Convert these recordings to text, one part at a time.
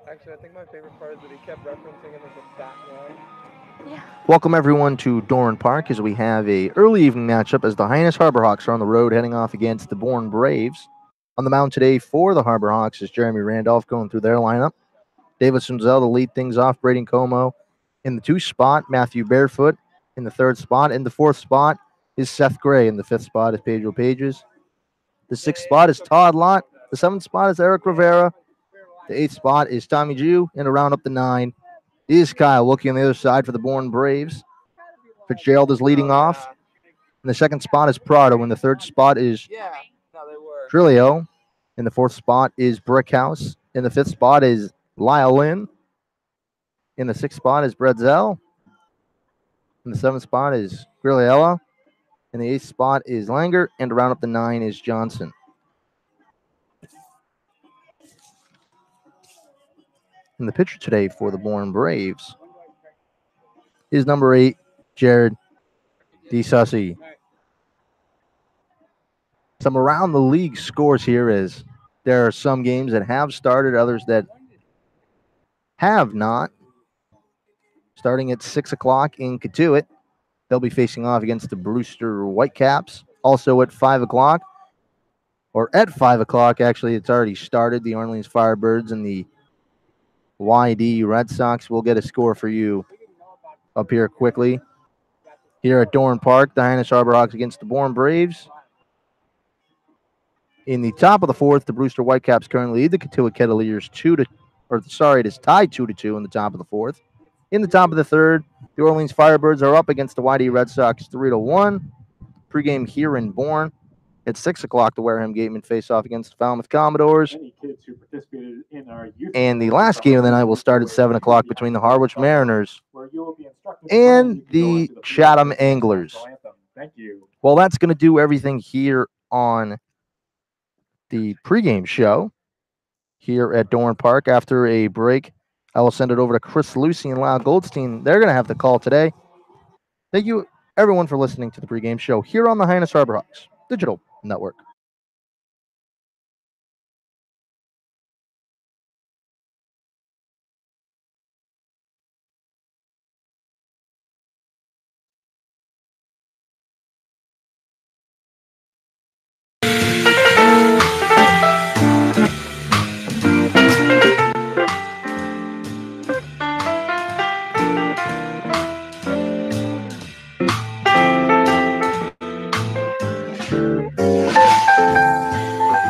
Actually, I think my favorite part is that he kept referencing him as a fat man. Yeah. Welcome everyone to Doran Park as we have a early evening matchup as the Hyannis Harborhawks are on the road heading off against the Bourne Braves. On the mound today for the Harborhawks is Jeremy Randolph going through their lineup. David Sunzel to lead things off. Braden Como in the 2 spot. Matthew Barefoot in the 3rd spot. In the 4th spot is Seth Gray. In the 5th spot is Pedro Pages. The 6th spot is Todd Lott. The 7th spot is Eric Rivera. The 8th spot is Tommy Jew. And to round up the 9 is Kyle Wilkie on the other side for the Bourne Braves. Fitzgerald is leading off. In the 2nd spot is Prado. In the 3rd spot is Trilio. In the 4th spot is Brickhouse. In the 5th spot is Lyle Lynn. In the 6th spot is Bredzel. In the 7th spot is Grilliella. In the 8th spot is Langer. And to round up the 9 is Johnson. And the pitcher today for the Bourne Braves is number 8, Jared DeSussy. Some around the league scores here is there are some games that have started, others that have not. Starting at 6 o'clock in Katuitt, they'll be facing off against the Brewster Whitecaps. Also at 5 o'clock, or at 5 o'clock, actually, it's already started. The Orleans Firebirds and the YD Red Sox will get a score for you up here quickly. Here at Doran Park, the Hyannis Harborhawks against the Bourne Braves. In the top of the 4th, the Brewster Whitecaps currently lead the Katuitt Kettleers it is tied 2-2 in the top of the 4th. In the top of the 3rd, the Orleans Firebirds are up against the YD Red Sox 3-1. Pregame here in Bourne. At 6 o'clock, the Wareham Gatemen face off against the Falmouth Commodores. And the last game of the night will start at 7 o'clock between the Harwich Mariners and the Chatham Anglers. Well, that's going to do everything here on the pregame show here at Doran Park. After a break, I will send it over to Chris Lucey and Lyle Goldstein. They're going to have the call today. Thank you, everyone, for listening to the pregame show here on the Hyannis Harborhawks Digital Network.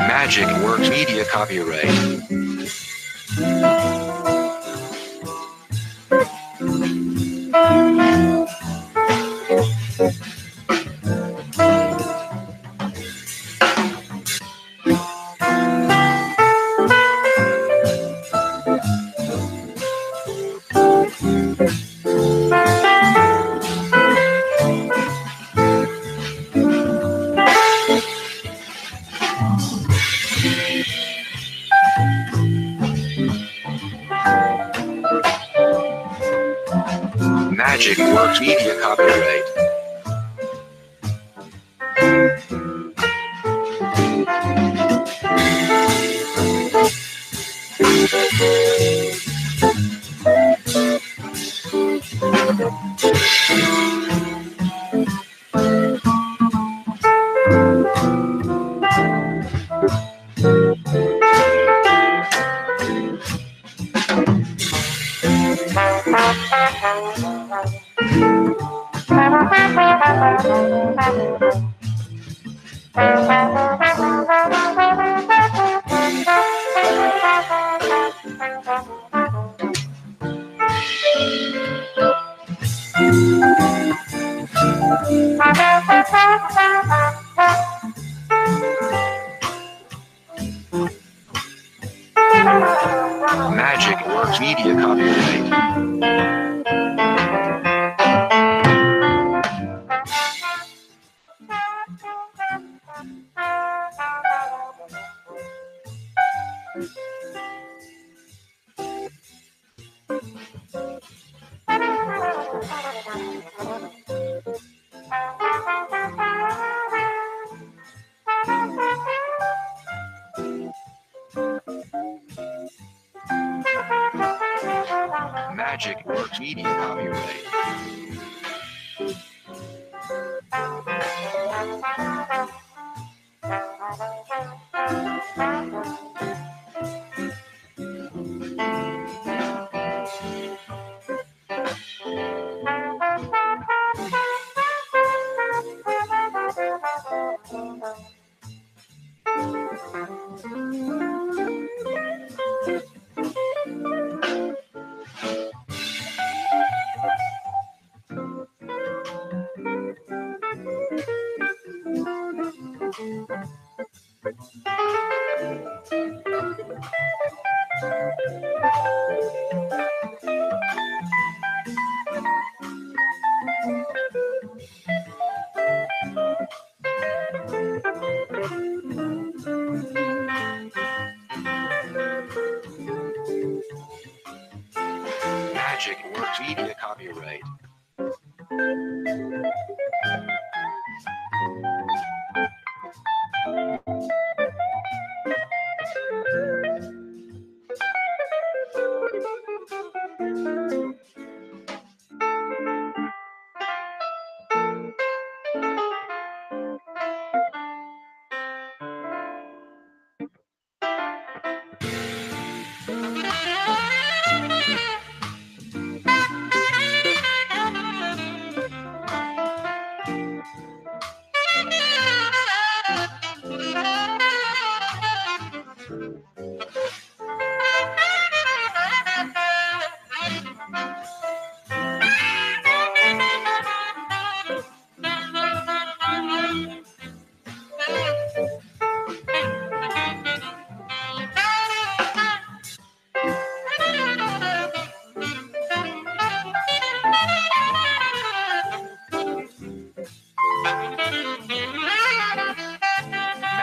Magic Works Media copyright. Magic Works Media copyright. Magic Works Media copyright. Magic Works Media copyright. Magic Works Media copyright.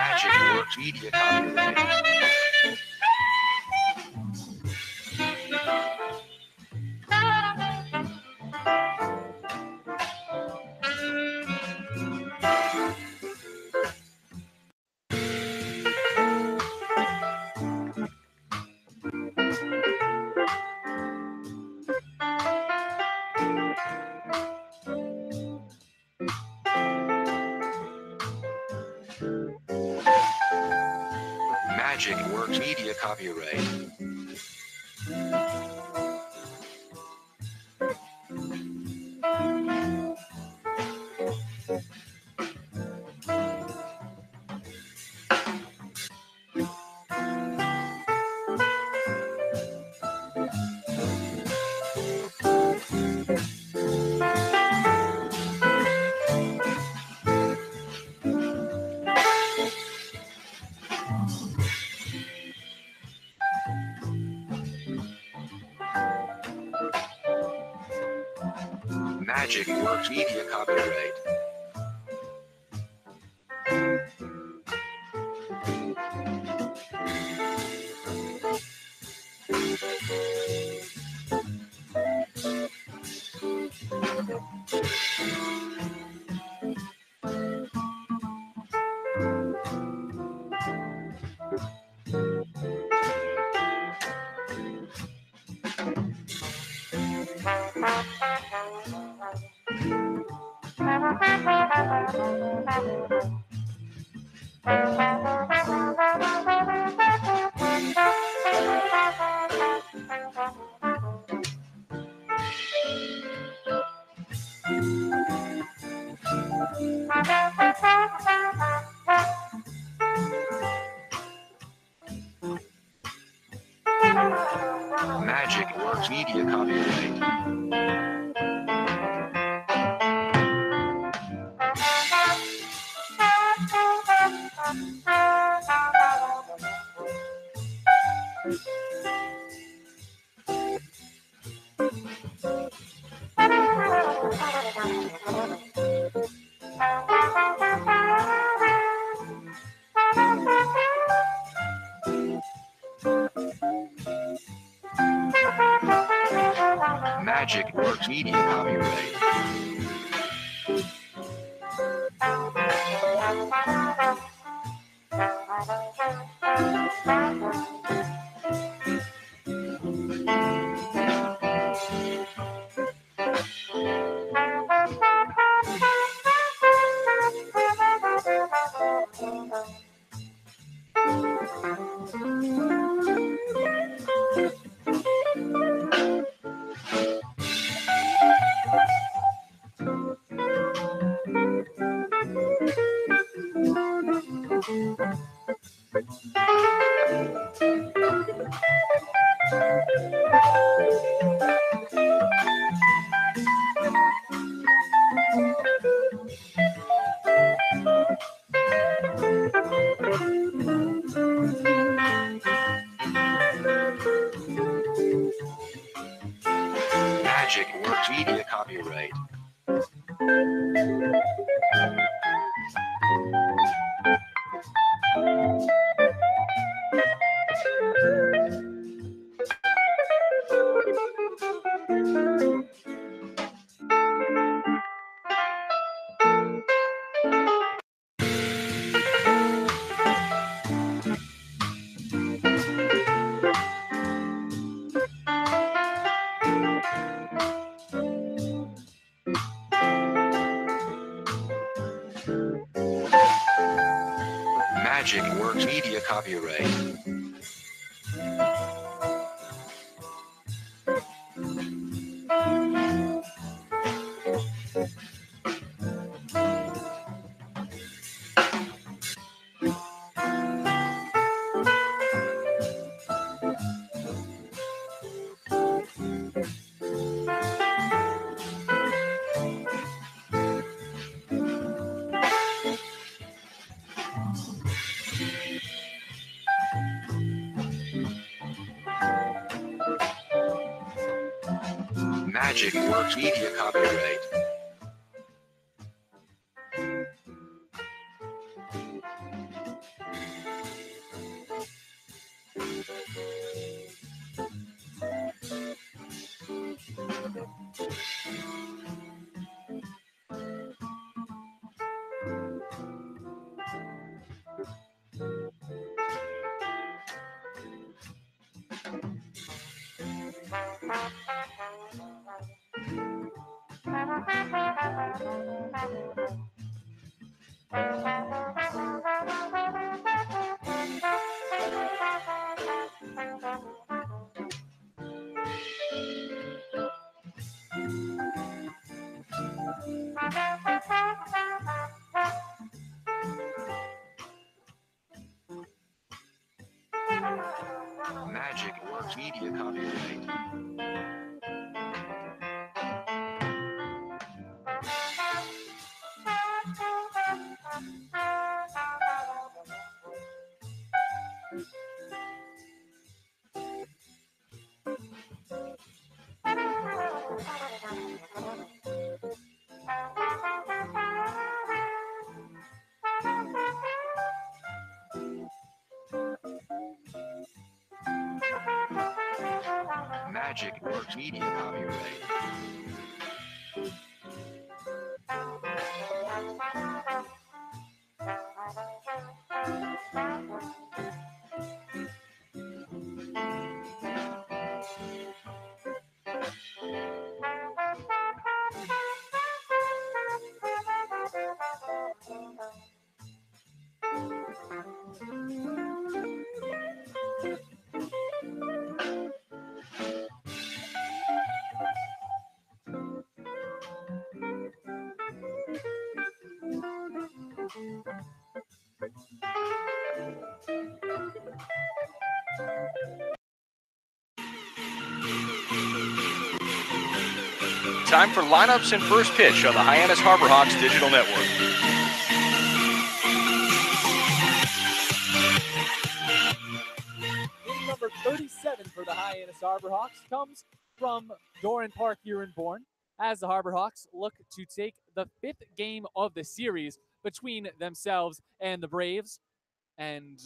Magic Works Media copyright. Magic Works Media copyright. Magic Works Media copyright. Magic Works Media copyright. Magic Works Media copyright. Magic Works Media copyright. Magic Works Media copyright. Magic Works Media copyright. Magic Works Media copyright. Magic Works Media copyright. Time for lineups and first pitch on the Hyannis Harborhawks Digital Network. Game number 37 for the Hyannis Harborhawks comes from Doran Park here in Bourne, as the Harborhawks look to take the 5th game of the series between themselves and the Braves, and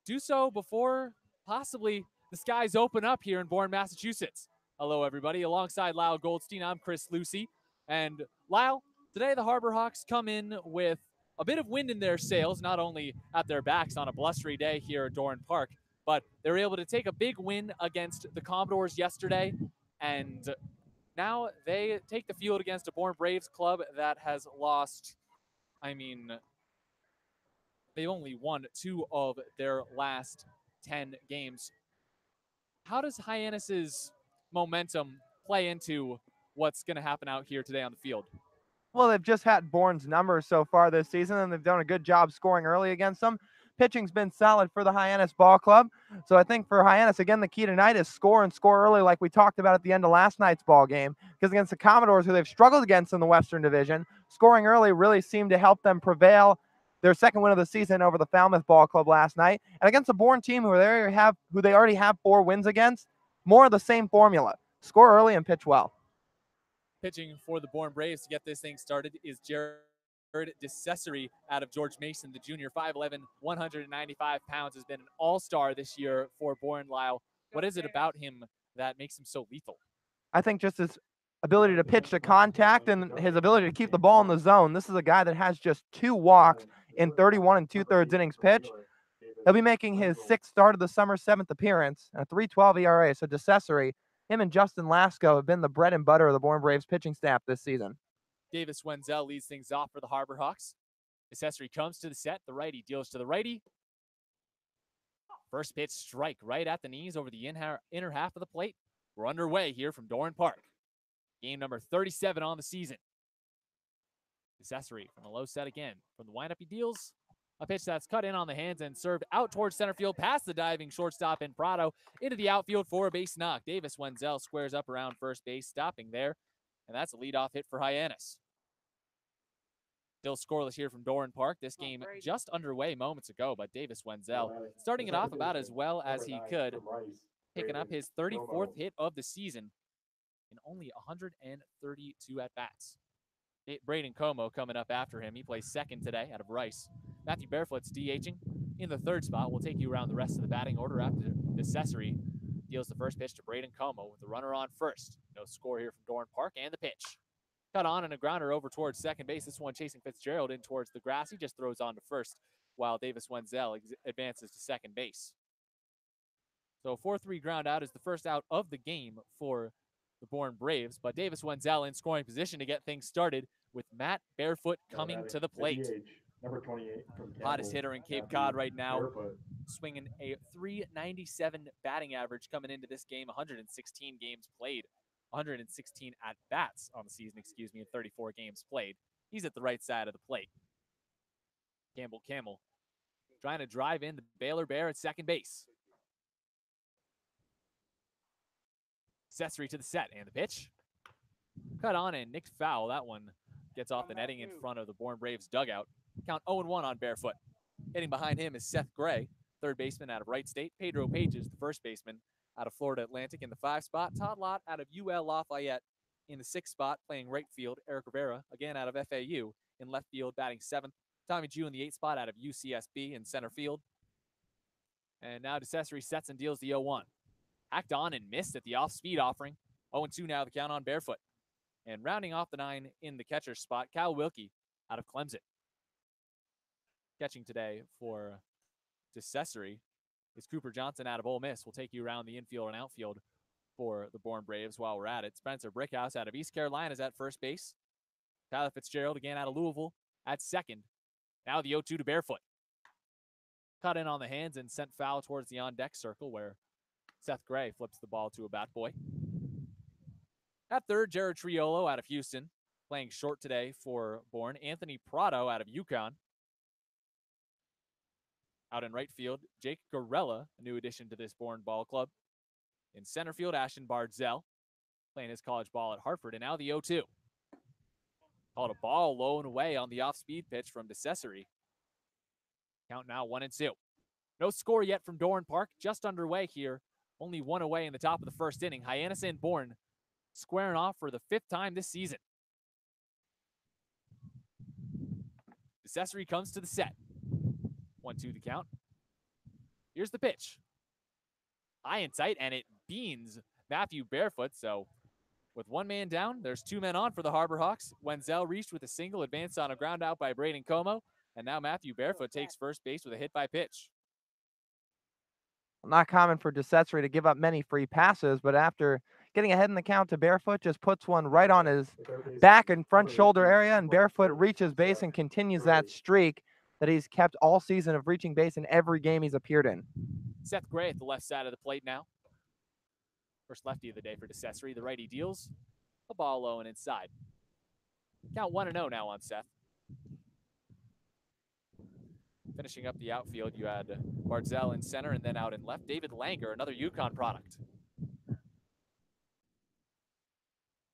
do so before possibly the skies open up here in Bourne, Massachusetts. Hello, everybody. Alongside Lyle Goldstein, I'm Chris Lucey. And Lyle, today the Harborhawks come in with a bit of wind in their sails, not only at their backs on a blustery day here at Doran Park, but they were able to take a big win against the Commodores yesterday. And now they take the field against a Bourne Braves club that has lost, they've only won 2 of their last 10 games. How does Hyannis's momentum play into what's going to happen out here today on the field? Well, they've just had Bourne's numbers so far this season, and they've done a good job scoring early against them. pitching's been solid for the Hyannis ball club. So I think for Hyannis, again, the key tonight is score and score early like we talked about at the end of last night's ball game. Because against the Commodores, who they've struggled against in the Western Division, scoring early really seemed to help them prevail. Their second win of the season over the Falmouth Ball Club last night. And against a Bourne team who they already have 4 wins against, more of the same formula. Score early and pitch well. Pitching for the Bourne Braves to get this thing started is Jared DeCesare out of George Mason, the junior, 5'11", 195 pounds, has been an all-star this year for Bourne. Lyle, what is it about him that makes him so lethal? I think just his ability to pitch to contact and his ability to keep the ball in the zone. This is a guy that has just 2 walks in 31 2/3 innings pitched. He'll be making his 6th start of the summer, 7th appearance, and a 3.12 ERA. So DeCesare, him and Justin Lasco have been the bread and butter of the Bourne Braves pitching staff this season. Davis Wenzel leads things off for the Harbor Hawks. DeCesare comes to the set. The righty deals to the righty. First pitch strike right at the knees over the inner half of the plate. We're underway here from Doran Park. Game number 37 on the season. DeCesare from the low set again. From the windup, he deals a pitch that's cut in on the hands and served out towards center field past the diving shortstop in Prado into the outfield for a base knock. Davis Wenzel squares up around first base, stopping there. And that's a leadoff hit for Hyannis. Still scoreless here from Doran Park. This game just underway moments ago, but Davis Wenzel starting it off about as well as he could, picking up his 34th hit of the season in only 132 at-bats. Braden Como coming up after him. He plays second today out of Rice. Matthew Barefoot's DHing in the 3rd spot. We'll take you around the rest of the batting order after DeCesare deals the first pitch to Braden Como with the runner on first. No score here from Doran Park, and the pitch. Cut on and a grounder over towards second base. This one chasing Fitzgerald in towards the grass. He just throws on to first while Davis Wenzel advances to second base. So 4-3 ground out is the first out of the game for the Bourne Braves, but Davis Wenzel in scoring position to get things started with Matt Barefoot coming to the plate. Number 28 from Hottest hitter in Cape Cod right now, swinging a .397 batting average coming into this game, 116 games played, 116 at-bats on the season, in 34 games played. He's at the right side of the plate. Campbell Camel trying to drive in the Baylor Bear at second base. DeCesare to the set, and the pitch. Cut on and nicked foul. That one gets off the netting in front of the Bourne Braves dugout. Count 0-1 on Barefoot. Hitting behind him is Seth Gray, third baseman out of Wright State. Pedro Pages, the first baseman out of Florida Atlantic in the 5 spot. Todd Lott out of UL Lafayette in the 6 spot, playing right field. Eric Rivera, again out of FAU, in left field, batting 7th. Tommy Jew in the 8 spot out of UCSB in center field. And now DeCesare sets and deals the 0-1. Hacked on and missed at the off-speed offering. 0-2 now the count on Barefoot. And rounding off the 9 in the catcher's spot, Cal Wilkie out of Clemson. Catching today for DeCesare is Cooper Johnson out of Ole Miss. We'll take you around the infield and outfield for the Bourne Braves while we're at it. Spencer Brickhouse out of East Carolina is at first base. Tyler Fitzgerald again out of Louisville at second. Now the 0-2 to Barefoot. Cut in on the hands and sent foul towards the on-deck circle where Seth Gray flips the ball to a bat boy. At third, Jared Triolo out of Houston, playing short today for Bourne. Anthony Prado out of UConn. Out in right field, Jake Gorella, a new addition to this Bourne ball club. In center field, Ashton Bardzell, playing his college ball at Hartford. And now the 0-2. Called a ball low and away on the off-speed pitch from DeCesare. Count now 1-2. No score yet from Doran Park, just underway here. Only 1 away in the top of the first inning. Hyannis and Bourne squaring off for the 5th time this season. DeCesare comes to the set. 1-2 the count. Here's the pitch. High and tight, and it beans Matthew Barefoot. So with 1 man down, there's 2 men on for the Harbor Hawks. Wenzel reached with a single, advanced on a ground out by Braden Como. And now Matthew Barefoot takes first base with a hit by pitch. Not common for DeCesare to give up many free passes, but after getting ahead in the count to Barefoot, just puts one right on his back and front shoulder area, and Barefoot reaches base and continues that streak that he's kept all season of reaching base in every game he's appeared in. Seth Gray at the left side of the plate now. First lefty of the day for DeCesare. The righty deals a ball low and inside. Count 1-0 now on Seth. Finishing up the outfield, you had Marcello in center, and then out in left, David Langer, another Yukon product.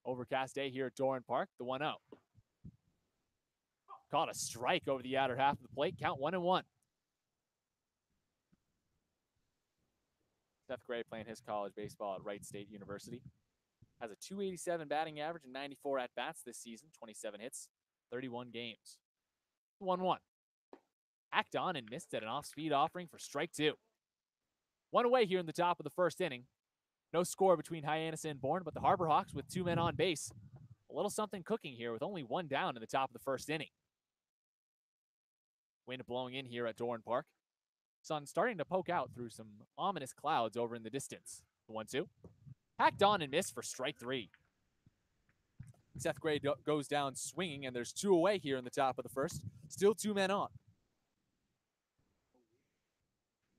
Overcast day here at Doran Park, the 1-0. Caught a strike over the outer half of the plate, count 1-1. Seth Gray playing his college baseball at Wright State University. Has a .287 batting average and 94 at-bats this season, 27 hits, 31 games. 1-1. Hacked on and missed at an off-speed offering for strike 2. One away here in the top of the first inning. No score between Hyannis and Bourne, but the Harbor Hawks with 2 men on base. A little something cooking here with only 1 down in the top of the first inning. Wind blowing in here at Doran Park. Sun starting to poke out through some ominous clouds over in the distance. The 1-2. Hacked on and missed for strike 3. Seth Gray goes down swinging, and there's 2 away here in the top of the first. Still 2 men on.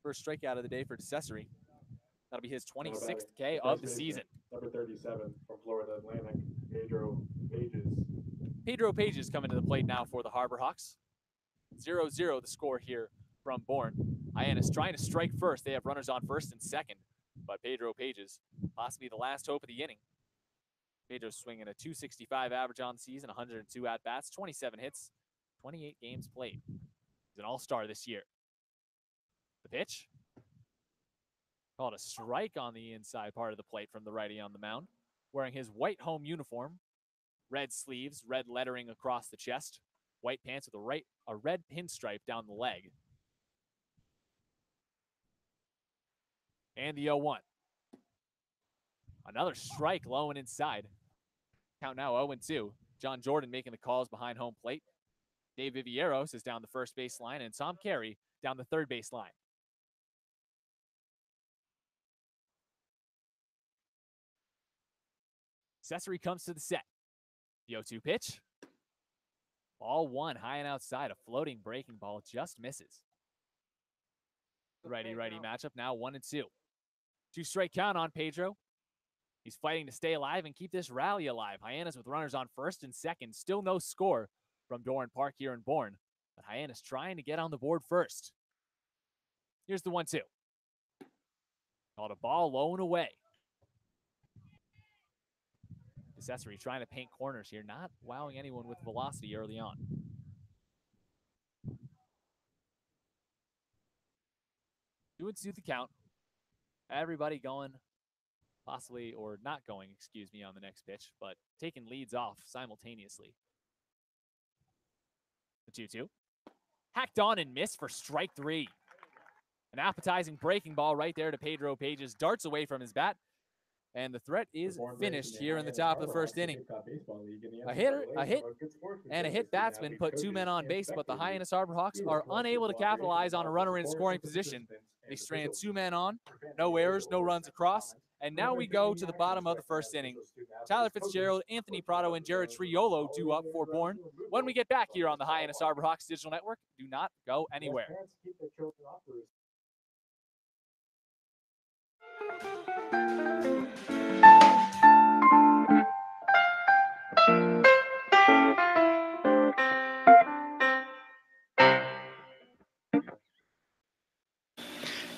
First strikeout of the day for Terzer. That'll be his 26th K of the season. Number 37 from Florida Atlantic, Pedro Pages. Pedro Pages coming to the plate now for the Harbor Hawks. 0-0 the score here from Bourne. Hyannis trying to strike first. They have runners on first and second, but Pedro Pages, possibly the last hope of the inning. Pedro's swinging a .265 average on the season, 102 at-bats, 27 hits, 28 games played. He's an all-star this year. The pitch. Called a strike on the inside part of the plate from the righty on the mound. Wearing his white home uniform, red sleeves, red lettering across the chest, white pants with a red pinstripe down the leg. And the 0-1. Another strike low and inside. Count now 0-2. John Jordan making the calls behind home plate. Dave Vivieros is down the first base line, and Tom Carey down the third base line. Terzer comes to the set. The 0-2 pitch. Ball 1 high and outside. A floating breaking ball just misses. The righty-righty matchup now 1-2. 2-strike count on Pedro. He's fighting to stay alive and keep this rally alive. Hyannis with runners on first and second. Still no score from Doran Park here in Bourne. But Hyannis trying to get on the board first. Here's the 1-2. Called a ball low and away. Terzer trying to paint corners here, not wowing anyone with velocity early on. Do the count. Everybody going, possibly, or not going, excuse me, on the next pitch, but taking leads off simultaneously. The 2-2. Hacked on and missed for strike 3. An appetizing breaking ball right there to Pedro Pages. Darts away from his bat. And the threat is finished here in the top of the first inning. A hit, and a hit batsman put 2 men on base, but the Hyannis Harbor Hawks are unable to capitalize on a runner in scoring position. They strand 2 men on, no errors, no runs across, and now we go to the bottom of the first inning. Tyler Fitzgerald, Anthony Prado, and Jared Triolo due up for Bourne. When we get back here on the Hyannis Harbor Hawks Digital Network, do not go anywhere.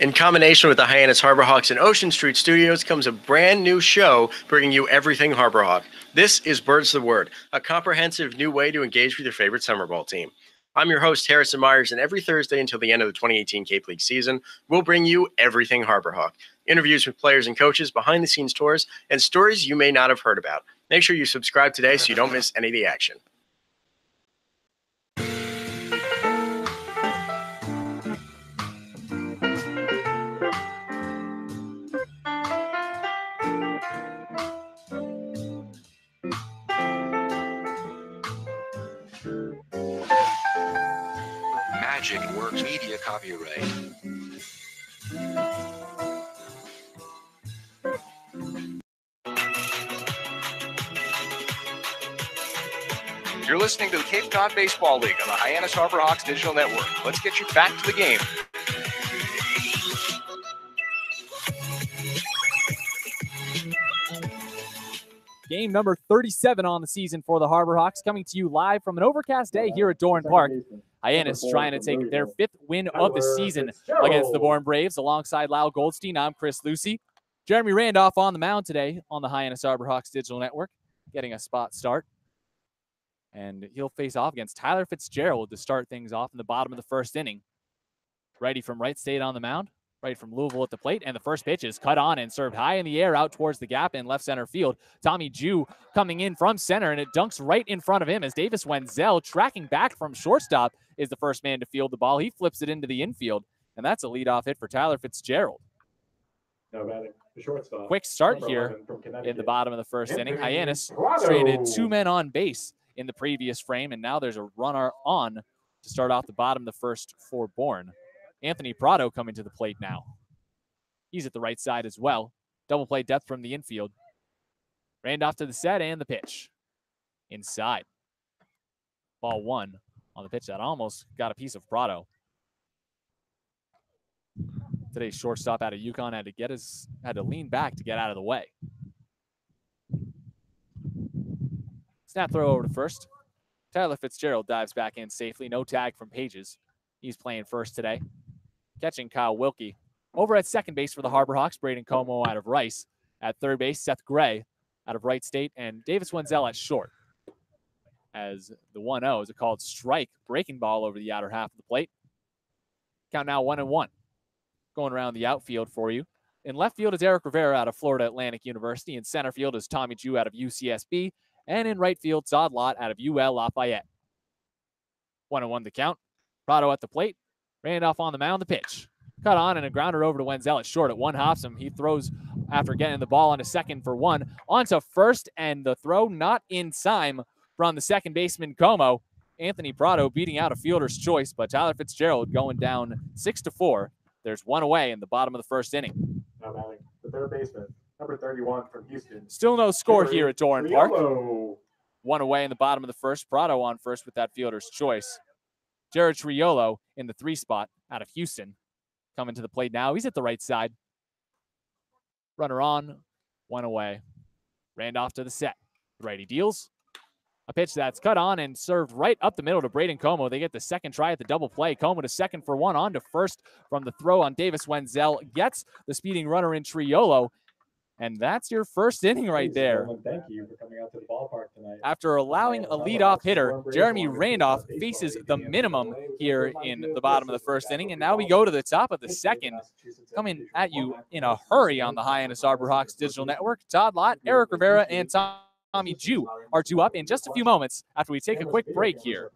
In combination with the Hyannis Harbor Hawks and Ocean Street Studios comes a brand new show bringing you everything Harbor Hawk. This is Birds the Word, a comprehensive new way to engage with your favorite summer ball team. I'm your host, Harrison Myers, and every Thursday until the end of the 2018 Cape League season, we'll bring you everything Harbor Hawk. Interviews with players and coaches, behind-the-scenes tours, and stories you may not have heard about. Make sure you subscribe today so you don't miss any of the action. Magic Works Media copyright. You're listening to the Cape Cod Baseball League on the Hyannis Harbor Hawks Digital Network. Let's get you back to the game. game number 37 on the season for the Harbor Hawks, coming to you live from an overcast day here at Doran Park. Hyannis trying to take their 5th win of the season against the Bourne Braves. Alongside Lyle Goldstein, I'm Chris Lucey. Jeremy Randolph on the mound today on the Hyannis Harbor Hawks Digital Network, getting a spot start. And he'll face off against Tyler Fitzgerald to start things off in the bottom of the first inning. Righty from Wright State on the mound. Right from Louisville at the plate, and the first pitch is cut on and served high in the air out towards the gap in left center field. Tommy Jew coming in from center, and it dunks right in front of him as Davis Wenzel, tracking back from shortstop, is the first man to field the ball. He flips it into the infield, and that's a leadoff hit for Tyler Fitzgerald. Quick start here in the bottom of the first inning. Hyannis traded 2 men on base in the previous frame, and now there's a runner on to start off the bottom of the first for Bourne. Anthony Prado coming to the plate now. He's at the right side as well. Double play depth from the infield. Randolph to the set and the pitch. Inside. Ball 1 on the pitch that almost got a piece of Prado. Today's shortstop out of UConn had to lean back to get out of the way. Snap throw over to first. Tyler Fitzgerald dives back in safely. No tag from Pages. He's playing first today. Catching Kyle Wilkie. Over at second base for the Harbor Hawks, Braden Como out of Rice. At third base, Seth Gray out of Wright State, and Davis Wenzel at short. As the 1-0 is a called strike, breaking ball over the outer half of the plate. Count now 1-1. Going around the outfield for you. In left field is Eric Rivera out of Florida Atlantic University. In center field is Tommy Jew out of UCSB. And in right field, Todd Lott out of UL Lafayette. 1-1 the count. Prado at the plate. Randolph on the mound, the pitch. Cut on and a grounder over to Wenzel at short. At one hops him. He throws after getting the ball on a second for 1. On to first, and the throw not in time from the second baseman Como. Anthony Prado beating out a fielder's choice, but Tyler Fitzgerald going down 6-4. There's 1 away in the bottom of the first inning. The third baseman, number 31 from Houston. Still no score here at Doran Park. 1 away in the bottom of the first. Prado on first with that fielder's choice. Jared Triolo in the 3 spot out of Houston. Coming to the plate now. He's at the right side. Runner on, 1 away. Randolph to the set. Righty deals. A pitch that's cut on and served right up the middle to Braden Como. They get the second try at the double play. Como to second for 1, on to first from the throw on Davis Wenzel. Gets the speeding runner in Triolo. And that's your first inning right there. Thank you for coming out to the ballpark tonight. After allowing a leadoff hitter, Jeremy Randolph faces the minimum here in the bottom of the first inning. And now we go to the top of the second. Coming at you in a hurry on the Hyannis Harbor Hawks Digital Network. Todd Lott, Eric Rivera, and Tommy Jew are due up in just a few moments after we take a quick break here.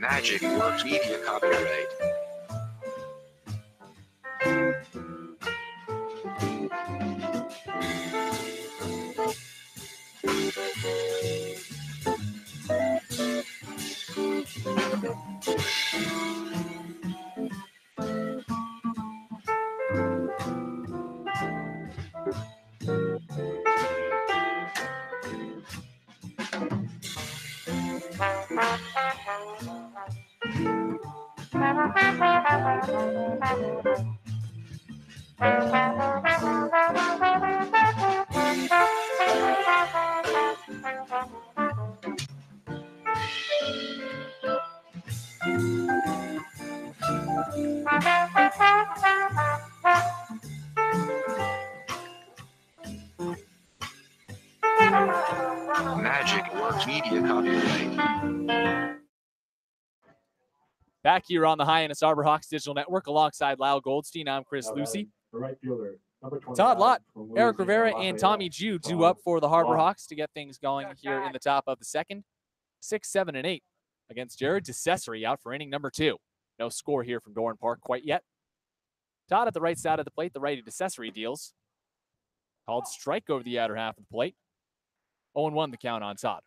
Magic Works Media copyright. Magic Works Media copyright. Back here on the Hyannis Harbor Hawks Digital Network alongside Lyle Goldstein, I'm Chris Lucey. The right fielder, number 25, Todd Lott, from Eric Louisiana, Rivera, Lafayette. and Tommy Jew due up for the Harbor Hawks to get things going here in the top of the second. 6, 7, and 8 against Jared DeCesare out for inning number 2. No score here from Doran Park quite yet. Todd at the right side of the plate, the righty DeCesare deals. Called strike over the outer half of the plate. 0-1 the count on Todd.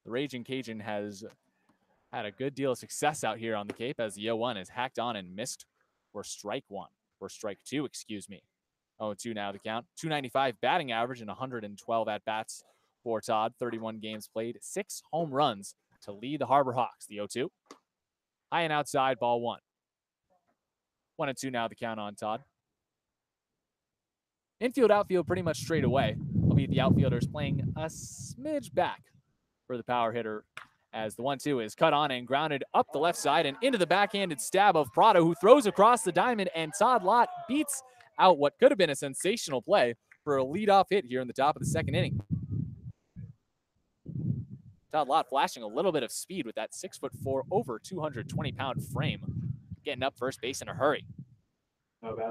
The Raging Cajun has had a good deal of success out here on the Cape as the 0-1 is hacked on and missed for strike two, excuse me. 0-2 now the count. 295 batting average and 112 at-bats for Todd. 31 games played, 6 home runs to lead the Harbor Hawks. The 0-2. High and outside, ball 1. 1-2 now the count on Todd. Infield, outfield pretty much straight away. Albeit the outfielders playing a smidge back for the power hitter as the 1-2 is cut on and grounded up the left side and into the backhanded stab of Prado, who throws across the diamond, and Todd Lott beats out what could have been a sensational play for a leadoff hit here in the top of the second inning. Todd Lott flashing a little bit of speed with that 6'4", over 220-pound frame, getting up first base in a hurry.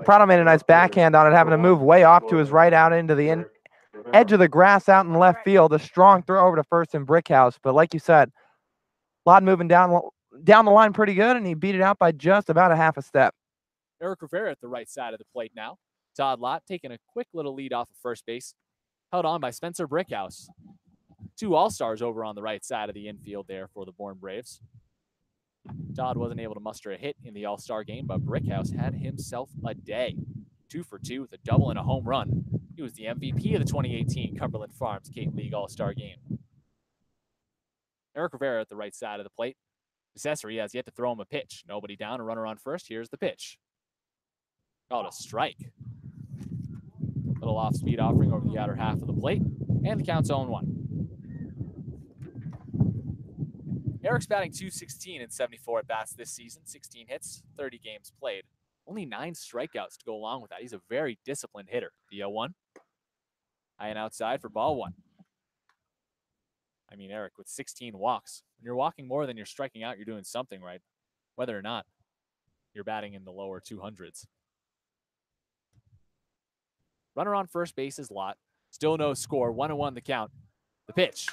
Prado made a nice backhand on it, having to move way off to his right out into the edge of the grass out in left field. A strong throw over to first in Brickhouse, but like you said, Lott moving down the line pretty good, and he beat it out by just about a half a step. Eric Rivera at the right side of the plate now. Todd Lott taking a quick little lead off of first base, held on by Spencer Brickhouse. 2 All-Stars over on the right side of the infield there for the Bourne Braves. Todd wasn't able to muster a hit in the All-Star game, but Brickhouse had himself a day. 2 for 2 with a double and a home run. He was the MVP of the 2018 Cumberland Farms Cape League All-Star game. Eric Rivera at the right side of the plate. Accessory has yet to throw him a pitch. Nobody down, a runner on first. Here's the pitch. Called a strike. Little off-speed offering over the outer half of the plate, and the count's 0-1. Eric's batting .216 in 74 at-bats this season, 16 hits, 30 games played. Only 9 strikeouts to go along with that. He's a very disciplined hitter. The 0-1. High and outside for ball 1. I mean, Eric, with 16 walks, when you're walking more than you're striking out, you're doing something right, whether or not you're batting in the lower 200s. Runner on first base is Lott. Still no score. 1-1 the count. The pitch.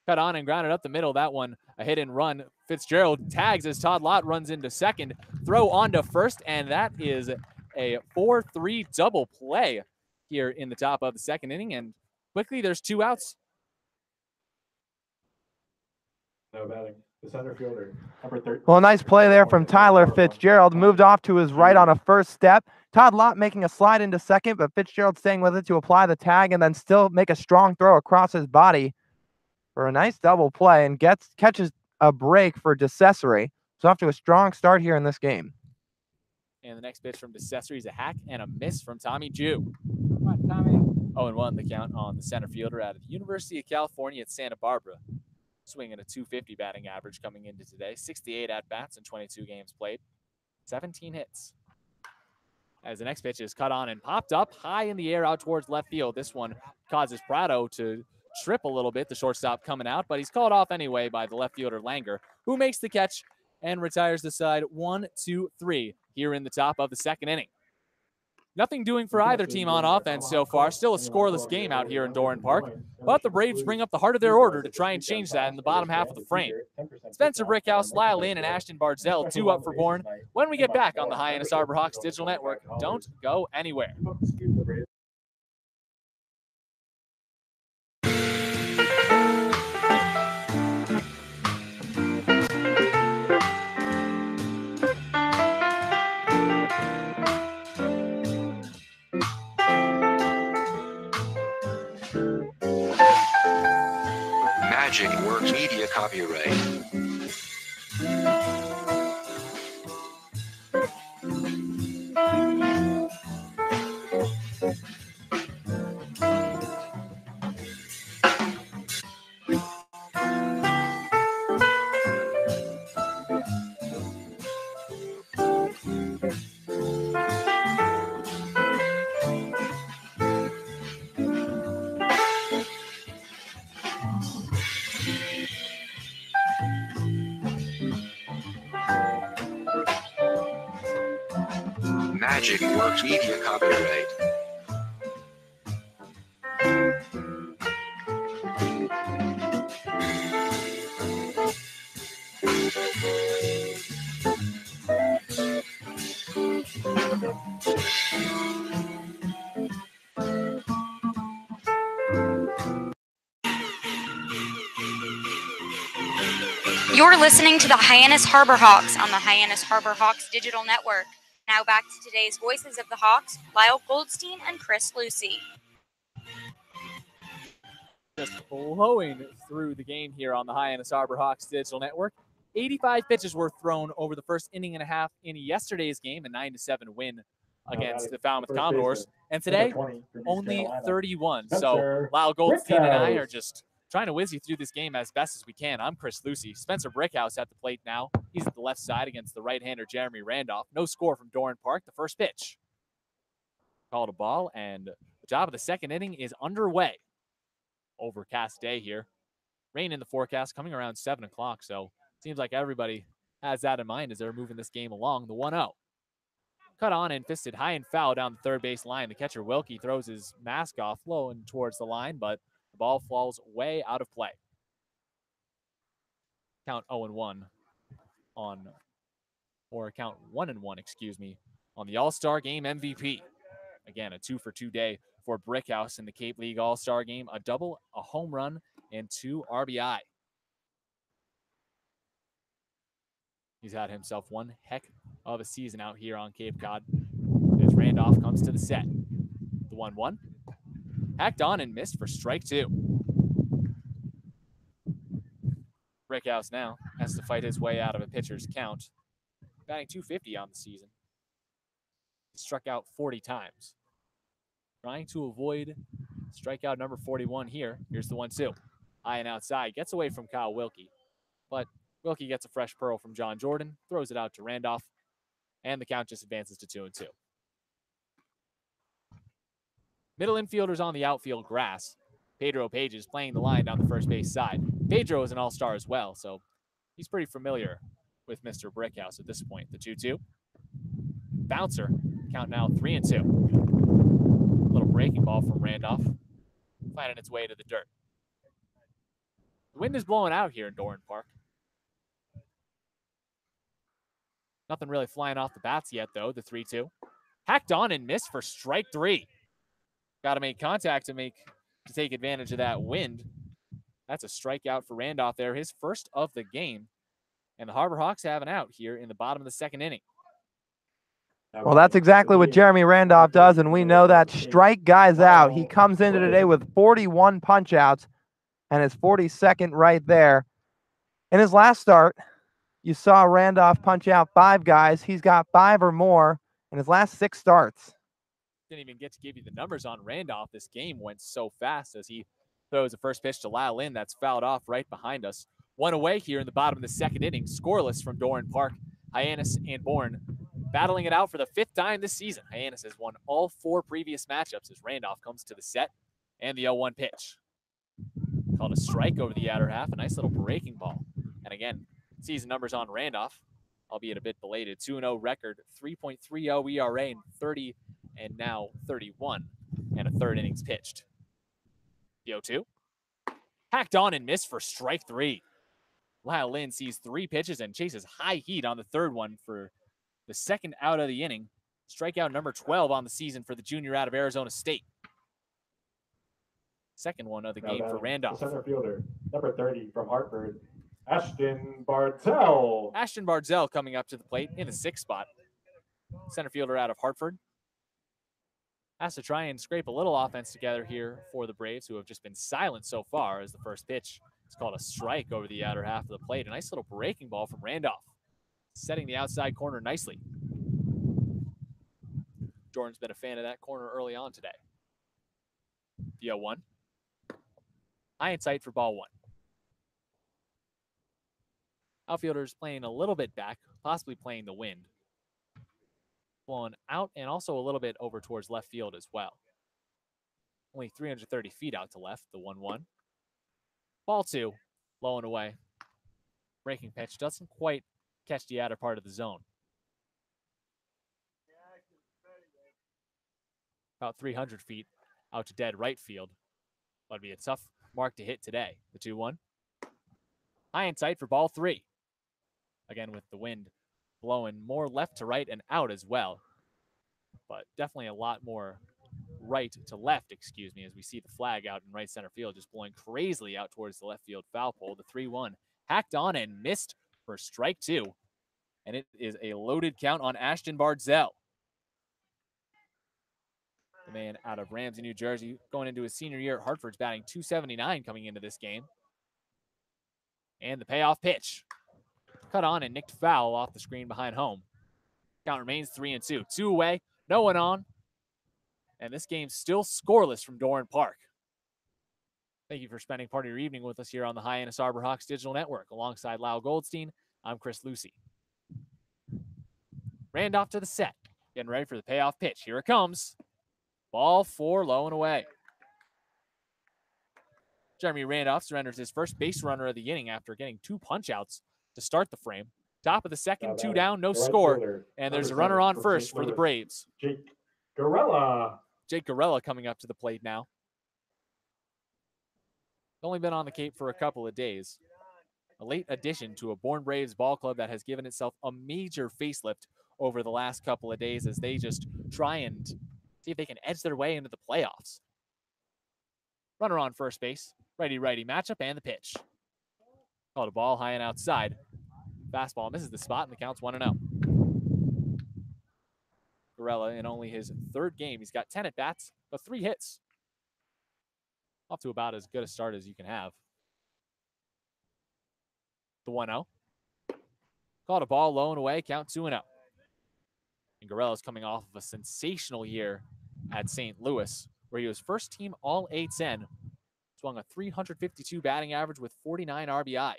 Cut on and grounded up the middle. That one, a hit and run. Fitzgerald tags as Todd Lott runs into second. Throw on to first, and that is a 4-3 double play here in the top of the second inning. And quickly, there's 2 outs. No batting. The center fielder, number 13. Well, a nice play there from Tyler Fitzgerald. Moved off to his right on a first step. Todd Lott making a slide into second, but Fitzgerald staying with it to apply the tag and then still make a strong throw across his body for a nice double play, and catches a break for DeCesare. So off to a strong start here in this game. And the next pitch from DeCesare is a hack and a miss from Tommy Jew. Come on, Tommy. 0-1 the count on the center fielder out of the University of California at Santa Barbara. Swinging a .250 batting average coming into today. 68 at-bats in 22 games played. 17 hits. As the next pitch is cut on and popped up high in the air out towards left field. This one causes Prado to trip a little bit, the shortstop coming out, but he's called off anyway by the left fielder Langer, who makes the catch and retires the side 1-2-3 here in the top of the second inning. Nothing doing for either team on offense so far. Still a scoreless game out here in Doran Park, but the Braves bring up the heart of their order to try and change that in the bottom half of the frame. Spencer Brickhouse, Lyle, and Ashton Barzell, 2 up for Bourne. When we get back on the Hyannis Harbor Hawks Digital Network, don't go anywhere. Magic Works Media copyright. Magic Works Media copyright. You're listening to the Hyannis Harbor Hawks on the Hyannis Harbor Hawks Digital Network. Now back to today's voices of the Hawks, Lyle Goldstein and Chris Lucey. Just flowing through the game here on the Hyannis Harbor Hawks Digital Network. 85 pitches were thrown over the first inning and a half in yesterday's game, a 9-7 win against the Falmouth Commodores. And today, only 31. So Lyle Goldstein and I are just trying to whiz you through this game as best as we can. I'm Chris Lucey. Spencer Brickhouse at the plate now. He's at the left side against the right-hander Jeremy Randolph. No score from Doran Park. The first pitch. Called a ball, and the job of the second inning is underway. Overcast day here. Rain in the forecast coming around 7 o'clock, so seems like everybody has that in mind as they're moving this game along. The 1-0. Cut on and fisted high and foul down the third base line. The catcher Wilkie throws his mask off low and towards the line, but the ball falls way out of play. Count 0-1 on, or count 1-1, excuse me, on the All-Star Game MVP. Again, a 2-for-2 day for Brickhouse in the Cape League All-Star Game. A double, a home run, and 2 RBI. He's had himself one heck of a season out here on Cape Cod as Randolph comes to the set. The 1-1. Hacked on and missed for strike 2. Brickhouse now has to fight his way out of a pitcher's count. Batting .250 on the season. Struck out 40 times. Trying to avoid strikeout number 41 here. Here's the 1-2. High and outside. Gets away from Kyle Wilkie. But Wilkie gets a fresh pearl from John Jordan. Throws it out to Randolph. And the count just advances to 2-2. Middle infielders on the outfield grass. Pedro Page is playing the line down the first base side. Pedro is an all-star as well, so he's pretty familiar with Mr. Brickhouse at this point. The 2-2. Bouncer. Count now 3-2. Little breaking ball from Randolph. Finding its way to the dirt. The wind is blowing out here in Doran Park. Nothing really flying off the bats yet, though. The 3-2. Hacked on and missed for strike 3. Got to make contact to take advantage of that wind. That's a strikeout for Randolph there, his first of the game. And the Harbor Hawks have an out here in the bottom of the second inning. Well, that's exactly what Jeremy Randolph does, and we know that strike guys out. He comes into today with 41 punch-outs, and his 42nd right there. In his last start, you saw Randolph punch out 5 guys. He's got 5 or more in his last 6 starts. Didn't even get to give you the numbers on Randolph. This game went so fast as he throws the first pitch to Lyle in. That's fouled off right behind us. One away here in the bottom of the second inning. Scoreless from Doran Park. Hyannis and Bourne battling it out for the 5th time this season. Hyannis has won all 4 previous matchups as Randolph comes to the set. And the 0-1 pitch. Called a strike over the outer half. A nice little breaking ball. And again, season numbers on Randolph, albeit a bit belated. 2-0 record, 3.30 ERA in 30 and now 31. And a 3rd innings pitched. The 0-2. Hacked on and missed for strike 3. Lyle Lynn sees 3 pitches and chases high heat on the 3rd one for the 2nd out of the inning. Strikeout number 12 on the season for the junior out of Arizona State. 2nd one of the game for Randolph. The center fielder, number 30 from Hartford, Ashton Bartell. Ashton Bartell coming up to the plate in the 6th spot. Center fielder out of Hartford. Has to try and scrape a little offense together here for the Braves, who have just been silent so far as the first pitch is called a strike over the outer half of the plate. A nice little breaking ball from Randolph, setting the outside corner nicely. Jordan's been a fan of that corner early on today. The 0-1. High and tight for ball 1. Outfielders playing a little bit back, possibly playing the wind. Blowing out and also a little bit over towards left field as well. Only 330 feet out to left, the 1-1. Ball 2, low and away. Breaking pitch doesn't quite catch the outer part of the zone. About 300 feet out to dead right field. That'd be a tough mark to hit today. The 2-1. High and tight for ball 3. Again, with the wind blowing more left to right and out as well. But definitely a lot more right to left, as we see the flag out in right center field, just blowing crazily out towards the left field foul pole. The 3-1 hacked on and missed for strike 2. And it is a loaded count on Ashton Bardzell. The man out of Ramsey, New Jersey, going into his senior year at Hartford's batting .279 coming into this game. And the payoff pitch. Cut on and nicked foul off the screen behind home. Count remains 3-2. 2 away, no one on. And this game's still scoreless from Doran Park. Thank you for spending part of your evening with us here on the Hyannis Arbor Hawks Digital Network. Alongside Lyle Goldstein, I'm Chris Lucey. Randolph to the set. Getting ready for the payoff pitch. Here it comes. Ball 4, low and away. Jeremy Randolph surrenders his first base runner of the inning after getting 2 punch-outs to start the frame. Top of the second, 2 down, no score. And there's a runner on first for the Braves. Jake Garella. Jake Garella coming up to the plate now. Only been on the Cape for a couple of days. A late addition to a Bourne Braves ball club that has given itself a major facelift over the last couple of days as they just try and see if they can edge their way into the playoffs. Runner on first base. Righty-righty matchup and the pitch. Called a ball high and outside. Fastball misses the spot and the count's 1-0. Garella in only his 3rd game. He's got 10 at-bats, but 3 hits. Off to about as good a start as you can have. The 1-0. Called a ball low and away, count 2-0. And Garella's coming off of a sensational year at St. Louis, where he was first team All-A-10, swung a .352 batting average with 49 RBI.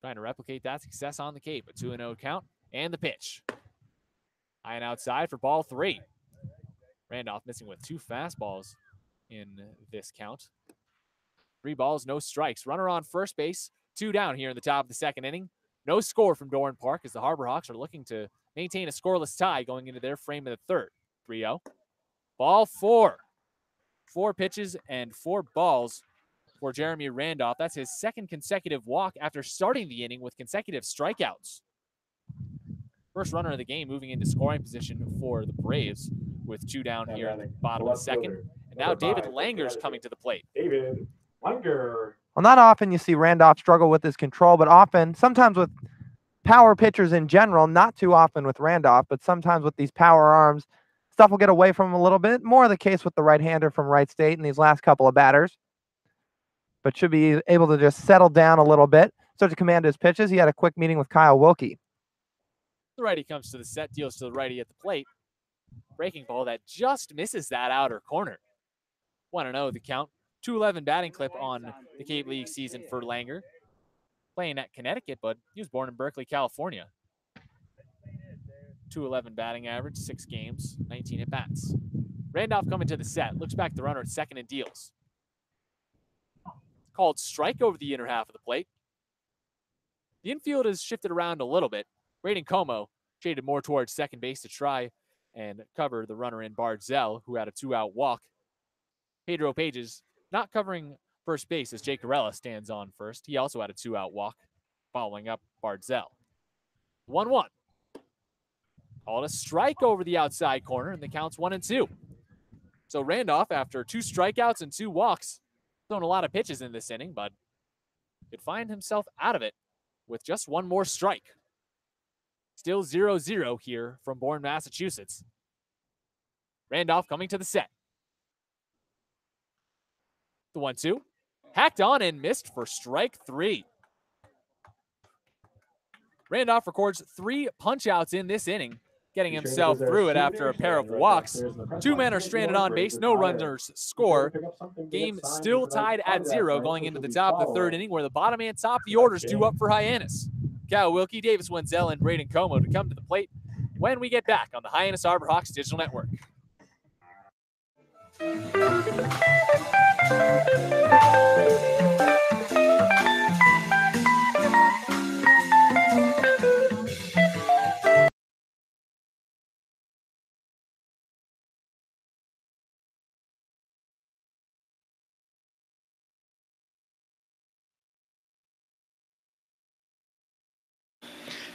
Trying to replicate that success on the Cape. A 2-0 count and the pitch. High and outside for ball 3. Randolph missing with 2 fastballs in this count. 3 balls, no strikes. Runner on first base, 2 down here in the top of the 2nd inning. No score from Doran Park as the Harbor Hawks are looking to maintain a scoreless tie going into their frame of the 3rd. 3-0. Ball 4. 4 pitches and 4 balls for Jeremy Randolph. That's his 2nd consecutive walk after starting the inning with consecutive strikeouts. First runner of the game moving into scoring position for the Braves with 2 down here at the bottom of the 2nd. And now David Langer's coming to the plate. David Langer. Well, not often you see Randolph struggle with his control, but often, sometimes with power pitchers in general, not too often with Randolph, but sometimes with these power arms, stuff will get away from him a little bit. More the case with the right-hander from Wright State in these last couple of batters. But should be able to just settle down a little bit, start to command his pitches. He had a quick meeting with Kyle Wilkie. The righty comes to the set, deals to the righty at the plate. Breaking ball that just misses that outer corner. 1-0 the count. 211 batting clip on the Cape League season for Langer. Playing at Connecticut, but he was born in Berkeley, California. 211 batting average, 6 games, 19 at-bats. Randolph coming to the set, looks back the runner at 2nd and deals. Called strike over the inner half of the plate. The infield has shifted around a little bit. Braden Como shaded more towards 2nd base to try and cover the runner in Bardzell, who had a 2-out walk. Pedro Pages not covering first base as Jake Garella stands on first. He also had a 2-out walk following up Bardzell. 1-1. Called a strike over the outside corner, and the count's 1-2. So Randolph, after 2 strikeouts and 2 walks, thrown a lot of pitches in this inning, but could find himself out of it with just 1 more strike. Still 0-0 here from Bourne, Massachusetts. Randolph coming to the set. The 1-2. Hacked on and missed for strike 3. Randolph records 3 punch-outs in this inning, getting himself through it after a pair of walks. 2 men are stranded on base, no runners score. Game still tied at 0 going into the top of the 3rd inning, where the bottom and top of the orders due up for Hyannis. Cal Wilkie, Davis Wenzel, and Braden Como to come to the plate when we get back on the Hyannis Arbor Hawks Digital Network.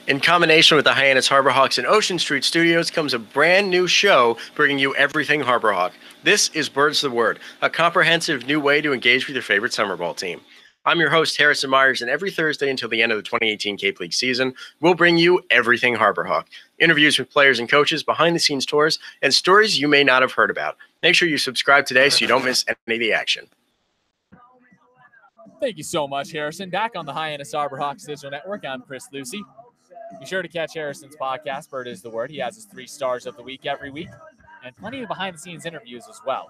In combination with the Hyannis Harbor Hawks and Ocean Street Studios comes a brand new show bringing you everything Harbor Hawk. This is Birds the Word, a comprehensive new way to engage with your favorite summer ball team. I'm your host, Harrison Myers, and every Thursday until the end of the 2018 Cape League season, we'll bring you everything Harbor Hawk. Interviews with players and coaches, behind-the-scenes tours, and stories you may not have heard about. Make sure you subscribe today so you don't miss any of the action. Thank you so much, Harrison. Back on the Hyannis Harbor Hawks Digital Network, I'm Chris Lucey. Be sure to catch Harrison's podcast, Bird is the Word. He has his 3 stars of the week every week, and plenty of behind-the-scenes interviews as well.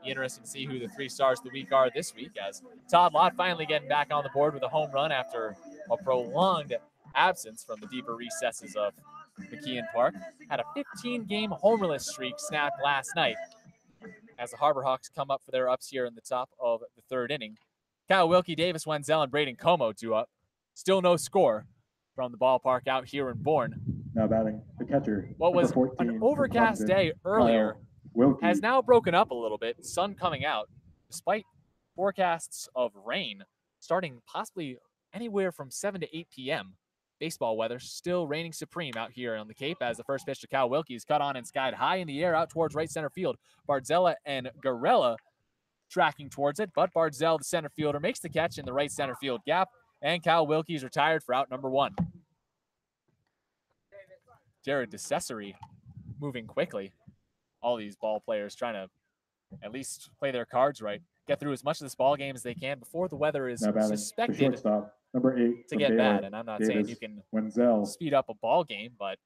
Be interesting to see who the 3 stars of the week are this week, as Todd Lott finally getting back on the board with a home run after a prolonged absence from the deeper recesses of McKeon Park. Had a 15-game homerless streak snapped last night as the Harbor Hawks come up for their ups here in the top of the 3rd inning. Kyle Wilkie, Davis Wenzel, and Braden Como due up. Still no score from the ballpark out here in Bourne. Now batting the catcher. What was 14, an overcast day earlier has now broken up a little bit. Sun coming out, despite forecasts of rain starting possibly anywhere from 7 to 8 p.m. Baseball weather still reigning supreme out here on the Cape as the first pitch to Kyle Wilkie is cut on and skied high in the air out towards right center field. Barzella and Garella tracking towards it, but Barzell, the center fielder, makes the catch in the right center field gap, and Kyle Wilkie is retired for out number 1. Jared DeCesare moving quickly. All these ball players trying to at least play their cards right, get through as much of this ball game as they can before the weather is suspected number 8 to get bad. And I'm not saying you can speed up a ball game, but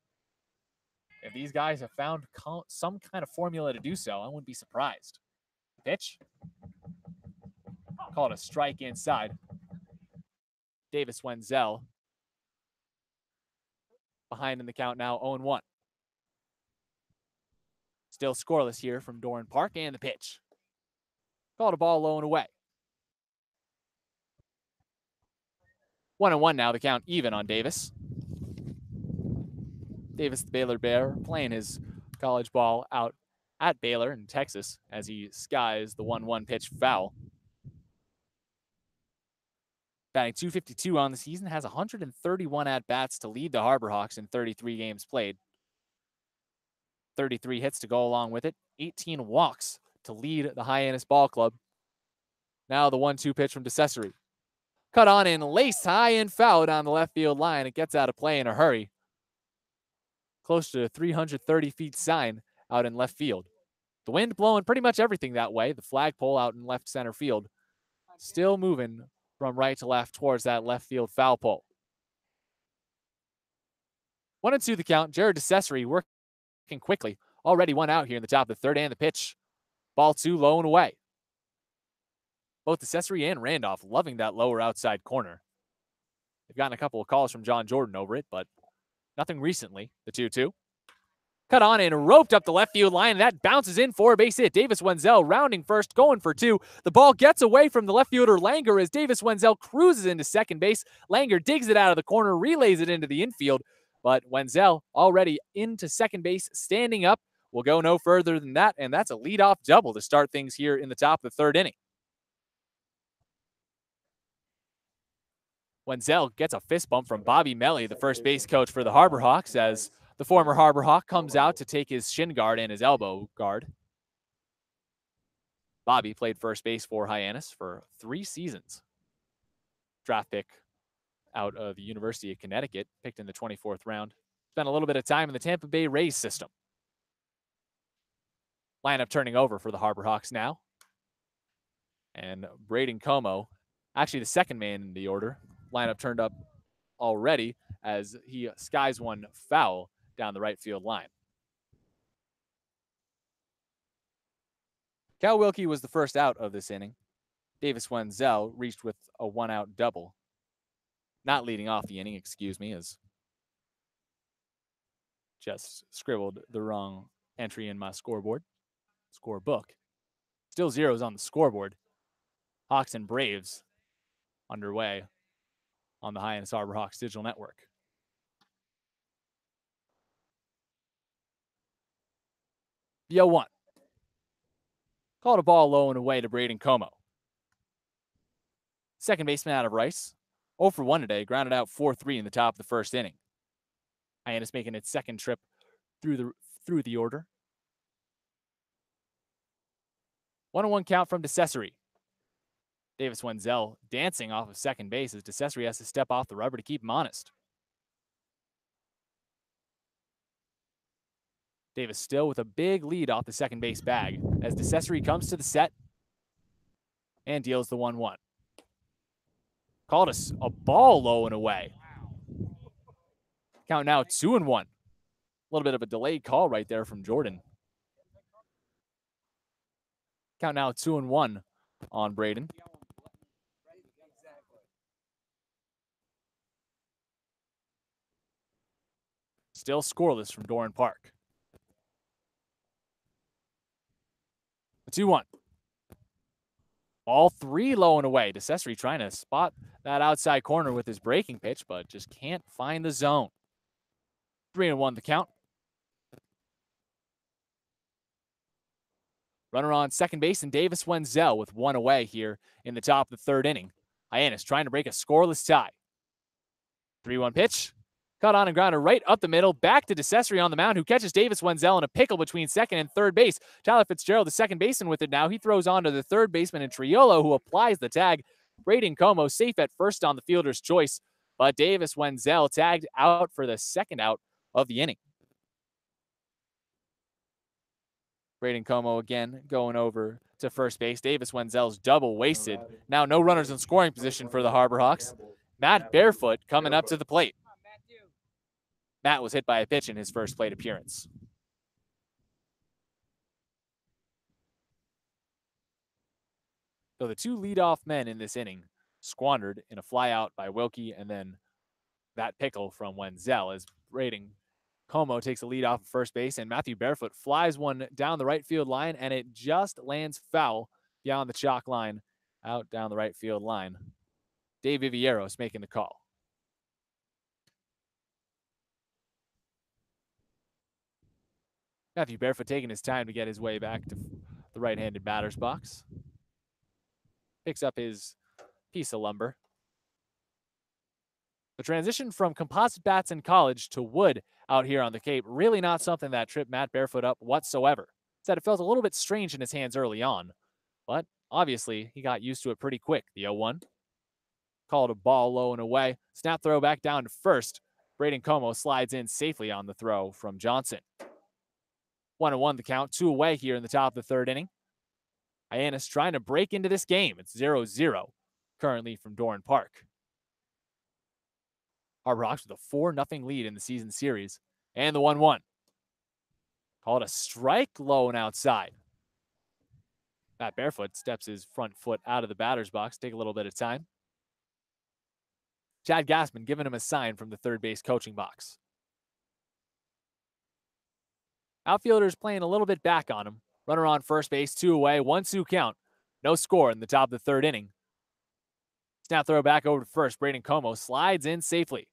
if these guys have found some kind of formula to do so, I wouldn't be surprised. Pitch. Call it a strike inside. Davis Wenzel behind in the count now, 0-1. Still scoreless here from Doran Park, and the pitch. Called a ball low and away. 1-1 now, the count even on Davis. Davis, the Baylor Bear, playing his college ball out at Baylor in Texas as he skies the 1-1 pitch foul. Batting .252 on the season, has 131 at-bats to lead the Harbor Hawks in 33 games played. 33 hits to go along with it. 18 walks to lead the Hyannis Ball Club. Now the 1-2 pitch from DeCesare. Cut on and laced high and fouled on the left field line. It gets out of play in a hurry. Close to 330 feet sign out in left field. The wind blowing pretty much everything that way. The flagpole out in left center field. Still moving from right to left towards that left field foul pole. 1-2 the count. Jared DeCesare working quickly. Already 1 out here in the top of the 3rd, and the pitch. Ball 2 low and away. Both DeCesare and Randolph loving that lower outside corner. They've gotten a couple of calls from John Jordan over it, but nothing recently. The 2-2. Cut on and roped up the left field line. That bounces in for a base hit. Davis Wenzel rounding first, going for 2. The ball gets away from the left fielder Langer as Davis Wenzel cruises into second base. Langer digs it out of the corner, relays it into the infield. But Wenzel already into second base, standing up. Will go no further than that, and that's a leadoff double to start things here in the top of the 3rd inning. Wenzel gets a fist bump from Bobby Melly, the first base coach for the Harbor Hawks, as the former Harbor Hawk comes out to take his shin guard and his elbow guard. Bobby played first base for Hyannis for 3 seasons. Draft pick out of the University of Connecticut, picked in the 24th round. Spent a little bit of time in the Tampa Bay Rays system. Lineup turning over for the Harbor Hawks now. And Braden Como, actually the second man in the order. Lineup turned up already as he skies one foul down the right field line. Cal Wilkie was the first out of this inning. Davis Wenzel reached with a 1-out double. Not leading off the inning, excuse me, as just scribbled the wrong entry in my scoreboard. Scorebook. Still zeros on the scoreboard. Hawks and Braves underway on the Hyannis Harbor Hawks Digital Network. The 0-1. Called a ball low and away to Braden Como. Second baseman out of Rice. 0 for 1 today, grounded out 4-3 in the top of the 1st inning. Hyannis making its second trip through the order. 1-1 count from DeCesare. Davis Wenzel dancing off of second base as DeCesare has to step off the rubber to keep him honest. Davis still with a big lead off the second base bag as DeCesare comes to the set and deals the 1-1. Called us a ball low and away. Count now 2-1. A little bit of a delayed call right there from Jordan. Count now 2-1 on Braden. Still scoreless from Doran Park. 2-1. All three low and away. DeCesare trying to spot that outside corner with his breaking pitch, but just can't find the zone. 3-1 the count. Runner on second base and Davis Wenzel with one away here in the top of the third inning. Hyannis trying to break a scoreless tie. 3-1 pitch. Caught on and grounder right up the middle. Back to DeCesare on the mound, who catches Davis Wenzel in a pickle between second and third base. Tyler Fitzgerald, the second baseman, with it now. He throws on to the third baseman and Triolo, who applies the tag. Braden Como safe at first on the fielder's choice, but Davis Wenzel tagged out for the second out of the inning. Braden Como again going over to first base. Davis Wenzel's double wasted. Now no runners in scoring position for the Harbor Hawks. Matt Barefoot coming up to the plate. Matt was hit by a pitch in his first plate appearance. So the two leadoff men in this inning squandered in a flyout by Wilkie and then that pickle from Wenzel as Braden Como takes the lead off of first base and Matthew Barefoot flies one down the right field line and it just lands foul beyond the chalk line out down the right field line. Dave Vivieros making the call. Matthew Barefoot taking his time to get his way back to the right-handed batter's box. Picks up his piece of lumber. The transition from composite bats in college to wood out here on the Cape, really not something that tripped Matt Barefoot up whatsoever. Said it felt a little bit strange in his hands early on, but obviously he got used to it pretty quick. The 0-1. Called a ball low and away. Snap throw back down to first. Braden Como slides in safely on the throw from Johnson. 1-1 the count, 2 away here in the top of the third inning. Hyannis trying to break into this game. It's 0-0 currently from Doran Park. Harbor Hawks with a 4-0 lead in the season series. And the 1-1. Called a strike low and outside. Matt Barefoot steps his front foot out of the batter's box. Take a little bit of time. Chad Gassman giving him a sign from the third base coaching box. Outfielders playing a little bit back on him. Runner on first base, 2 away, 1-2 count. No score in the top of the third inning. Snap throw back over to first. Braden Como slides in safely.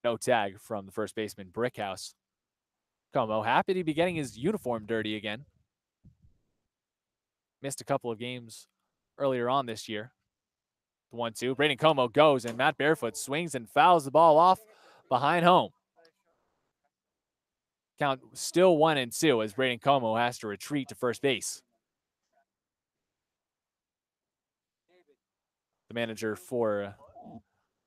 No tag from the first baseman, Brickhouse. Como happy to be getting his uniform dirty again. Missed a couple of games earlier on this year. The 1-2. Braden Como goes, and Matt Barefoot swings and fouls the ball off behind home. Count still 1-2 as Braden Como has to retreat to first base. The manager for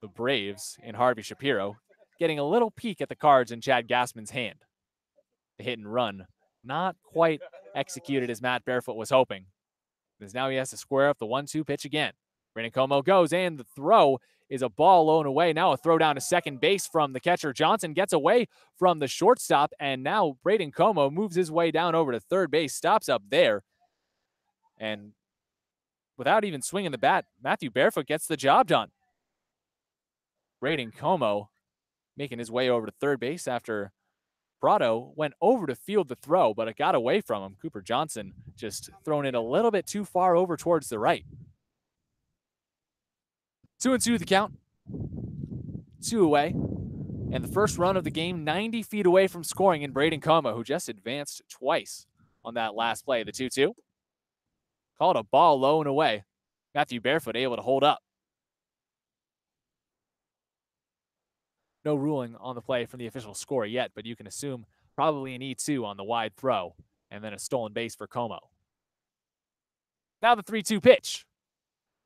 the Braves in Harvey Shapiro getting a little peek at the cards in Chad Gassman's hand. The hit and run not quite executed as Matt Barefoot was hoping. Because now he has to square up the 1-2 pitch again. Braden Como goes, and the throw is a ball low and away. Now a throw down to second base from the catcher. Johnson gets away from the shortstop, and now Braden Como moves his way down over to third base, stops up there. And without even swinging the bat, Matthew Barefoot gets the job done. Braden Como making his way over to third base after Prado went over to field the throw, but it got away from him. Cooper Johnson just thrown it a little bit too far over towards the right. 2-2 the count. 2 away. And the first run of the game, 90 feet away from scoring in Braden Como, who just advanced twice on that last play. The 2-2. Called a ball low and away. Matthew Barefoot able to hold up. No ruling on the play from the official score yet, but you can assume probably an E2 on the wide throw and then a stolen base for Como. Now the 3-2 pitch.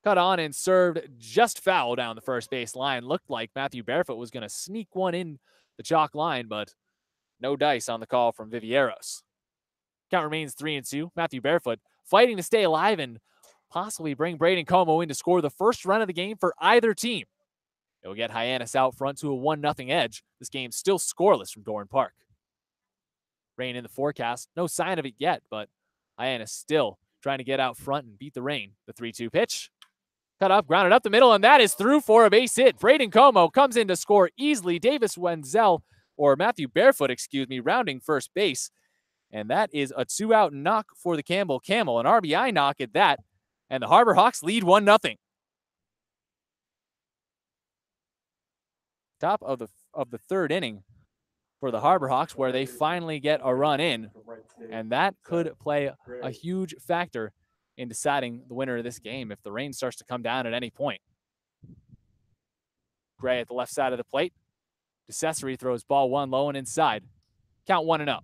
Cut on and served just foul down the first base line. Looked like Matthew Barefoot was going to sneak one in the chalk line, but no dice on the call from Vivieros. Count remains 3-2. Matthew Barefoot fighting to stay alive and possibly bring Braden Como in to score the first run of the game for either team. It will get Hyannis out front to a 1-0 edge. This game's still scoreless from Doran Park. Rain in the forecast. No sign of it yet, but Hyannis still trying to get out front and beat the rain. The 3-2 pitch. Cut up, grounded up the middle, and that is through for a base hit. Braden Como comes in to score easily. Davis Wenzel, or Matthew Barefoot, rounding first base. And that is a 2-out knock for the Campbell Camel, an RBI knock at that. And the Harbor Hawks lead 1-0. Top of the third inning for the Harbor Hawks, where they finally get a run in. And that could play a huge factor in deciding the winner of this game if the rain starts to come down at any point. Gray at the left side of the plate. DeCesare throws ball one low and inside. Count 1-0.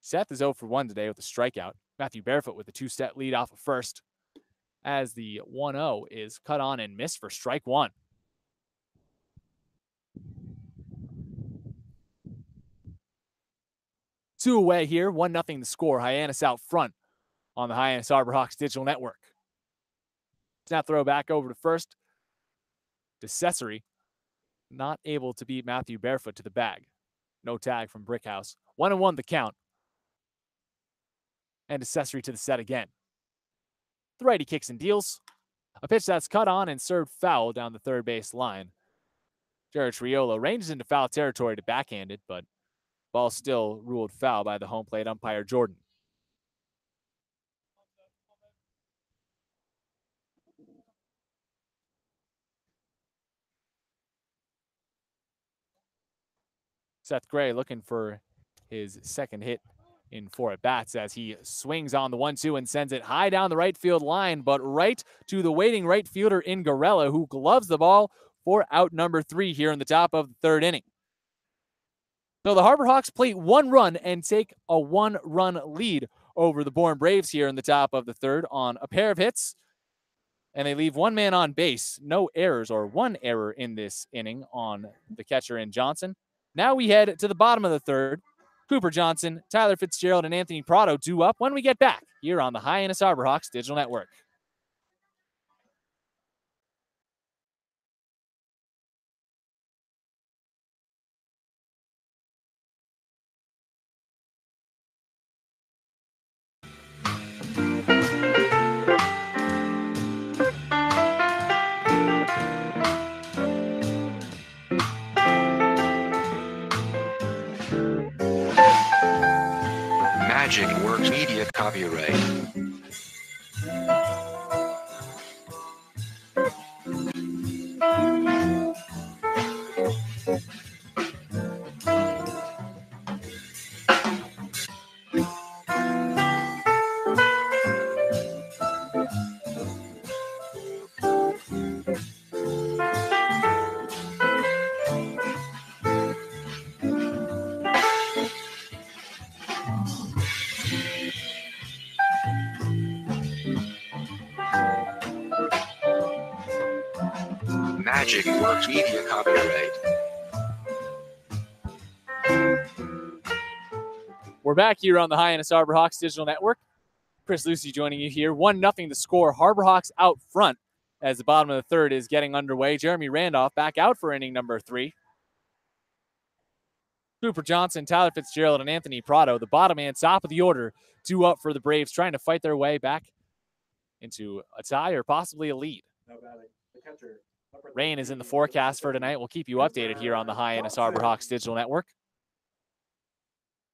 Seth is 0 for 1 today with a strikeout. Matthew Barefoot with a 2-step lead off of first, as the 1-0 is cut on and missed for strike one. Two away here, 1-0 the score. Hyannis out front on the Hyannis Harbor Hawks digital network. Snap throw back over to first. DeCesare not able to beat Matthew Barefoot to the bag. No tag from Brickhouse. 1-1 the count. And DeCesare to the set again. The righty kicks and deals. A pitch that's cut on and served foul down the third base line. Jared Triolo ranges into foul territory to backhand it, but ball still ruled foul by the home plate umpire Jordan. Seth Gray looking for his second hit in 4 at-bats as he swings on the 1-2 and sends it high down the right field line, but right to the waiting right fielder in Garella, who gloves the ball for out number 3 here in the top of the third inning. So the Harbor Hawks plate 1 run and take a 1-run lead over the Bourne Braves here in the top of the third on a pair of hits, and they leave 1 man on base. No errors, or 1 error in this inning on the catcher in Johnson. Now we head to the bottom of the third. Cooper Johnson, Tyler Fitzgerald, and Anthony Prado due up when we get back here on the Hyannis Harbor Hawks digital network. Magic Works Media copyright. Magic Works Media copyright. We're back here on the Hyannis Harbor Hawks digital network. Chris Lucey joining you here. 1-0 to score. Harbor Hawks out front as the bottom of the third is getting underway. Jeremy Randolph back out for inning number 3. Cooper Johnson, Tyler Fitzgerald, and Anthony Prado, the bottom and top of the order, 2 up for the Braves, trying to fight their way back into a tie or possibly a lead. Rain is in the forecast for tonight. We'll keep you updated here on the Hyannis Harbor Hawks digital network.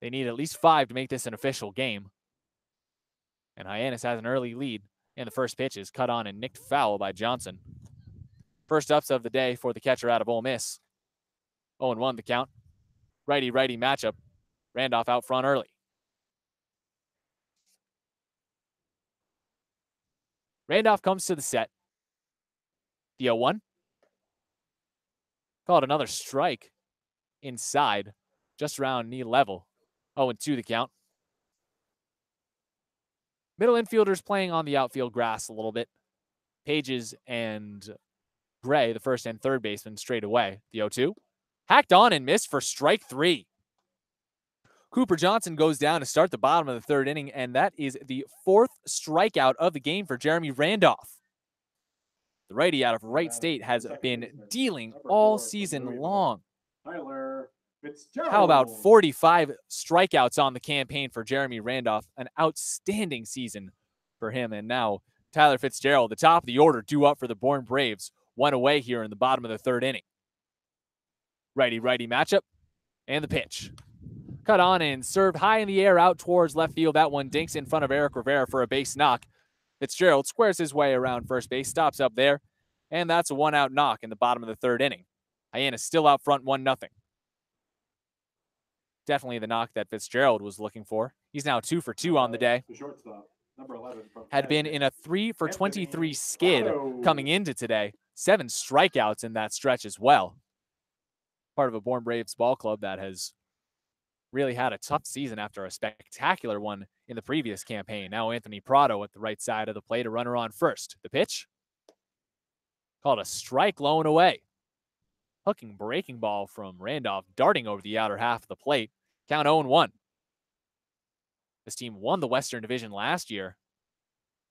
They need at least 5 to make this an official game. And Hyannis has an early lead. And the first pitch is cut on and nicked foul by Johnson. First ups of the day for the catcher out of Ole Miss. 0-1 the count. Righty-righty matchup. Randolph out front early. Randolph comes to the set. The 0-1. Called another strike inside, just around knee level. 0-2 the count. Middle infielders playing on the outfield grass a little bit. Pages and Gray, the first and third baseman, straight away. The 0-2. Hacked on and missed for strike 3. Cooper Johnson goes down to start the bottom of the third inning, and that is the 4th strikeout of the game for Jeremy Randolph. The righty out of Wright State has been dealing all season long. How about 45 strikeouts on the campaign for Jeremy Randolph? An outstanding season for him. And now Tyler Fitzgerald, the top of the order, due up for the Bourne Braves. 1 away here in the bottom of the third inning. Righty-righty matchup. And the pitch. Cut on and served high in the air out towards left field. That one dinks in front of Eric Rivera for a base knock. Fitzgerald squares his way around first base, stops up there, and that's a 1-out knock in the bottom of the third inning. Hyannis still out front 1-0. Definitely the knock that Fitzgerald was looking for. He's now 2 for 2 on the day. Had been in a 3 for 23 skid coming into today. 7 strikeouts in that stretch as well. Part of a Bourne Braves ball club that has really had a tough season after a spectacular one in the previous campaign. Now Anthony Prado at the right side of the plate, a runner on first. The pitch? Called a strike, low and away. Hooking breaking ball from Randolph, darting over the outer half of the plate. Count 0-1. This team won the Western Division last year,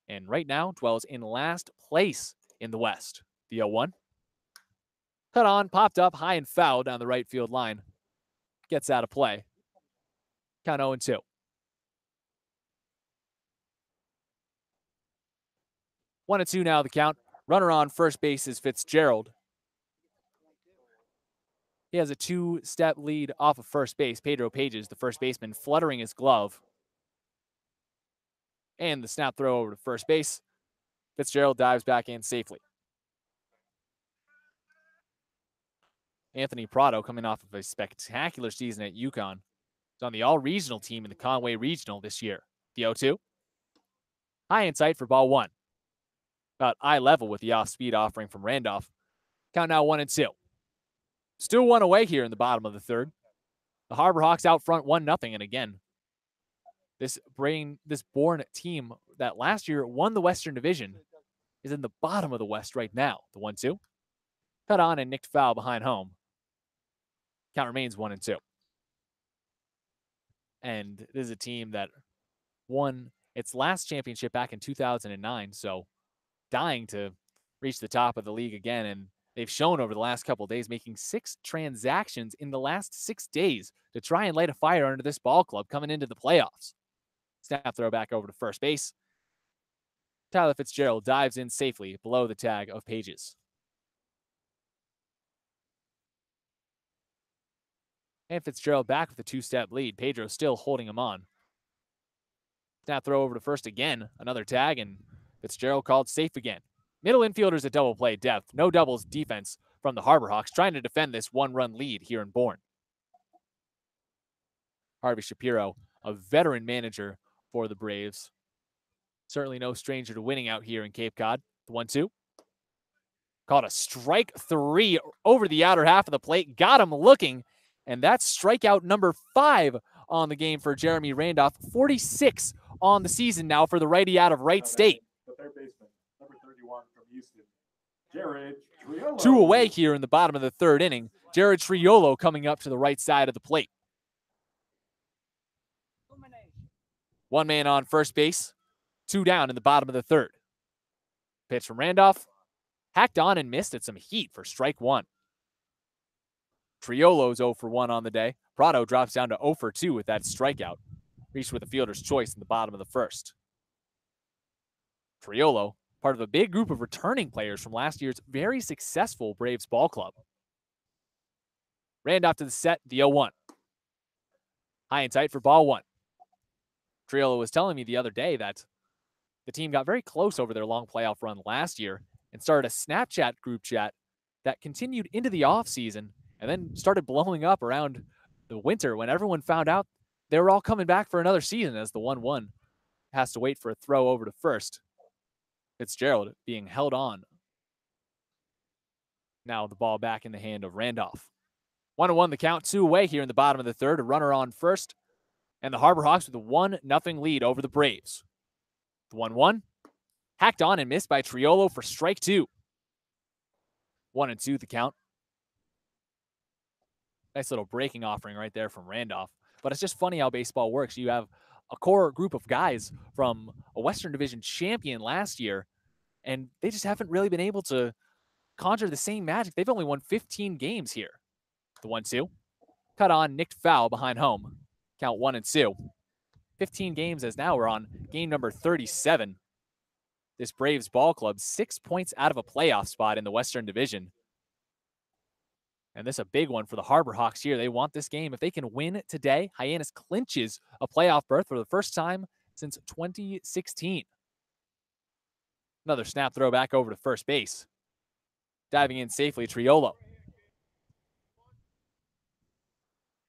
and right now dwells in last place in the West. The 0-1. Cut on, popped up, high and foul down the right field line. Gets out of play. Count 0-2. 1-2 now the count. Runner on first base is Fitzgerald. He has a 2-step lead off of first base. Pedro Pages, the first baseman, fluttering his glove. And the snap throw over to first base. Fitzgerald dives back in safely. Anthony Prado coming off of a spectacular season at UConn. He's on the all-regional team in the Conway Regional this year. The 0-2. High in sight for ball 1. About eye level with the off-speed offering from Randolph. Count now 1-2. Still 1 away here in the bottom of the third. The Harbor Hawks out front 1-0. And again, this Bourne team that last year won the Western Division is in the bottom of the West right now. The 1-2. Cut on and nicked foul behind home. Count remains 1-2. And this is a team that won its last championship back in 2009, so dying to reach the top of the league again. And they've shown over the last couple of days, making 6 transactions in the last 6 days to try and light a fire under this ball club coming into the playoffs. Snap throw back over to first base. Tyler Fitzgerald dives in safely below the tag of Pages. And Fitzgerald back with a 2-step lead. Pedro still holding him on. Snap throw over to first again. Another tag, and Fitzgerald called safe again. Middle infielders at double play depth. No doubles defense from the Harbor Hawks, trying to defend this 1-run lead here in Bourne. Harvey Shapiro, a veteran manager for the Braves. Certainly no stranger to winning out here in Cape Cod. The 1-2. Called a strike 3 over the outer half of the plate. Got him looking. And that's strikeout number 5 on the game for Jeremy Randolph. 46 on the season now for the righty out of Wright State. The third baseman, number 31 from Houston, Jared Triolo. 2 away here in the bottom of the third inning. Jared Triolo coming up to the right side of the plate. 1 man on first base. 2 down in the bottom of the third. Pitch from Randolph. Hacked on and missed at some heat for strike 1. Triolo's 0 for 1 on the day. Prado drops down to 0 for 2 with that strikeout. Reached with a fielder's choice in the bottom of the first. Triolo, part of a big group of returning players from last year's very successful Braves ball club. Randolph to the set, the 0-1. High and tight for ball 1. Triolo was telling me the other day that the team got very close over their long playoff run last year and started a Snapchat group chat that continued into the offseason and then started blowing up around the winter when everyone found out they were all coming back for another season as the 1-1 has to wait for a throw over to first. Fitzgerald being held on. Now the ball back in the hand of Randolph. 1-1 the count, 2 away here in the bottom of the third. A runner on first. And the Harbor Hawks with a 1-0 lead over the Braves. The 1-1. Hacked on and missed by Triolo for strike 2. 1-2 the count. Nice little breaking offering right there from Randolph. But it's just funny how baseball works. You have a core group of guys from a Western Division champion last year, and they just haven't really been able to conjure the same magic. They've only won 15 games here. The 1-2. Cut on, nicked foul behind home. Count 1-2. 15 games as now we're on game number 37. This Braves ball club 6 points out of a playoff spot in the Western Division. And this is a big one for the Harbor Hawks here. They want this game. If they can win today, Hyannis clinches a playoff berth for the first time since 2016. Another snap throw back over to first base. Diving in safely, Triolo.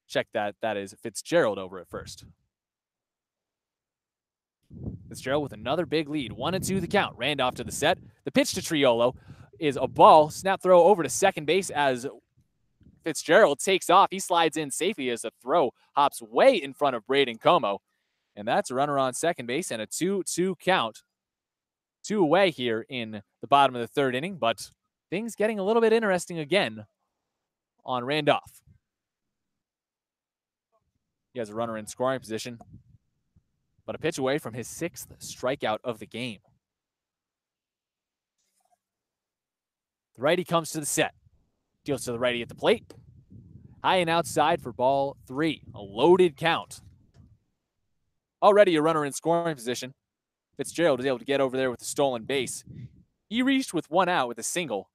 Check that. That is Fitzgerald over at first. Fitzgerald with another big lead. 1-2 the count. Randolph to the set. The pitch to Triolo is a ball. Snap throw over to second base as Fitzgerald takes off. He slides in safely as the throw hops way in front of Braden Como. And that's a runner on second base and a 2-2 count. 2 away here in the bottom of the third inning, but things getting a little bit interesting again on Randolph. He has a runner in scoring position, but a pitch away from his 6th strikeout of the game. The righty comes to the set. Deals to the righty at the plate. High and outside for ball 3. A loaded count. Already a runner in scoring position. Fitzgerald is able to get over there with the stolen base. He reached with 1 out with a single.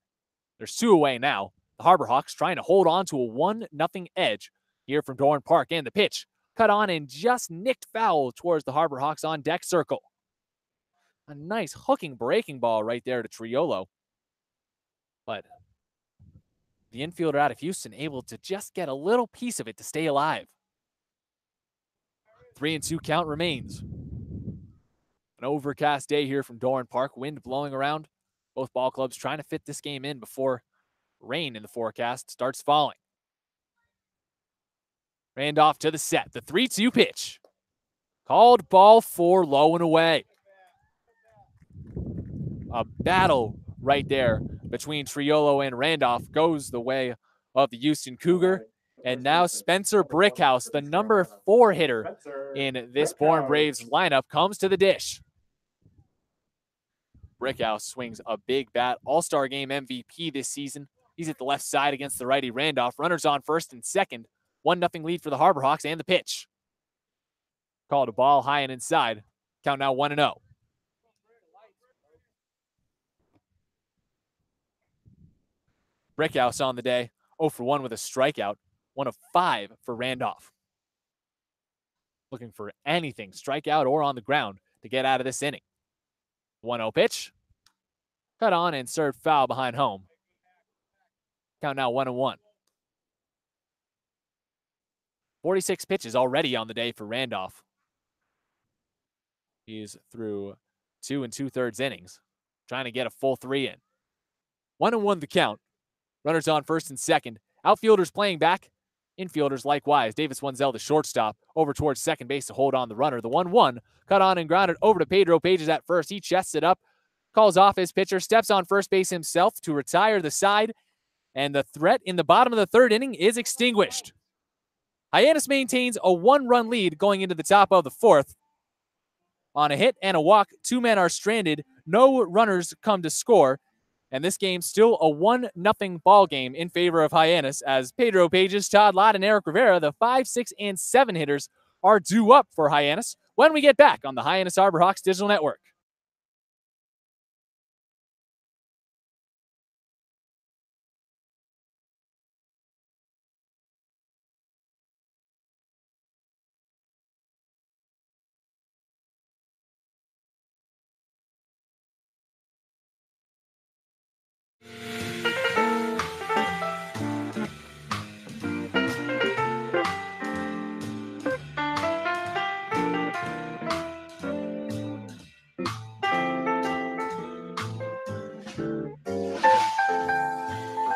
There's 2 away now. The Harbor Hawks trying to hold on to a 1-0 edge here from Dorn Park. And the pitch cut on and just nicked foul towards the Harbor Hawks on deck circle. A nice hooking breaking ball right there to Triolo. But the infielder out of Houston able to just get a little piece of it to stay alive. 3-2 count remains. An overcast day here from Dorn Park. Wind blowing around. Both ball clubs trying to fit this game in before rain in the forecast starts falling. Randolph to the set. The 3-2 pitch. Called ball 4, low and away. A battle right there between Triolo and Randolph goes the way of the Houston Cougar. And now Spencer Brickhouse, the number 4 hitter in this Bourne Braves lineup, comes to the dish. Brickhouse swings a big bat. All-Star Game MVP this season. He's at the left side against the righty Randolph. Runners on first and second. 1-0 lead for the Harbor Hawks, and the pitch. Called a ball high and inside. Count now 1-0. Brickhouse on the day. 0 for 1 with a strikeout. 1 of 5 for Randolph. Looking for anything, strikeout or on the ground, to get out of this inning. 1-0 pitch. Cut on and served foul behind home. Count now 1-1. 46 pitches already on the day for Randolph. He's through 2 2/3 innings, trying to get a full 3 in. 1-1 the count. Runners on first and second. Outfielders playing back. Infielders likewise. Davis Wenzel, the shortstop, over towards second base to hold on the runner. The 1-1 cut on and grounded over to Pedro Pages at first. He chests it up, calls off his pitcher, steps on first base himself to retire the side, and the threat in the bottom of the third inning is extinguished. Hyannis maintains a 1-run lead going into the top of the fourth. On a hit and a walk, 2 men are stranded. No runners come to score. And this game still a 1-0 ball game in favor of Hyannis as Pedro Pages, Todd Lott, and Eric Rivera, the 5, 6, and 7 hitters, are due up for Hyannis when we get back on the Hyannis Harbor Hawks Digital Network.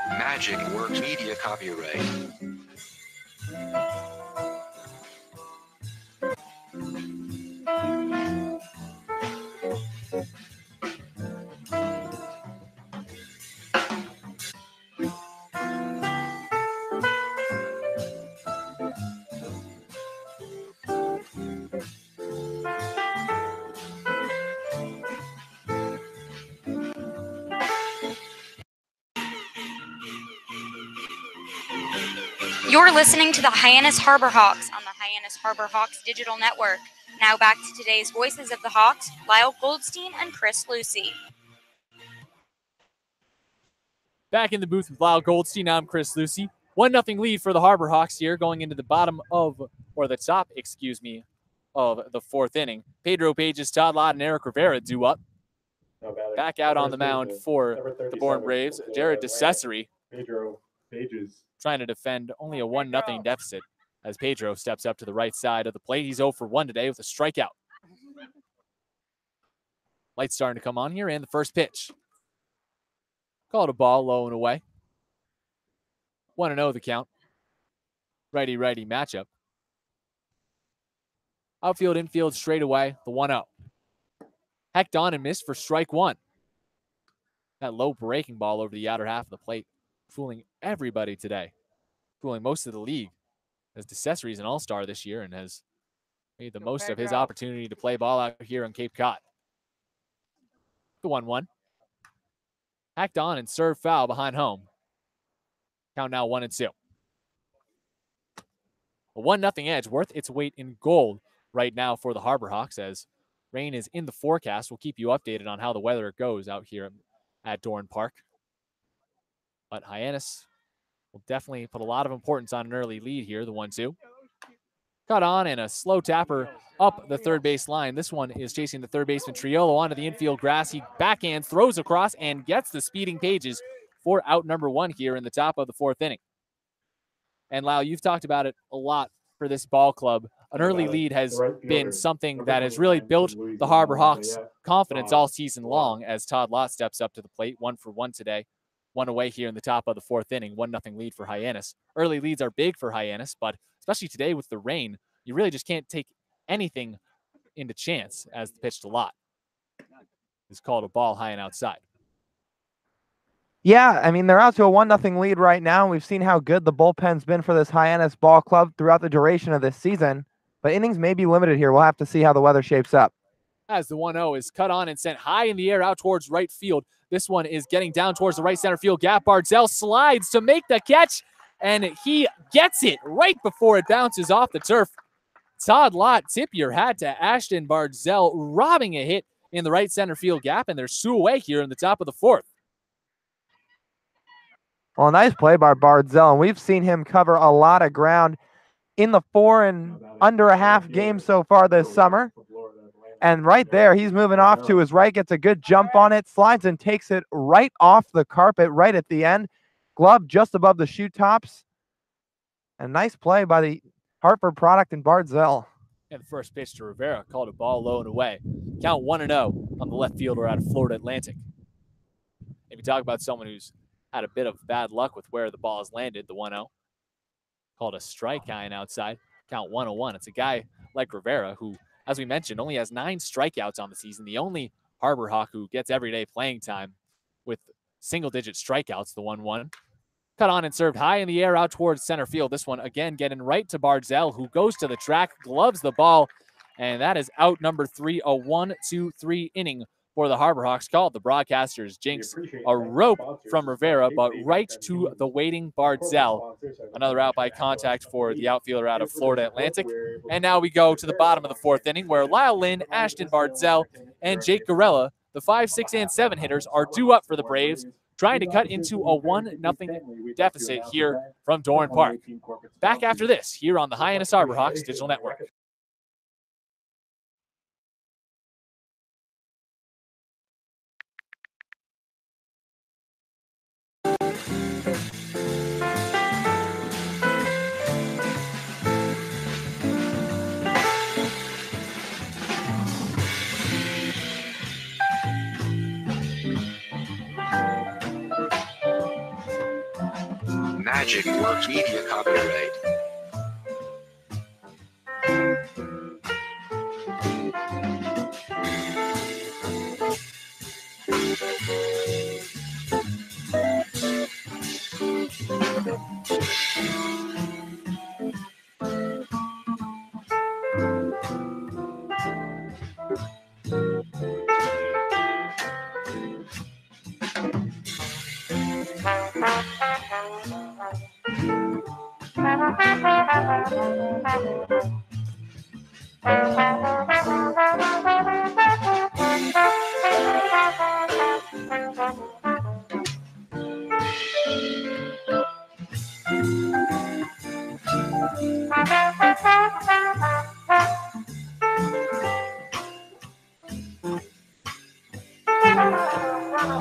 Magic Works Media copyright. You're listening to the Hyannis Harbor Hawks on the Hyannis Harbor Hawks Digital Network. Now back to today's voices of the Hawks, Lyle Goldstein and Chris Lucey. Back in the booth with Lyle Goldstein, I'm Chris Lucey. 1-0 lead for the Harbor Hawks here going into the top, of the fourth inning. Pedro Pages, Todd Lott, and Eric Rivera due up. Back out on the mound for the Bourne Braves, Jared DeCesare. Pedro Pages Trying to defend only a 1-0 deficit as Pedro steps up to the right side of the plate. He's 0 for 1 today with a strikeout. Lights starting to come on here, and the first pitch. Called a ball, low and away. 1-0 the count. Righty-righty matchup. Outfield, infield, straight away, the 1-0. Hecked on and missed for strike one. That low breaking ball over the outer half of the plate, fooling everybody today. Fooling most of the league, as DeCesare is an all-star this year and has made the most of his opportunity to play ball out here on Cape Cod. The 1-1. Hacked on and served foul behind home. Count now 1-2. A 1-0 edge worth its weight in gold right now for the Harbor Hawks, as rain is in the forecast. We'll keep you updated on how the weather goes out here at Doran Park. But Hyannis will definitely put a lot of importance on an early lead here, the 1-2. Cut on and a slow tapper up the third base line. This one is chasing the third baseman Triolo onto the infield grass. He backhand throws across and gets the speeding Pages for out number one here in the top of the fourth inning. And Lyle, you've talked about it a lot for this ball club. An early lead has been something that has really built the Harbor Hawks' confidence all season long, as Todd Lott steps up to the plate, 1 for 1 today. 1 away here in the top of the fourth inning, 1-0 lead for Hyannis. Early leads are big for Hyannis, but especially today with the rain, you really just can't take anything into chance, as the pitch to Lott is called a ball high and outside. Yeah, I mean, they're out to a 1-0 lead right now. We've seen how good the bullpen's been for this Hyannis ball club throughout the duration of this season, but innings may be limited here. We'll have to see how the weather shapes up. As the 1-0 is cut on and sent high in the air out towards right field. This one is getting down towards the right center field gap. Barzell slides to make the catch, and he gets it right before it bounces off the turf. Todd Lott, tip your hat to Ashton Barzell, robbing a hit in the right center field gap, and there's 2 away here in the top of the fourth. Well, nice play by Barzell, and we've seen him cover a lot of ground in the 4 and under a half games so far this summer. And right there, he's moving off to his right, gets a good jump on it, slides and takes it right off the carpet right at the end. Glove just above the shoe tops. And nice play by the Hartford product and Barzell. And the first pitch to Rivera, called a ball low and away. Count 1-0 on the left fielder out of Florida Atlantic. If you talk about someone who's had a bit of bad luck with where the ball has landed, the 1-0. Called a strike high and outside. Count 1-1. It's a guy like Rivera who, as we mentioned, only has 9 strikeouts on the season. The only Harbor Hawk who gets everyday playing time with single-digit strikeouts, the 1-1. Cut on and served high in the air out towards center field. This one, again, getting right to Barzell, who goes to the track, gloves the ball, and that is out number 3, a 1-2-3 inning for the Harbor Hawks. Called the broadcasters jinx a rope from Rivera, but right to the waiting Barzell. Another out by contact for the outfielder out of Florida Atlantic. And now we go to the bottom of the fourth inning, where Lyle Lynn, Ashton Barzell, and Jake Gorella, the 5, 6, and 7 hitters, are due up for the Braves, trying to cut into a 1-0 deficit here from Doran Park. Back after this, here on the Hyannis Harbor Hawks Digital Network. Magic Works Media copyright.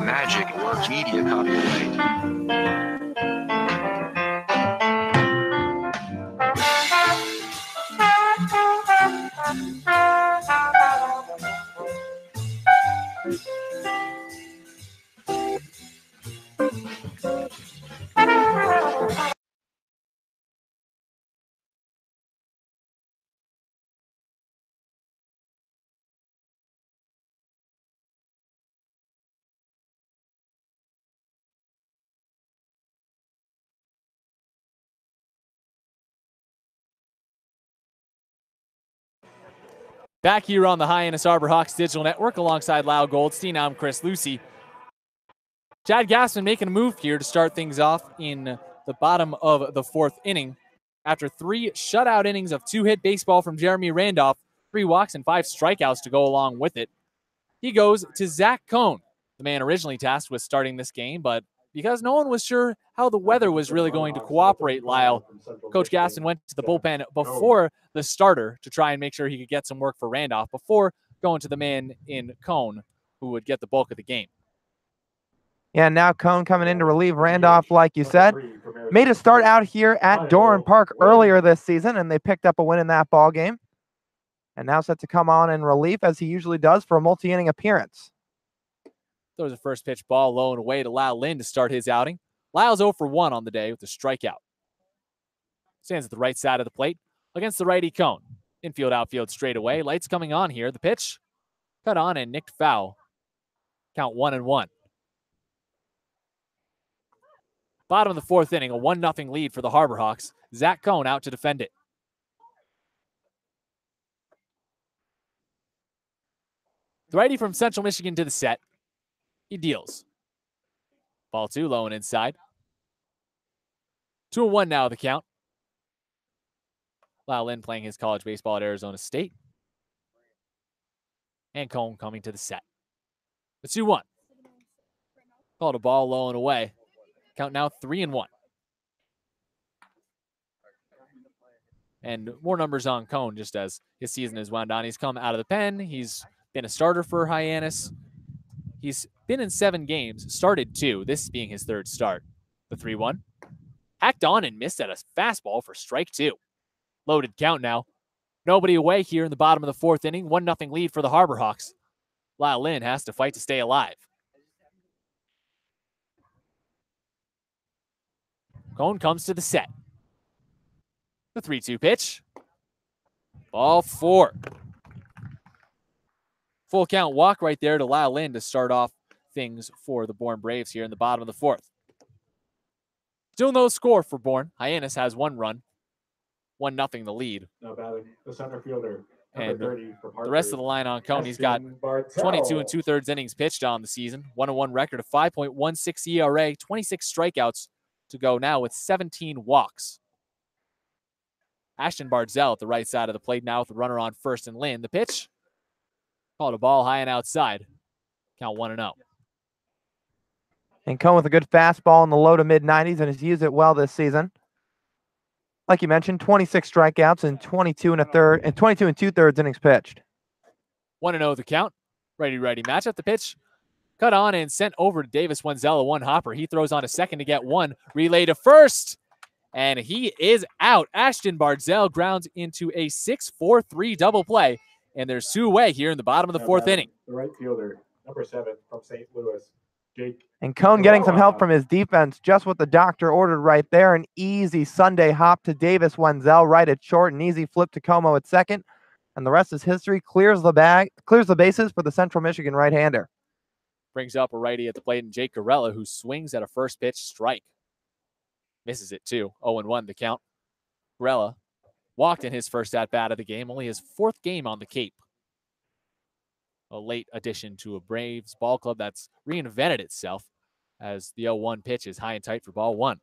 Magic Media copyright. Back here on the Hyannis Harbor Hawks Digital Network alongside Lyle Goldstein, I'm Chris Lucey. Chad Gassman making a move here to start things off in the bottom of the fourth inning. After 3 shutout innings of 2-hit baseball from Jeremy Randolph, 3 walks and 5 strikeouts to go along with it, he goes to Zach Cohn, the man originally tasked with starting this game, but because no one was sure how the weather was really going to cooperate, Lyle, Coach Gassman went to the bullpen before the starter to try and make sure he could get some work for Randolph before going to the man in Cohn, who would get the bulk of the game. Yeah, now Cohn coming in to relieve Randolph, like you said. Made a start out here at Doran Park earlier this season, and they picked up a win in that ball game. And now set to come on in relief, as he usually does, for a multi-inning appearance. Throws a first pitch ball low and away to Lyle Lynn to start his outing. Lyle's 0 for 1 on the day with a strikeout. Stands at the right side of the plate against the righty Cohn. Infield, outfield, straight away. Lights coming on here. The pitch cut on and nicked foul. Count 1-1. Bottom of the fourth inning, a 1-0 lead for the Harbor Hawks. Zach Cohn out to defend it. The righty from Central Michigan to the set. He deals. Ball 2, low and inside. 2-1 now the count. Lyle Lynn playing his college baseball at Arizona State. And Cohn coming to the set. The 2-1. Called a ball low and away. Count now 3-1. And more numbers on Cohn just as his season is wound on. He's come out of the pen. He's been a starter for Hyannis. He's been in 7 games, started 2, this being his 3rd start. The 3-1. Hacked on and missed at a fastball for strike 2. Loaded count now. Nobody away here in the bottom of the fourth inning. 1-0 lead for the Harbor Hawks. Lyle Lynn has to fight to stay alive. Cohn comes to the set. The 3-2 pitch. Ball 4. Full count walk right there to Lyle Lynn to start off things for the Bourne Braves here in the bottom of the fourth. Still no score for Bourne. Hyannis has 1 run. 1-0 the lead. Now batting the center fielder, And 30 from the rest of the line on Cohn, he's got 22 2/3 innings pitched on the season. 1-1 record of 5.16 ERA, 26 strikeouts to go now with 17 walks. Ashton Barzell at the right side of the plate now with the runner on first and Lynn. The pitch, called a ball high and outside. Count 1-0. And Cohn with a good fastball in the low to mid-90s and has used it well this season. Like you mentioned, 26 strikeouts and 22 2/3 innings pitched. 1-0 the count. Righty-righty matchup. The pitch cut on and sent over to Davis Wenzel, a 1-hopper. He throws on to second to get 1. Relay to first. And he is out. Ashton Barzell grounds into a 6-4-3 double play. And there's 2 away here in the bottom of the fourth inning. The right fielder, number 7 from St. Louis, Jake. And Cohn getting some help from his defense, just what the doctor ordered right there. An easy Sunday hop to Davis Wenzel right at short, an easy flip to Como at second. And the rest is history. Clears the bases for the Central Michigan right-hander. Brings up a righty at the plate, and Jake Garella, who swings at a first pitch strike. Misses it too. 0-1 the count. Garella walked in his first at-bat of the game, only his 4th game on the Cape. A late addition to a Braves ball club that's reinvented itself as the 0-1 pitch is high and tight for ball 1.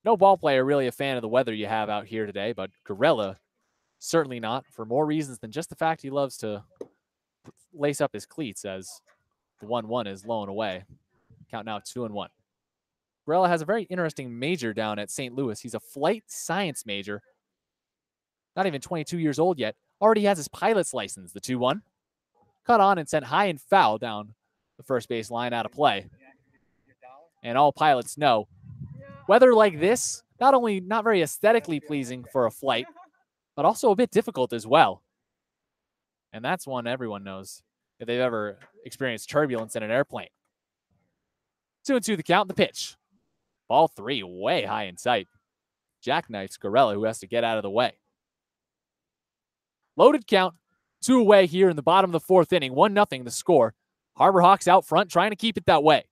No ball player really a fan of the weather you have out here today, but Gorella certainly not, for more reasons than just the fact he loves to lace up his cleats as the 1-1 is low and away. Count now 2-1. Gorella has a very interesting major down at St. Louis. He's a flight science major. Not even 22 years old yet. Already has his pilot's license, the 2-1. Cut on and sent high and foul down the first base line out of play. And all pilots know weather like this, not only not very aesthetically pleasing for a flight, but also a bit difficult as well. And that's one everyone knows if they've ever experienced turbulence in an airplane. 2-2 the count, the pitch. Ball 3 way high in sight. Jackknifes Gorella, who has to get out of the way. Loaded count, 2 away here in the bottom of the 4th inning. 1-0 the score. Harbor Hawks out front trying to keep it that way.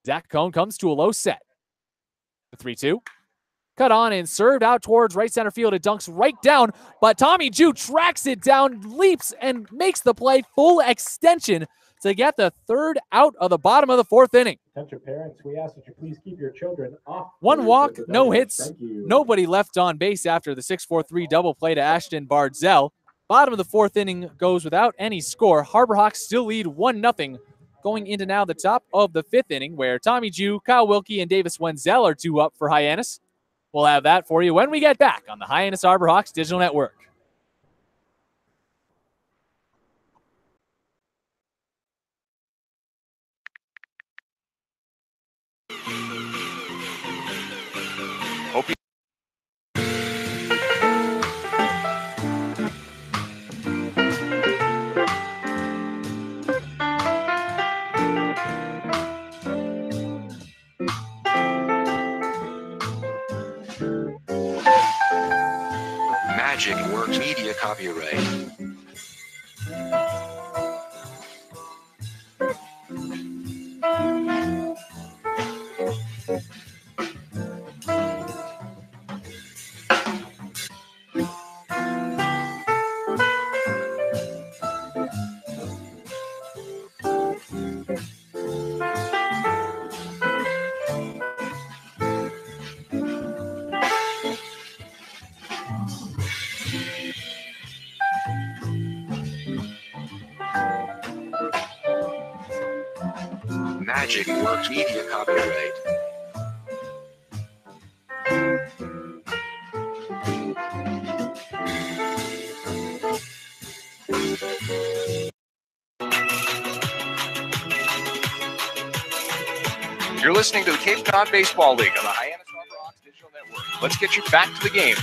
Zach Cohn comes to a low set. The 3-2. Cut on and served out towards right center field. It dunks right down, but Tommy Ju tracks it down, leaps, and makes the play full extension to get the 3rd out of the bottom of the 4th inning. Attention parents, we ask that you please keep your children off. 1 walk, no hits, nobody left on base after the 6-4-3 double play to Ashton Bardzell. Bottom of the 4th inning goes without any score. Harbor Hawks still lead 1-0 going into now the top of the 5th inning, where Tommy Ju, Kyle Wilkie, and Davis Wenzel are 2 up for Hyannis. We'll have that for you when we get back on the Hyannis Harbor Hawks Digital Network. Hope you Magic Works Media copyright. Magic Works Media copyright. You're listening to the Cape Cod Baseball League on the Hyannis Harbor Hawks Digital Network. Let's get you back to the game.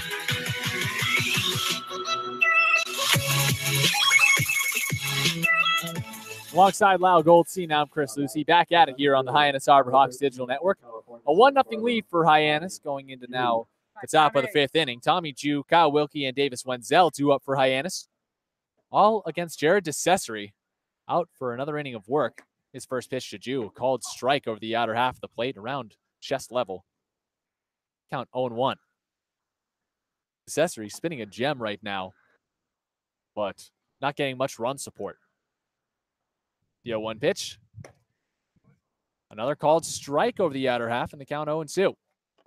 Alongside Lyle Goldstein, I'm Chris Lucey, back at it here on the Hyannis Harbor Hawks Digital Network. A 1-0 lead for Hyannis going into now the top of the 5th inning. Tommy Ju, Kyle Wilkie, and Davis Wenzel 2 up for Hyannis. All against Jared DeCesare, out for another inning of work. His first pitch to Ju, a called strike over the outer half of the plate around chest level. Count 0-1. DeCesare spinning a gem right now, but not getting much run support. The 0-1 pitch. Another called strike over the outer half, and the count 0-2.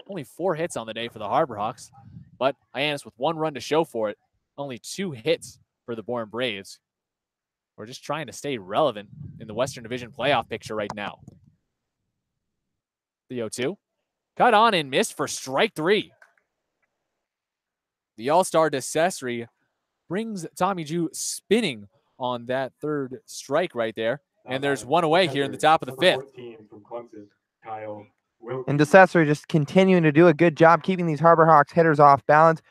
Only 4 hits on the day for the Harbor Hawks, but Hyannis with 1 run to show for it. Only 2 hits for the Bourne Braves. We're just trying to stay relevant in the Western Division playoff picture right now. The 0-2. Cut on and missed for strike 3. The All-Star DeCesare brings Tommy Ju spinning on that 3rd strike right there. And there's 1 away here in the top of the 5th. And DeCesare just continuing to do a good job keeping these Harbor Hawks hitters off balance.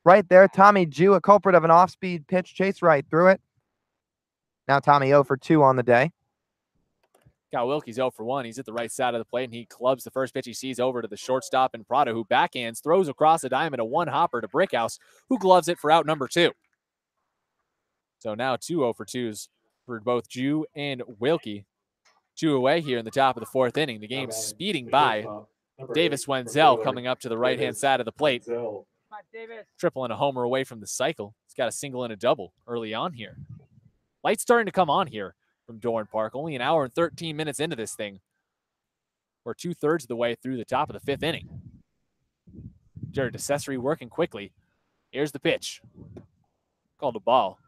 Right there, Tommy Ju, a culprit of an off-speed pitch, chase right through it. Now Tommy 0 for 2 on the day. Kyle Wilkie's 0 for 1. He's at the right side of the plate, and he clubs the first pitch he sees over to the shortstop in Prado, who backhands, throws across the diamond, a 1-hopper to Brickhouse, who gloves it for out number 2. So now 2 0 for 2s for both Ju and Wilkie. 2 away here in the top of the 4th inning. The game's speeding by. Davis Wenzel coming up to the right-hand side of the plate. Triple and a homer away from the cycle. He's got a single and a double early on here. Light's starting to come on here from Dorn Park. Only an hour and 13 minutes into this thing. We're 2/3 of the way through the top of the 5th inning. Jared DeCesare working quickly. Here's the pitch. Called a ball.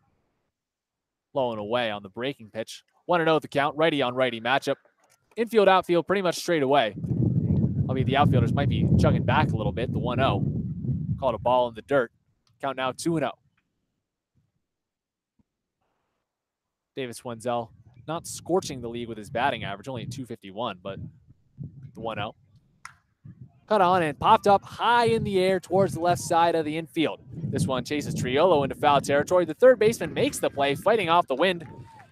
Low and away on the breaking pitch. 1-0 the count. Righty on righty matchup. Infield, outfield pretty much straight away. Albeit the outfielders might be chugging back a little bit. The 1-0. Called a ball in the dirt. Count now 2-0. Davis Wenzel not scorching the league with his batting average, only at 251, but the 1-0. Cut on and popped up high in the air towards the left side of the infield. This one chases Triolo into foul territory. The third baseman makes the play, fighting off the wind,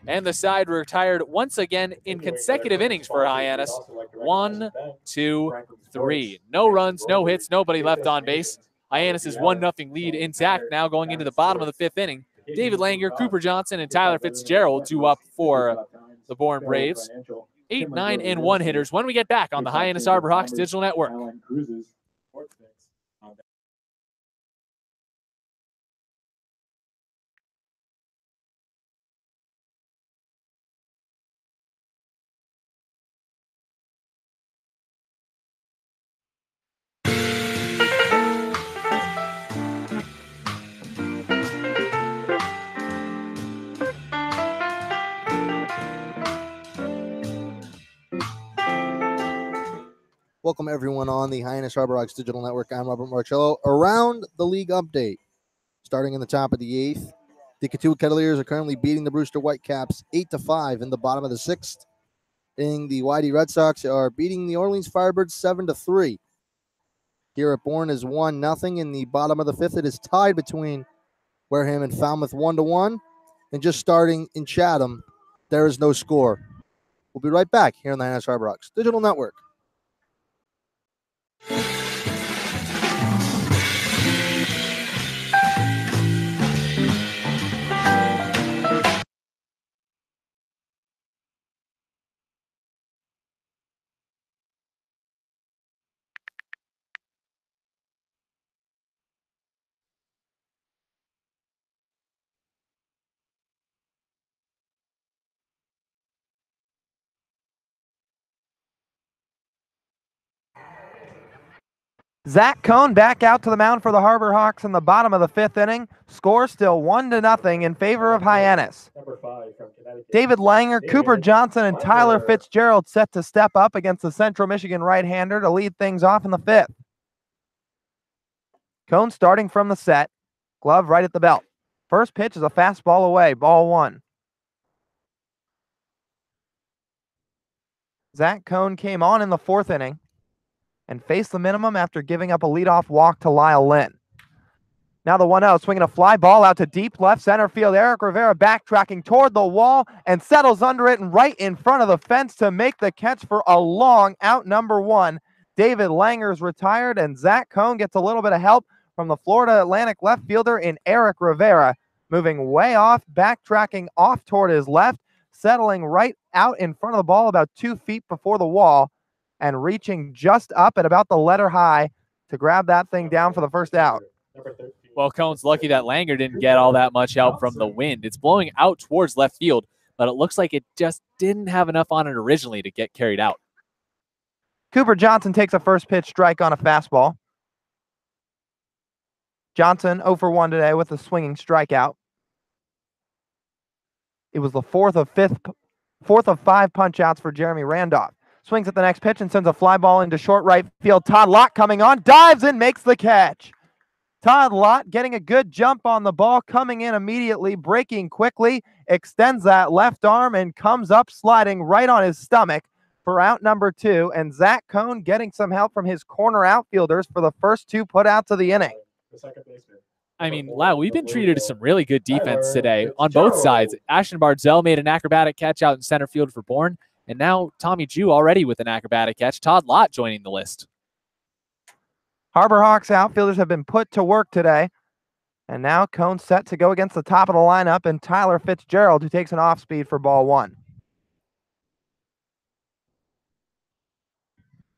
and the side retired once again in consecutive innings for Hyannis. 1, 2, 3. No runs, no hits, nobody left on base. Hyannis' 1-0 lead intact now going into the bottom of the 5th inning. David Langer, Cooper Johnson, and Tyler Fitzgerald due up for the Bourne Braves. 8, 9, and 1 hitters when we get back on the Hyannis Harbor Hawks Digital Network. Welcome, everyone, on the Hyannis Harbor Hawks Digital Network. I'm Robert Marcello. Around the league update, starting in the top of the 8th, the Cotuit Cavaliers are currently beating the Brewster Whitecaps 8-5 in the bottom of the 6th. In the YD Red Sox are beating the Orleans Firebirds 7-3. Here at Bourne is 1-0 in the bottom of the 5th. It is tied between Wareham and Falmouth 1-1. And just starting in Chatham, there is no score. We'll be right back here on the Hyannis Harbor Hawks Digital Network. Zach Cohn back out to the mound for the Harbor Hawks in the bottom of the 5th inning. Score still 1-0 in favor of Hyannis. David Langer, Cooper Johnson, and Tyler Fitzgerald set to step up against the Central Michigan right-hander to lead things off in the 5th. Cohn starting from the set. Glove right at the belt. First pitch is a fastball away. Ball 1. Zach Cohn came on in the 4th inning and faced the minimum after giving up a leadoff walk to Lyle Lynn. Now the 1-0, swinging a fly ball out to deep left center field. Eric Rivera backtracking toward the wall and settles under it and right in front of the fence to make the catch for a long out number 1. David Langer's retired, and Zach Cohn gets a little bit of help from the Florida Atlantic left fielder in Eric Rivera, moving way off, backtracking off toward his left, settling right out in front of the ball about 2 feet before the wall, and reaching just up at about the letter high to grab that thing down for the first out. Well, Cohn's lucky that Langer didn't get all that much help from the wind. It's blowing out towards left field, but it looks like it just didn't have enough on it originally to get carried out. Cooper Johnson takes a first pitch strike on a fastball. Johnson 0 for 1 today with a swinging strikeout. It was the fourth of 5 punch-outs for Jeremy Randolph. Swings at the next pitch and sends a fly ball into short right field. Todd Lott coming on, dives and makes the catch. Todd Lott getting a good jump on the ball, coming in immediately, breaking quickly, extends that left arm and comes up sliding right on his stomach for out number 2. And Zach Cohn getting some help from his corner outfielders for the first 2 putouts of the inning. I mean, Lyle, we've been treated to some really good defense today on both sides. Ashton Barzell made an acrobatic catch out in center field for Bourne. And now Tommy Jew already with an acrobatic catch. Todd Lott joining the list. Harbor Hawks outfielders have been put to work today. And now Cohn's set to go against the top of the lineup and Tyler Fitzgerald, who takes an off speed for ball 1.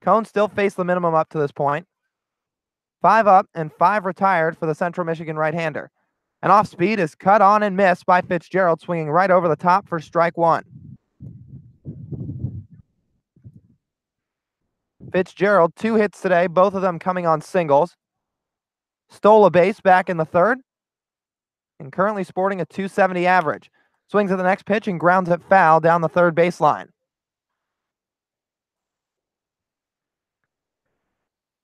Cohn still faced the minimum up to this point. 5 up and 5 retired for the Central Michigan right-hander. An off speed is cut on and missed by Fitzgerald, swinging right over the top for strike 1. Fitzgerald, 2 hits today, both of them coming on singles. stole a base back in the third, and currently sporting a .270 average. Swings at the next pitch and grounds it foul down the third baseline.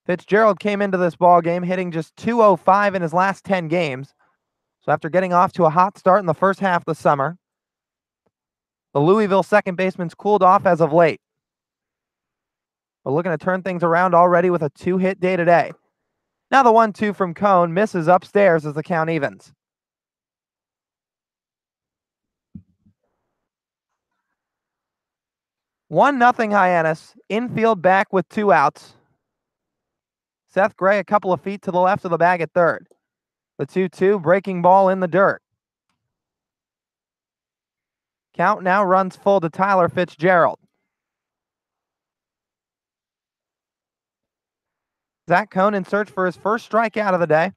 Fitzgerald came into this ball game hitting just .205 in his last 10 games. So after getting off to a hot start in the first half of the summer, the Louisville second baseman's cooled off as of late. But looking to turn things around already with a 2-hit day today. Now the 1-2 from Cone misses upstairs as the count evens. One nothing Hyannis. Infield back with 2 outs. Seth Gray a couple of feet to the left of the bag at third. The 2-2 breaking ball in the dirt. Count now runs full to Tyler Fitzgerald. Zach Cone in search for his first strikeout of the day.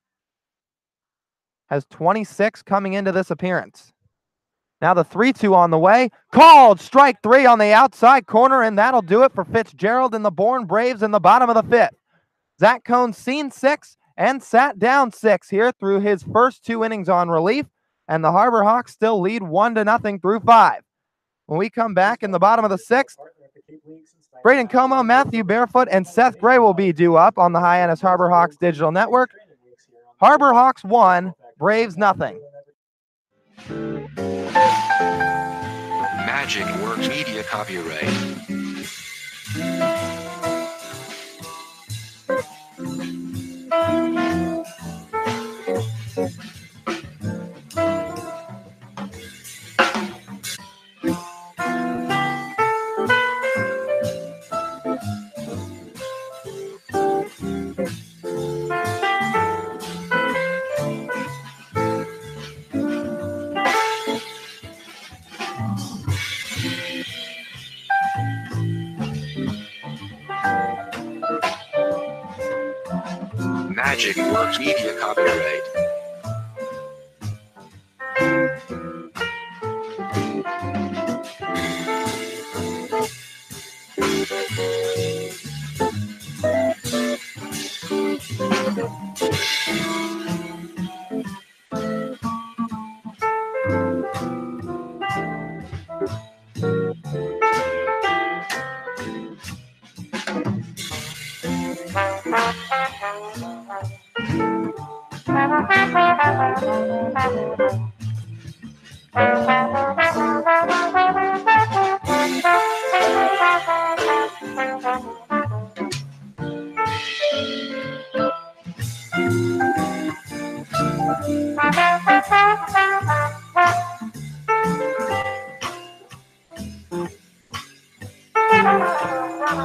Has 26 coming into this appearance. Now the 3-2 on the way. Called strike 3 on the outside corner, and that'll do it for Fitzgerald and the Bourne Braves in the bottom of the 5th. Zach Cone's seen 6 and sat down 6 here through his first 2 innings on relief, and the Harbor Hawks still lead 1-0 through 5. When we come back in the bottom of the 6th, Braden Como, Matthew Barefoot, and Seth Gray will be due up on the Hyannis Harbor Hawks digital network. Harbor Hawks 1, Braves nothing. Magic Works Media copyright. Magic Works Media copyright.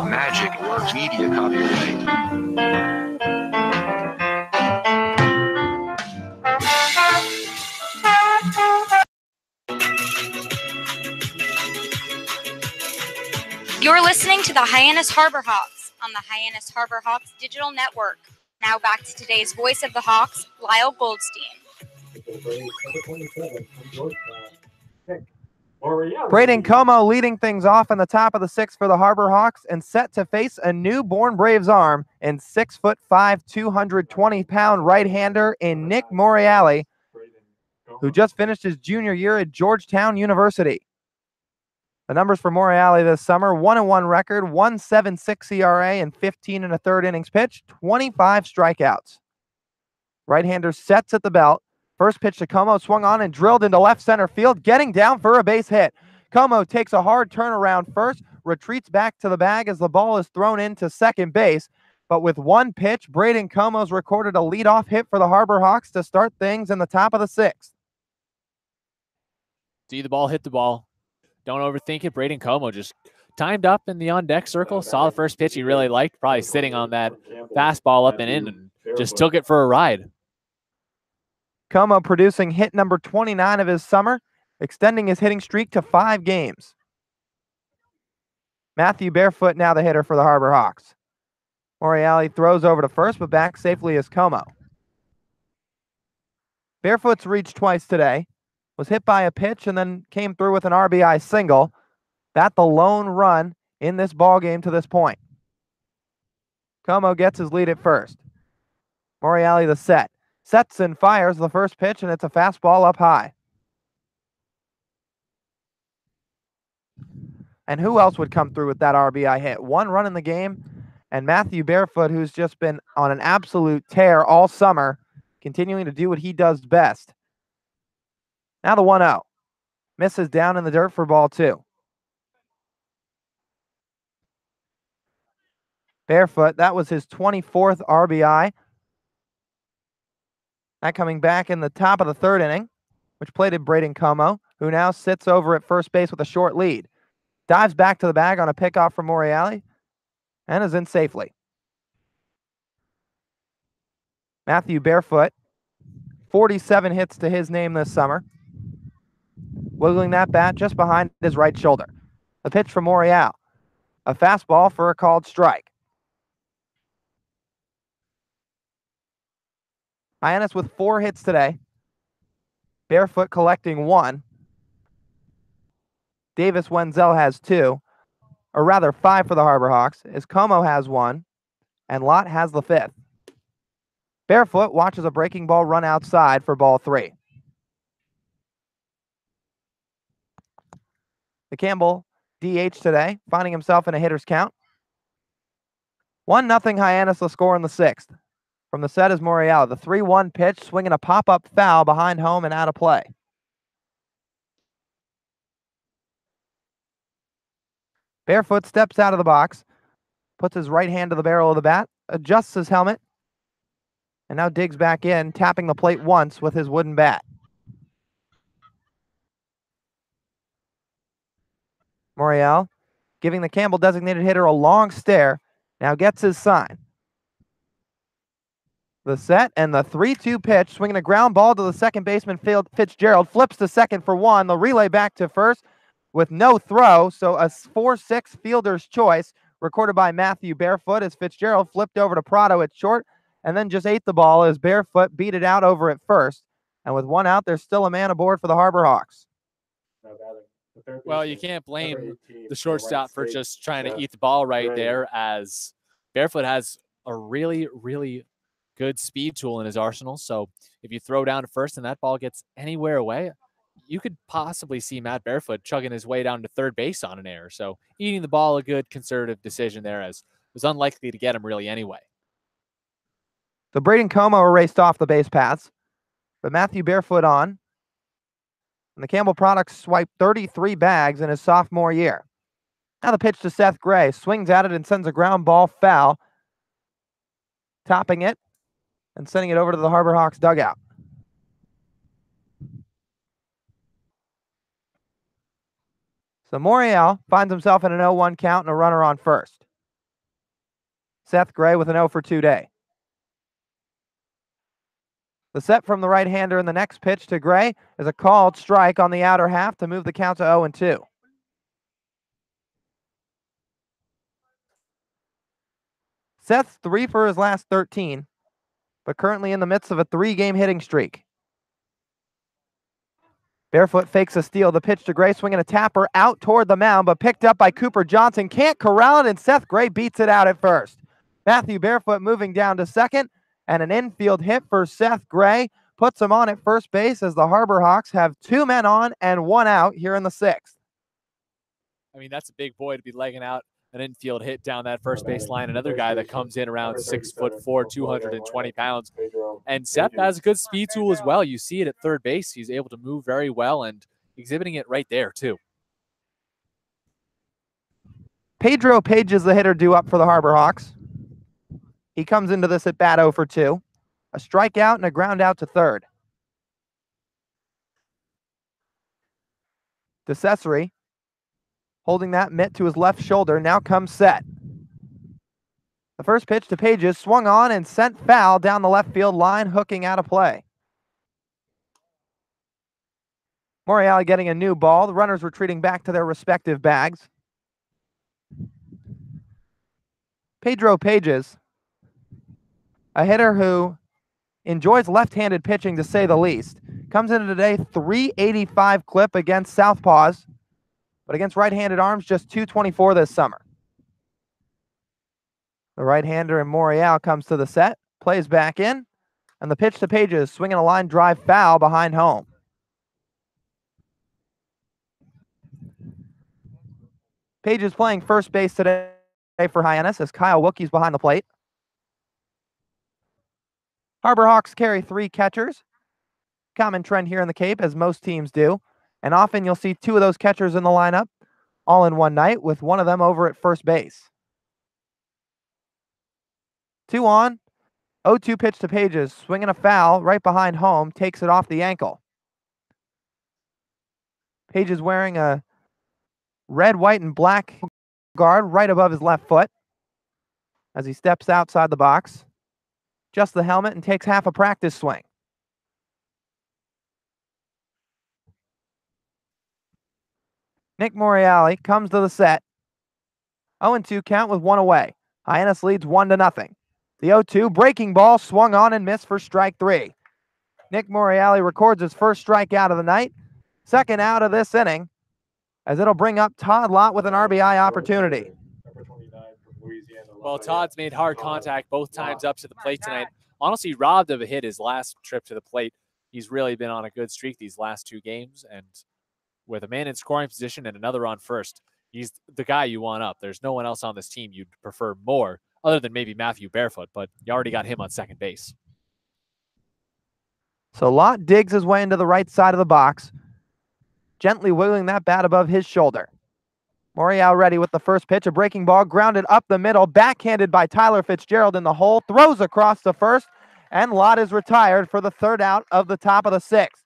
Magic Works Media copyright. You're listening to the Hyannis Harbor Hawks on the Hyannis Harbor Hawks digital network. Now back to today's voice of the Hawks, Lyle Goldstein. Braden Como leading things off in the top of the 6th for the Harbor Hawks and set to face a new Bourne Braves arm in 6'5", 220-pound right-hander in Nick Morreale, who just finished his junior year at Georgetown University. The numbers for Morreale this summer: 1-1 record, 1.76 ERA, and 15 1/3 innings pitched, 25 strikeouts. Right-hander sets at the belt. First pitch to Como, swung on and drilled into left center field, getting down for a base hit. Como takes a hard turnaround first, retreats back to the bag as the ball is thrown into second base. But with one pitch, Braden Como's recorded a leadoff hit for the Harbor Hawks to start things in the top of the 6th. See the ball, hit the ball. Don't overthink it. Braden Como just timed up in the on-deck circle, saw the first pitch he really liked, probably sitting on that fastball up and in, and just took it for a ride. Como producing hit number 29 of his summer, extending his hitting streak to 5 games. Matthew Barefoot now the hitter for the Harbor Hawks. Morreale throws over to first, but back safely is Como. Barefoot's reached twice today, was hit by a pitch, and then came through with an RBI single. That the lone run in this ball game to this point. Como gets his lead at first. Morreale the set. Sets and fires the first pitch, and it's a fastball up high. And who else would come through with that RBI hit? 1 run in the game, and Matthew Barefoot, who's just been on an absolute tear all summer, continuing to do what he does best. Now the 1-0. Misses down in the dirt for ball 2. Barefoot, that was his 24th RBI. That coming back in the top of the 3rd inning, which plated Braden Como, who now sits over at first base with a short lead. Dives back to the bag on a pickoff from Morreale and is in safely. Matthew Barefoot, 47 hits to his name this summer. Wiggling that bat just behind his right shoulder. The pitch from Morreale. A fastball for a called strike. Hyannis with 4 hits today. Barefoot collecting 1. Davis Wenzel has 2, or rather 5 for the Harbor Hawks, as Como has 1, and Lott has the 5th. Barefoot watches a breaking ball run outside for ball 3. The Campbell DH today, finding himself in a hitter's count. 1-0 Hyannis the score in the 6th. From the set is Morreale. The 3-1 pitch, swinging a pop-up foul behind home and out of play. Barefoot steps out of the box, puts his right hand to the barrel of the bat, adjusts his helmet, and now digs back in, tapping the plate once with his wooden bat. Morreale, giving the Campbell designated hitter a long stare, now gets his sign. The set and the 3-2 pitch, swinging a ground ball to the second baseman, Fitzgerald, flips to second for 1. The relay back to first with no throw, so a 4-6 fielder's choice recorded by Matthew Barefoot as Fitzgerald flipped over to Prado at short and then just ate the ball as Barefoot beat it out over at first. And with 1 out, there's still a man aboard for the Harbor Hawks. Well, you can't blame the shortstop for just trying to eat the ball right there, as Barefoot has a really, really good speed tool in his arsenal. So if you throw down to first and that ball gets anywhere away, you could possibly see Matt Barefoot chugging his way down to third base on an error. So eating the ball, a good conservative decision there, as it was unlikely to get him really anyway. So Braden Como erased off the base paths, but Matthew Barefoot on. And the Campbell products swiped 33 bags in his sophomore year. Now the pitch to Seth Gray, swings at it and sends a ground ball foul, topping it and sending it over to the Harbor Hawks dugout. So Morreale finds himself in an 0-1 count and a runner on first. Seth Gray with an 0-for-2 day. The set from the right-hander in the next pitch to Gray is a called strike on the outer half to move the count to 0-2. Seth's 3 for his last 13, but currently in the midst of a 3-game hitting streak. Barefoot fakes a steal. The pitch to Gray, swinging a tapper out toward the mound, but picked up by Cooper Johnson. Can't corral it, and Seth Gray beats it out at first. Matthew Barefoot moving down to second, and an infield hit for Seth Gray puts him on at first base as the Harbor Hawks have 2 men on and 1 out here in the 6th. I mean, that's a big boy to be legging out an infield hit down that first base line. Another guy that comes in around 6'4", 220 pounds. And Seth has a good speed tool as well. You see it at third base. He's able to move very well and exhibiting it right there too. Pedro Page is the hitter due up for the Harbor Hawks. He comes into this at bat 0-for-2. A strikeout and a ground out to third. DeCesare, holding that mitt to his left shoulder, now comes set. The first pitch to Pages swung on and sent foul down the left field line, hooking out of play. Morreale getting a new ball. The runners retreating back to their respective bags. Pedro Pages, a hitter who enjoys left-handed pitching to say the least, comes into today 385 clip against southpaws, but against right-handed arms, just 224 this summer. The right-hander in Morreale comes to the set, plays back in, And the pitch to Pages, swinging a line drive foul behind home. Pages playing first base today for Hyannis as Kyle Wookie's behind the plate. Harbor Hawks carry 3 catchers. Common trend here in the Cape, as most teams do. And often you'll see 2 of those catchers in the lineup all in one night, with one of them over at first base. 2 on. 0-2 pitch to Pages, swinging a foul right behind home, takes it off the ankle. Pages wearing a red, white, and black guard right above his left foot as he steps outside the box, adjusts the helmet, and takes half a practice swing. Nick Moriali comes to the set. 0-2 count with 1 away. Hyannis leads 1-0. The 0-2 breaking ball swung on and missed for strike 3. Nick Moriali records his first strikeout of the night, second out of this inning, as it'll bring up Todd Lott with an RBI opportunity. Well, Todd's made hard contact both times up to the plate tonight. Honestly, robbed of a hit his last trip to the plate. He's really been on a good streak these last 2 games, and with a man in scoring position and another on first, he's the guy you want up. There's no one else on this team you'd prefer more, other than maybe Matthew Barefoot, but you already got him on second base. So Lott digs his way into the right side of the box, gently wiggling that bat above his shoulder. Morial ready with the first pitch, a breaking ball grounded up the middle, backhanded by Tyler Fitzgerald in the hole, throws across the first, and Lott is retired for the 3rd out of the top of the 6th.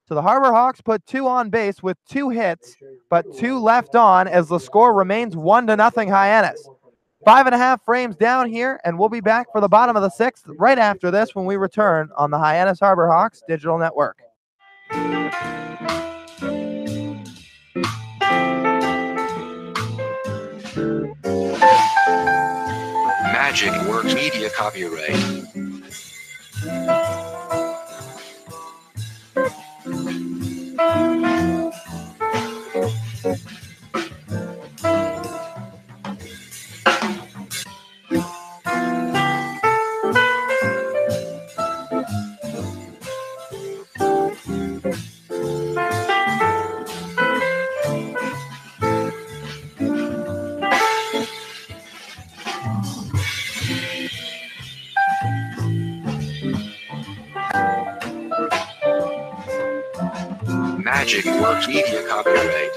So the Harbor Hawks put 2 on base with 2 hits, but 2 left on as the score remains 1-0 Hyannis. 5.5 frames down here, and we'll be back for the bottom of the 6th right after this when we return on the Hyannis Harbor Hawks Digital Network. Magic Works Media copyright. Magic Works Media copyright.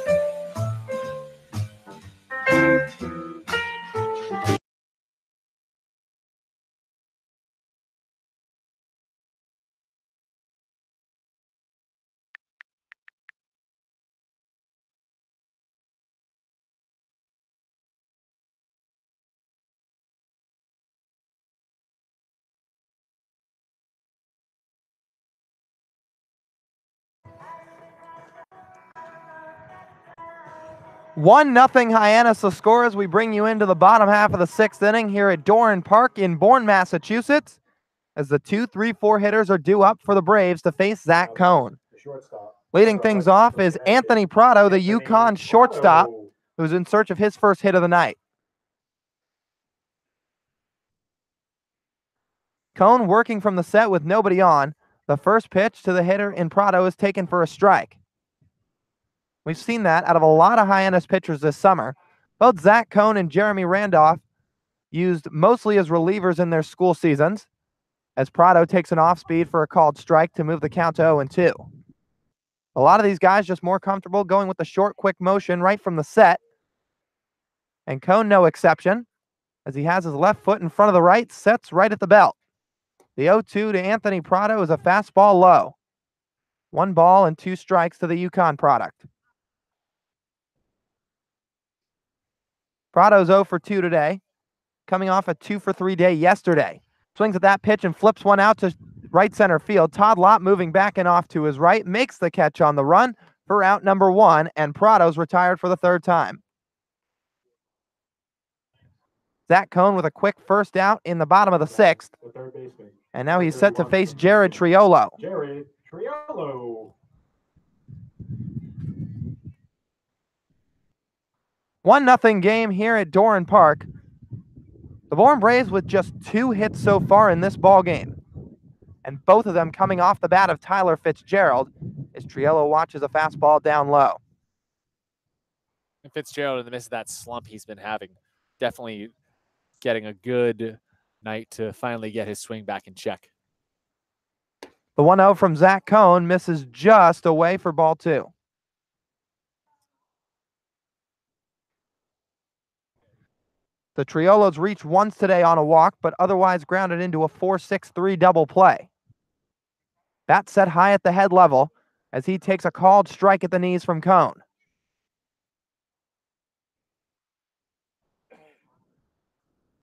One nothing Hyannis the score as we bring you into the bottom half of the 6th inning here at Doran Park in Bourne, Massachusetts, as the 2, 3, 4 hitters are due up for the Braves to face Zach Cohn. Leading things off is Anthony Prado, the UConn shortstop, who's in search of his first hit of the night. Cohn working from the set with nobody on. The first pitch to the hitter in Prado is taken for a strike. We've seen that out of a lot of Hyannis pitchers this summer. Both Zach Cohn and Jeremy Randolph used mostly as relievers in their school seasons, as Prado takes an off-speed for a called strike to move the count to 0-2. A lot of these guys just more comfortable going with the short, quick motion right from the set. And Cohn no exception, as he has his left foot in front of the right, sets right at the belt. The 0-2 to Anthony Prado is a fastball low. 1 ball and 2 strikes to the UConn product. Prado's 0 for 2 today, coming off a 2 for 3 day yesterday. Swings at that pitch and flips one out to right center field. Todd Lott moving back and off to his right, makes the catch on the run for out number 1, and Prado's retired for the 3rd time. Zach Cohn with a quick first out in the bottom of the 6th. And now he's set to face Jared Triolo. Jared Triolo. 1-0 game here at Doran Park. The Bourne Braves with just 2 hits so far in this ball game. and both of them coming off the bat of Tyler Fitzgerald as Triolo watches a fastball down low. And Fitzgerald in the midst of that slump he's been having, definitely getting a good night to finally get his swing back in check. The 1-0 from Zach Cohn misses just away for ball 2. The Triolos reached once today on a walk, but otherwise grounded into a 4-6-3 double play. Bat set high at the head level as he takes a called strike at the knees from Cohn.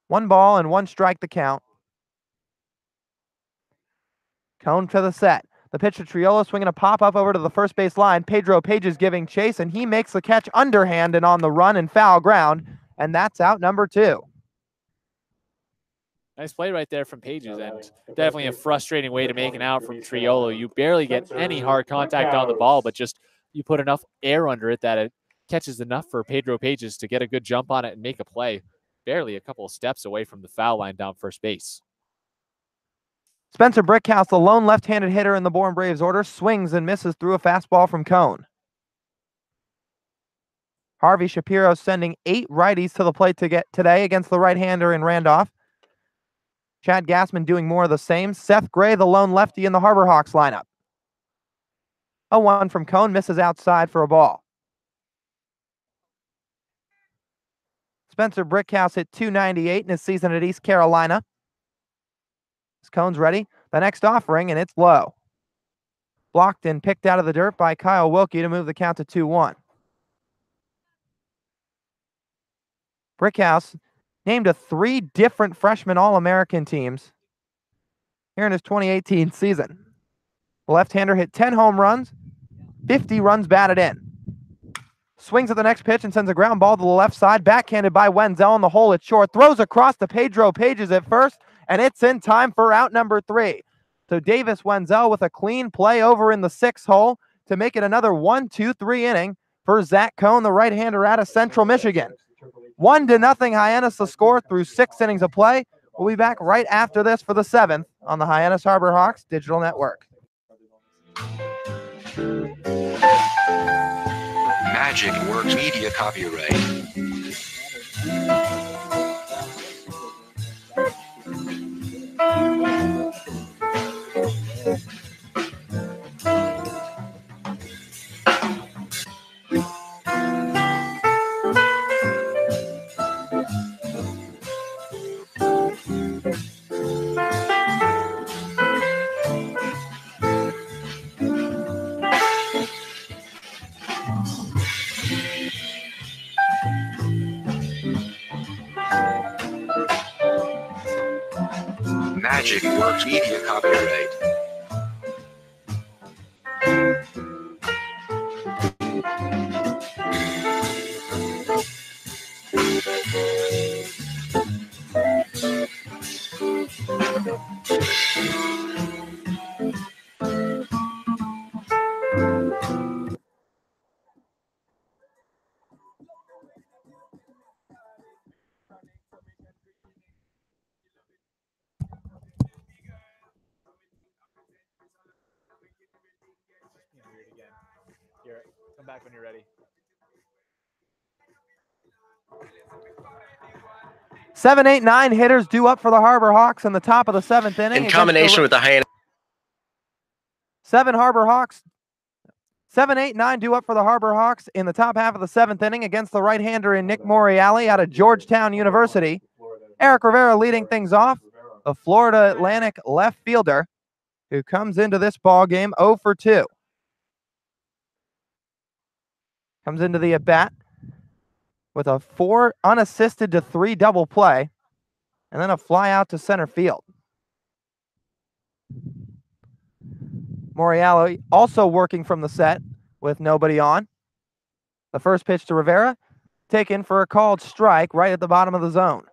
One ball and one strike the count. Cohn to the set. The pitch to Triolo, swinging a pop-up over to the first base line. Pedro Pages giving chase, and he makes the catch underhand and on the run and foul ground, and that's out number 2. Nice play right there from Pages, and definitely a frustrating way to make an out from Triolo. You barely get any hard contact on the ball, but just you put enough air under it that it catches enough for Pedro Pages to get a good jump on it and make a play. Barely a couple of steps away from the foul line down first base. Spencer Brickhouse, the lone left-handed hitter in the Bourne Braves order, swings and misses through a fastball from Cohn. Harvey Shapiro sending 8 righties to the plate to get today against the right-hander in Randolph. Chad Gassman doing more of the same. Seth Gray, the lone lefty in the Harbor Hawks lineup. 0-1 from Cohn, misses outside for a ball. Spencer Brickhouse hit .298 in his season at East Carolina. Cohn's ready. The next offering, and it's low. Blocked and picked out of the dirt by Kyle Wilkie to move the count to 2-1. Brickhouse named to 3 different freshman All-American teams here in his 2018 season. The left-hander hit 10 home runs, 50 runs batted in. Swings at the next pitch and sends a ground ball to the left side, backhanded by Wenzel in the hole at short. Throws across to Pedro Pages at first, and it's in time for out number 3. So Davis Wenzel with a clean play over in the 6th hole to make it another 1-2-3 inning for Zach Cohn, the right-hander out of Central Michigan. 1-0 Hyannis the score through 6 innings of play. We'll be back right after this for the 7th on the Hyannis Harbor Hawks Digital Network. Magic Works Media copyright. Magic Works Media copyright. Come back when you're ready. 7, 8, 9 hitters due up for the Harbor Hawks in the top of the 7th inning. In combination with the Hyannis. 7 Harbor Hawks. 7, 8, 9 due up for the Harbor Hawks in the top half of the 7th inning against the right-hander in Nick Moriali out of Georgetown University. Eric Rivera leading things off, the Florida Atlantic left fielder who comes into this ball game 0 for 2. Comes into the at-bat with a 4 unassisted to 3 double play, and then a fly out to center field. Moriallo also working from the set with nobody on. The first pitch to Rivera, taken for a called strike right at the bottom of the zone.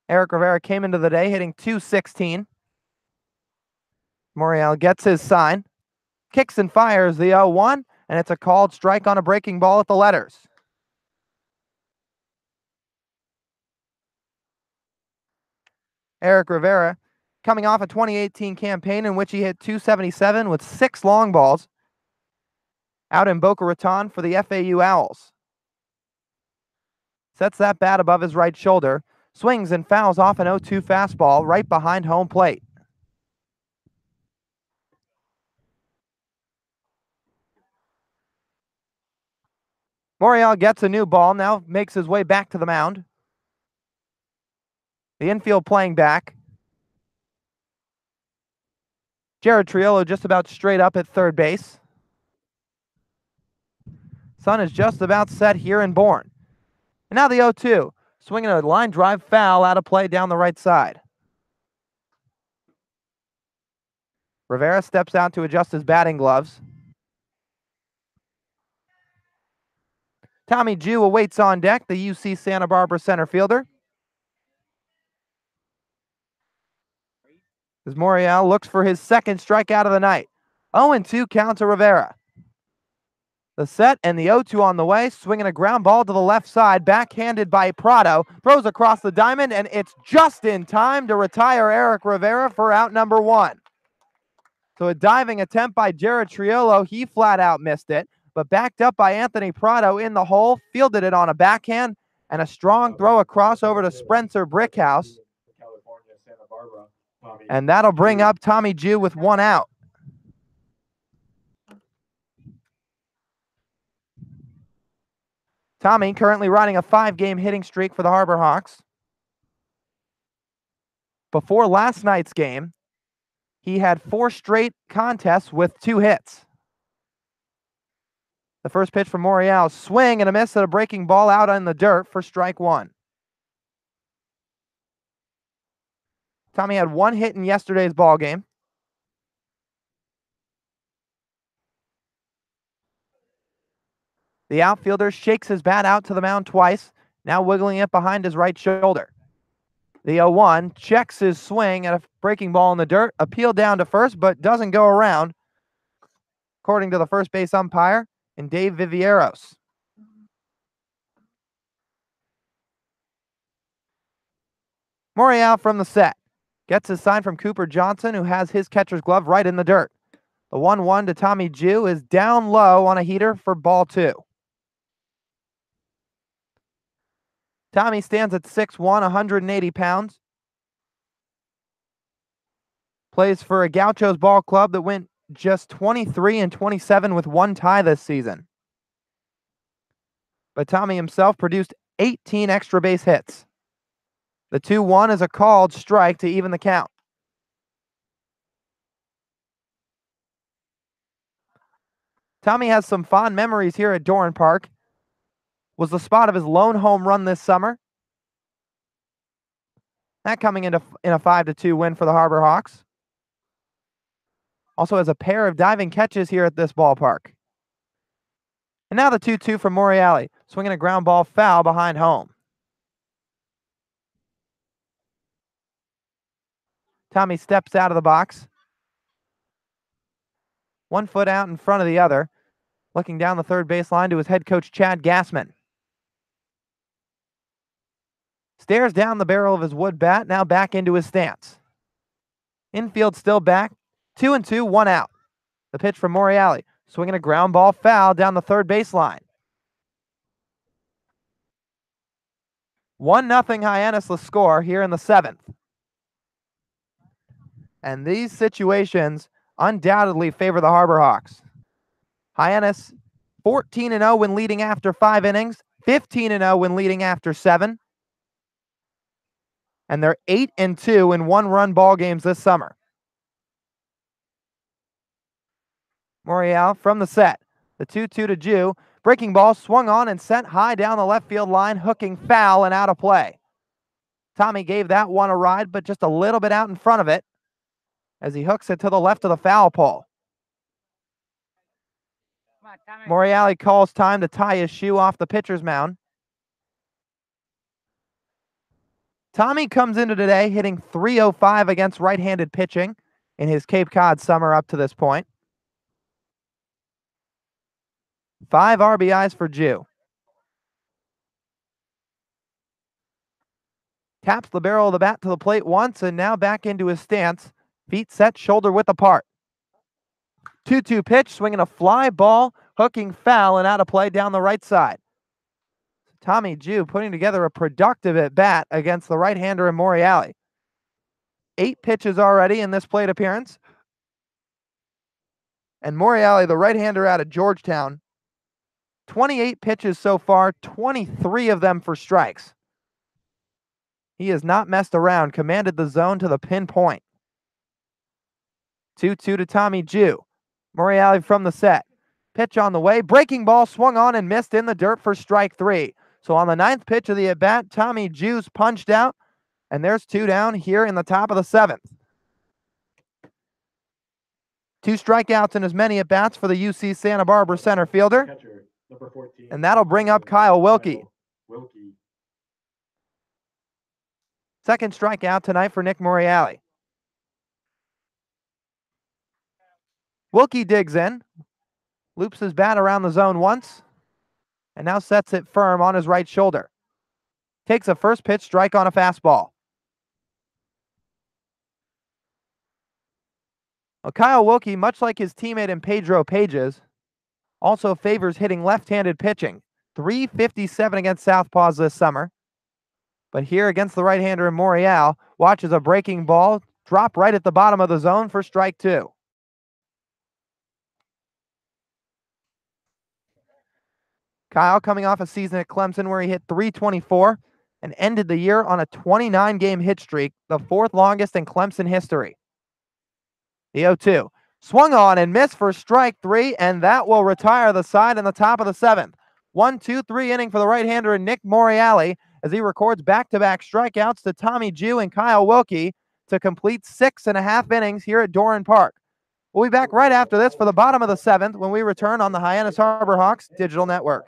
Eric Rivera came into the day hitting .216. Morial gets his sign, kicks and fires the 0-1, and it's a called strike on a breaking ball at the letters. 2-1 Eric Rivera, coming off a 2018 campaign in which he hit .277 with 6 long balls out in Boca Raton for the FAU Owls. Sets that bat above his right shoulder, swings and fouls off an 0-2 fastball right behind home plate. Morial gets a new ball, now makes his way back to the mound. The infield playing back. Jared Triolo just about straight up at third base. Sun is just about set here in Bourne. And now the 0-2, swinging a line drive foul out of play down the right side. Rivera steps out to adjust his batting gloves. Tommy Jew awaits on deck, the UC Santa Barbara center fielder. As Morial looks for his second strikeout of the night. 0-2 count to Rivera. The set and the 0-2 on the way, swinging a ground ball to the left side, backhanded by Prado, throws across the diamond, and it's just in time to retire Eric Rivera for out number 1. So a diving attempt by Jared Triolo, he flat out missed it, but backed up by Anthony Prado in the hole, fielded it on a backhand, and a strong throw across over to Spencer Brickhouse. And that'll bring up Tommy Jew with 1 out. Tommy currently riding a 5-game hitting streak for the Harbor Hawks. Before last night's game, he had 4 straight contests with 2 hits. The first pitch from Morial, swing and a miss at a breaking ball out on the dirt for strike 1. Tommy had 1 hit in yesterday's ball game. The outfielder shakes his bat out to the mound twice, now wiggling it behind his right shoulder. The 0-1 checks his swing at a breaking ball in the dirt, appeal down to first, but doesn't go around, according to the first base umpire and Dave Vivieros. Morial from the set. Gets his sign from Cooper Johnson, who has his catcher's glove right in the dirt. The 1-1 to Tommy Jew is down low on a heater for ball 2. Tommy stands at 6'1", 180 pounds. Plays for a Gauchos ball club that went just 23-27 with 1 tie this season. But Tommy himself produced 18 extra base hits. The 2-1 is a called strike to even the count. Tommy has some fond memories here at Doran Park. Was the spot of his lone home run this summer. That coming in a 5-2 win for the Harbor Hawks. Also has a pair of diving catches here at this ballpark. And now the 2-2 from Morial, swinging a ground ball foul behind home. Tommy steps out of the box. 1 foot out in front of the other, looking down the third baseline to his head coach Chad Gassman. Stares down the barrel of his wood bat, now back into his stance. Infield still back, 2-2, 1 out. The pitch from Morial, swinging a ground ball foul down the third baseline. 1-0 Hyannis the score here in the 7th. And these situations undoubtedly favor the Harbor Hawks. Hyannis 14-0 when leading after 5 innings, 15-0 when leading after 7. And they're 8-2 in 1-run ball games this summer. Morial from the set. The 2-2 to Jew. Breaking ball swung on and sent high down the left field line, hooking foul and out of play. Tommy gave that one a ride, but just a little bit out in front of it as he hooks it to the left of the foul pole. Morial calls time to tie his shoe off the pitcher's mound. Tommy comes into today hitting .305 against right-handed pitching in his Cape Cod summer up to this point. 5 RBIs for Jew. Taps the barrel of the bat to the plate once and now back into his stance. Feet set, shoulder width apart. 2-2 pitch, swinging a fly ball, hooking foul and out of play down the right side. Tommy Jew putting together a productive at bat against the right-hander in Morreale. 8 pitches already in this plate appearance. And Morreale, the right-hander out of Georgetown, 28 pitches so far, 23 of them for strikes. He has not messed around, commanded the zone to the pinpoint. 2-2 to Tommy Jew. Morreale from the set. Pitch on the way. Breaking ball swung on and missed in the dirt for strike 3. So on the 9th pitch of the at-bat, Tommy Jew's punched out. And there's 2 down here in the top of the 7th. 2 strikeouts and as many at-bats for the UC Santa Barbara center fielder. Catcher, number 14. And that'll bring up Kyle Wilkie. Wilkie. Second strikeout tonight for Nick Morreale. Wilkie digs in, loops his bat around the zone once, and now sets it firm on his right shoulder. Takes a first pitch strike on a fastball. Well, Kyle Wilkie, much like his teammate in Pedro Pages, also favors hitting left-handed pitching. .357 against southpaws this summer. But here against the right-hander in Morreale, watches a breaking ball drop right at the bottom of the zone for strike 2. Kyle coming off a season at Clemson where he hit .324 and ended the year on a 29-game hit streak, the 4th longest in Clemson history. The 0-2. Swung on and missed for strike 3, and that will retire the side in the top of the 7th. 1-2-3 inning for the right-hander in Nick Morreale as he records back-to-back strikeouts to Tommy Jew and Kyle Wilkie to complete 6.5 innings here at Doran Park. We'll be back right after this for the bottom of the 7th when we return on the Hyannis Harbor Hawks Digital Network.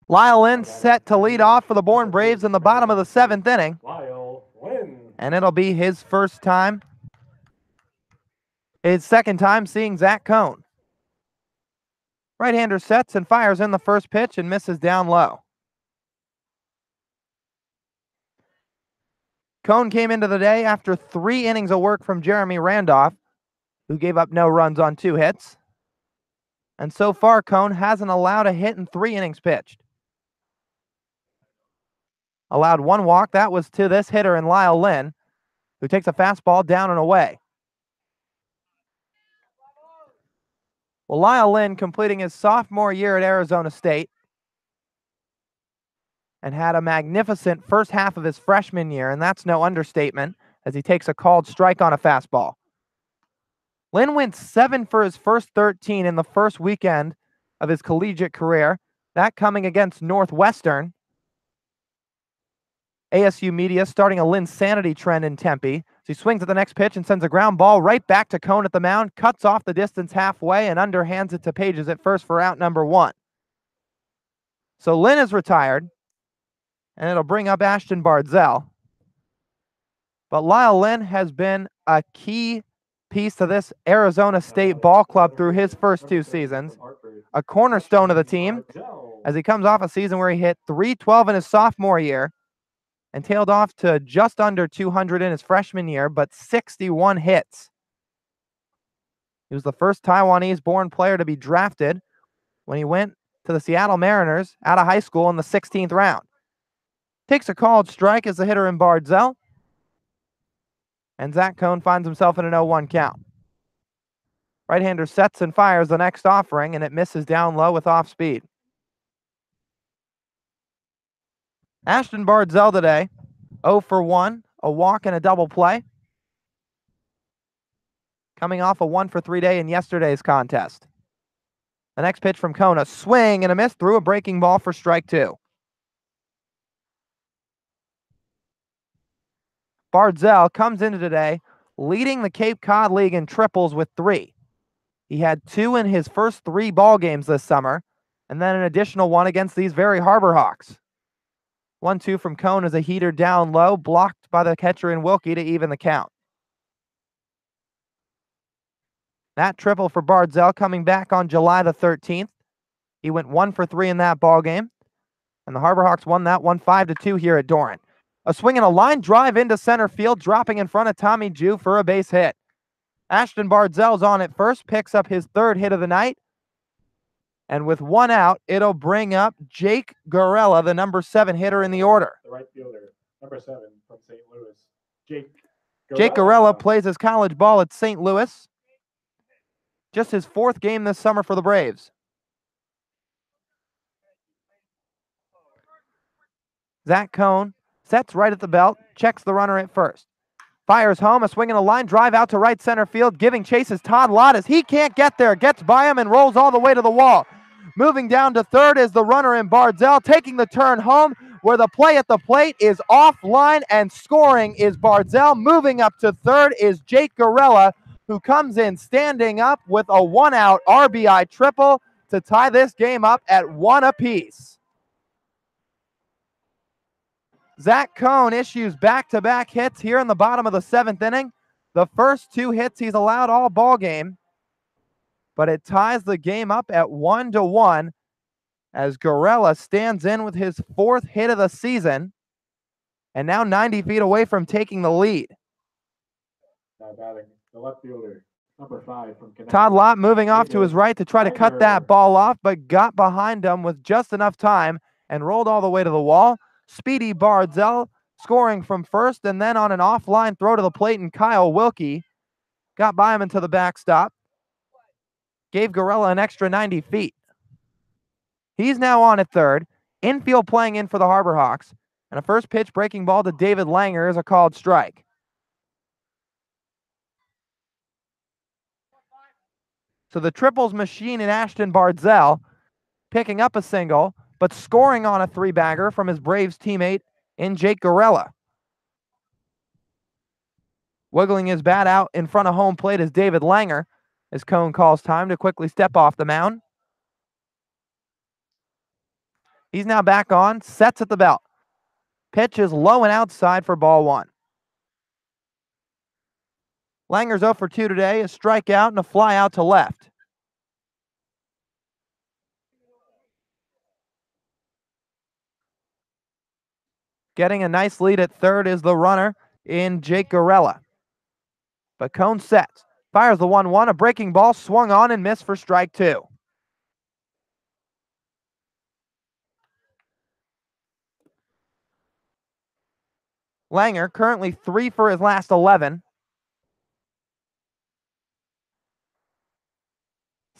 Lyle in set to lead off for the Bourne Braves in the bottom of the 7th inning. Lyle wins. And it'll be his first time, his second time seeing Zach Cohn. Right-hander sets and fires in the first pitch and misses down low. Cohn came into the day after 3 innings of work from Jeremy Randolph, who gave up no runs on 2 hits. And so far, Cohn hasn't allowed a hit in 3 innings pitched. Allowed 1 walk. That was to this hitter in Lyle Lynn, who takes a fastball down and away. Well, Lyle Lynn completing his sophomore year at Arizona State and had a magnificent first half of his freshman year, and that's no understatement as he takes a called strike on a fastball. Lynn went 7 for his first 13 in the first weekend of his collegiate career, that coming against Northwestern. ASU media starting a Lynn sanity trend in Tempe. So he swings at the next pitch and sends a ground ball right back to Cone at the mound, cuts off the distance halfway and underhands it to Pages at first for out number 1. So Lynn is retired, and it'll bring up Ashton Bardzell. But Lyle Lynn has been a key piece to this Arizona State ball club through his first 2 seasons, a cornerstone of the team as he comes off a season where he hit .312 in his sophomore year and tailed off to just under 200 in his freshman year, but 61 hits. He was the first Taiwanese-born player to be drafted when he went to the Seattle Mariners out of high school in the 16th round. Takes a called strike as the hitter in Bardzell, and Zach Cone finds himself in an 0-1 count. Right-hander sets and fires the next offering, and it misses down low with off speed. Ashton Bardzell today, 0 for 1, a walk and a double play. Coming off a 1 for 3 day in yesterday's contest. The next pitch from Cone, a swing and a miss through a breaking ball for strike 2. Bardzell comes into today leading the Cape Cod League in triples with 3. He had 2 in his first 3 ball games this summer, and then an additional 1 against these very Harbor Hawks. 1-2 from Cone as a heater down low, blocked by the catcher in Wilkie to even the count. That triple for Bardzell coming back on July the 13th. He went 1 for 3 in that ball game, and the Harbor Hawks won that one 5-2 here at Doran. A swing and a line drive into center field, dropping in front of Tommy Jew for a base hit. Ashton Bardzell's on at first, picks up his 3rd hit of the night. And with 1 out, it'll bring up Jake Gorella, the number 7 hitter in the order. The right fielder, number 7 from St. Louis, Jake Gorella plays his college ball at St. Louis. Just his 4th game this summer for the Braves. Zach Cone sets right at the belt, checks the runner at first. Fires home, a swing and a line drive out to right center field. Giving chase is Todd Lott as he can't get there. Gets by him and rolls all the way to the wall. Moving down to third is the runner in Bardzell, taking the turn home where the play at the plate is offline and scoring is Bardzell. Moving up to third is Jake Gorella, who comes in standing up with a 1-out RBI triple to tie this game up at 1 apiece. Zach Cone issues back-to-back hits here in the bottom of the 7th inning. The first 2 hits he's allowed all ball game, but it ties the game up at 1-1 as Gorella stands in with his 4th hit of the season and now 90 feet away from taking the lead. Now batting the left fielder, number 5 from Connecticut. Todd Lott moving off to his right to try to cut that ball off, but got behind him with just enough time and rolled all the way to the wall. Speedy Bardzell scoring from first, and then on an offline throw to the plate, and Kyle Wilkie got by him into the backstop. Gave Gorella an extra 90 feet. He's now on at third. Infield playing in for the Harbor Hawks. And a first pitch breaking ball to David Langer is a called strike. So the triples machine in Ashton Bardzell picking up a single, but scoring on a 3-bagger from his Braves teammate in Jake Gorella. Wiggling his bat out in front of home plate is David Langer as Cone calls time to quickly step off the mound. He's now back on, sets at the belt. Pitch is low and outside for ball 1. Langer's 0 for 2 today, a strikeout and a fly out to left. Getting a nice lead at third is the runner in Jake Gorella. But Cone sets, fires the 1-1, a breaking ball swung on and missed for strike 2. Langer currently 3 for his last 11.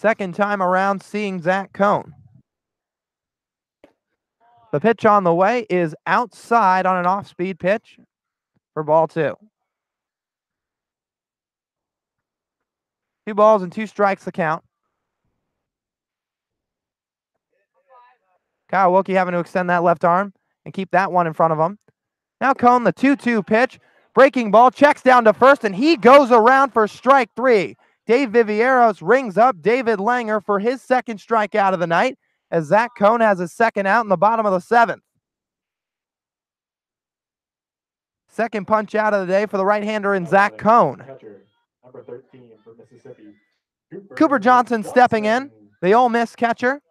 Second time around seeing Zach Cohn. The pitch on the way is outside on an off-speed pitch for ball 2. 2 balls and 2 strikes the count. Kyle Wilkie having to extend that left arm and keep that one in front of him. Now Cohn, the 2-2 pitch. Breaking ball, checks down to first, and he goes around for strike 3. Dave Vivieros rings up David Langer for his second strikeout of the night as Zach Cohn has his second out in the bottom of the 7th. Second punch out of the day for the right-hander in Zach Cohn. Number 13 for Mississippi. Cooper Johnson stepping in, the Ole Miss catcher.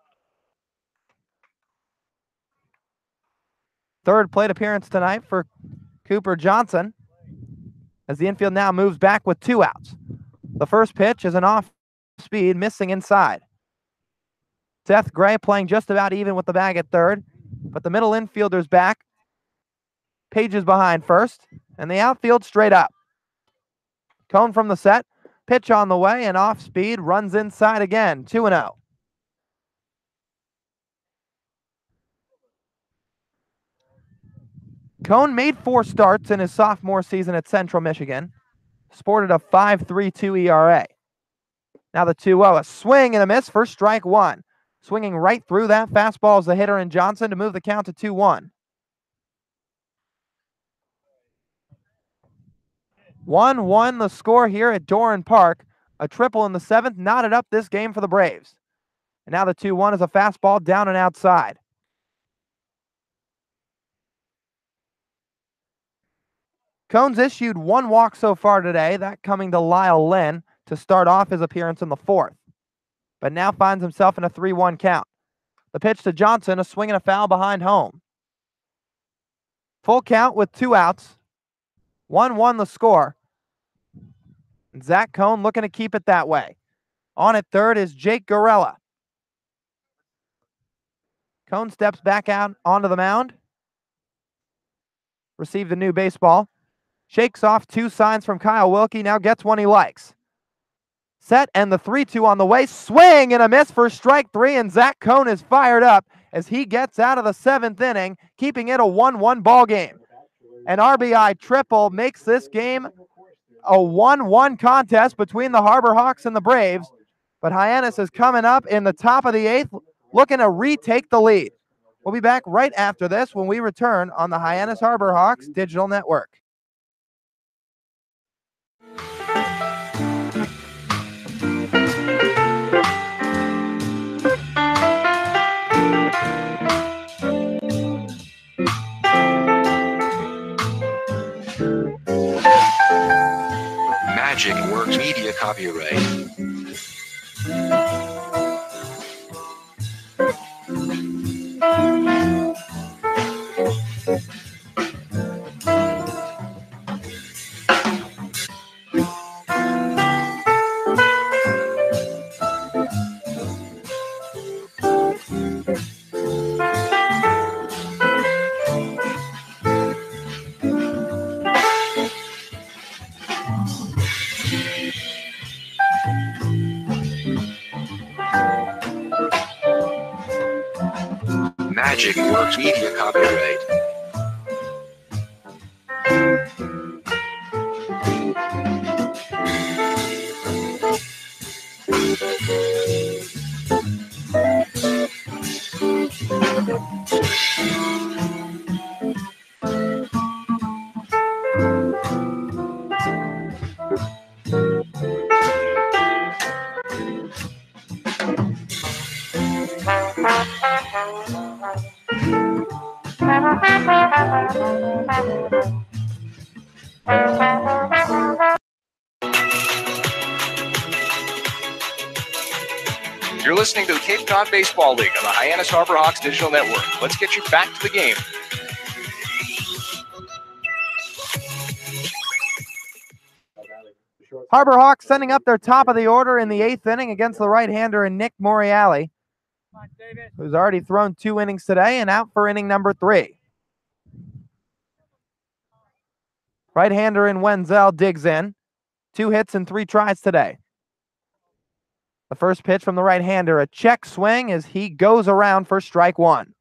Third plate appearance tonight for Cooper Johnson as the infield now moves back with 2 outs. The first pitch is an off-speed, missing inside. Seth Gray playing just about even with the bag at third, but the middle infielder's back. Page is behind first, and the outfield straight up. Cohn from the set, pitch on the way, and off-speed, runs inside again, 2-0. Cohn made 4 starts in his sophomore season at Central Michigan. Sported a 5.32 ERA. Now the 2-0, a swing and a miss for strike 1. Swinging right through that fastball is the hitter in Johnson to move the count to 2-1. 1-1 the score here at Doran Park. A triple in the 7th knotted up this game for the Braves. And now the 2-1 is a fastball down and outside. Cohn's issued 1 walk so far today, that coming to Lyle Lynn to start off his appearance in the 4th. But now finds himself in a 3-1 count. The pitch to Johnson, a swing and a foul behind home. Full count with 2 outs. 1-1 the score. And Zach Cohn looking to keep it that way. On at third is Jake Gorella. Cohn steps back out onto the mound. Received a new baseball. Shakes off 2 signs from Kyle Wilkie. Now gets one he likes. Set and the 3-2 on the way. Swing and a miss for strike 3. And Zach Cohn is fired up as he gets out of the 7th inning, keeping it a 1-1 ball game. An RBI triple makes this game a 1-1 contest between the Harbor Hawks and the Braves. But Hyannis is coming up in the top of the 8th, looking to retake the lead. We'll be back right after this when we return on the Hyannis Harbor Hawks Digital Network. Magic Works Media copyright. Magic Works Media copyright. You're listening to the Cape Cod Baseball League on the Hyannis Harbor Hawks Digital Network. Let's get you back to the game. Harbor Hawks sending up their top of the order in the 8th inning against the right-hander in Nick Moriali, who's already thrown 2 innings today and out for inning number 3. Right-hander in Wenzel digs in. 2 hits and 3 tries today. The first pitch from the right-hander, a check swing as he goes around for strike one.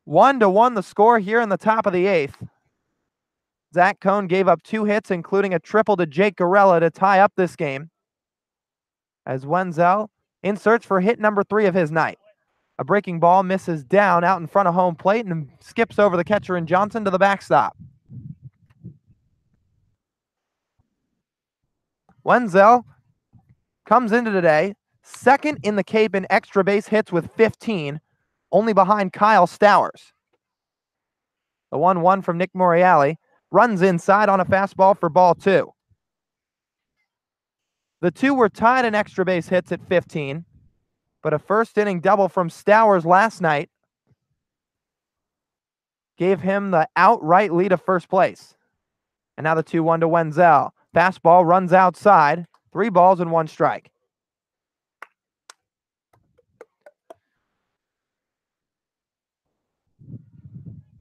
1-1 the score here in the top of the eighth. Zach Cohn gave up 2 hits, including a triple to Jake Gorella to tie up this game, as Wenzel in search for hit number 3 of his night. A breaking ball misses down out in front of home plate and skips over the catcher and Johnson to the backstop. Wenzel comes into today second in the Cape in extra base hits with 15, only behind Kyle Stowers. The 1-1 from Nick Morreale runs inside on a fastball for ball 2. The two were tied in extra base hits at 15, but a first inning double from Stowers last night gave him the outright lead of first place. And now the 2-1 to Wenzel. Fastball runs outside, 3 balls and 1 strike.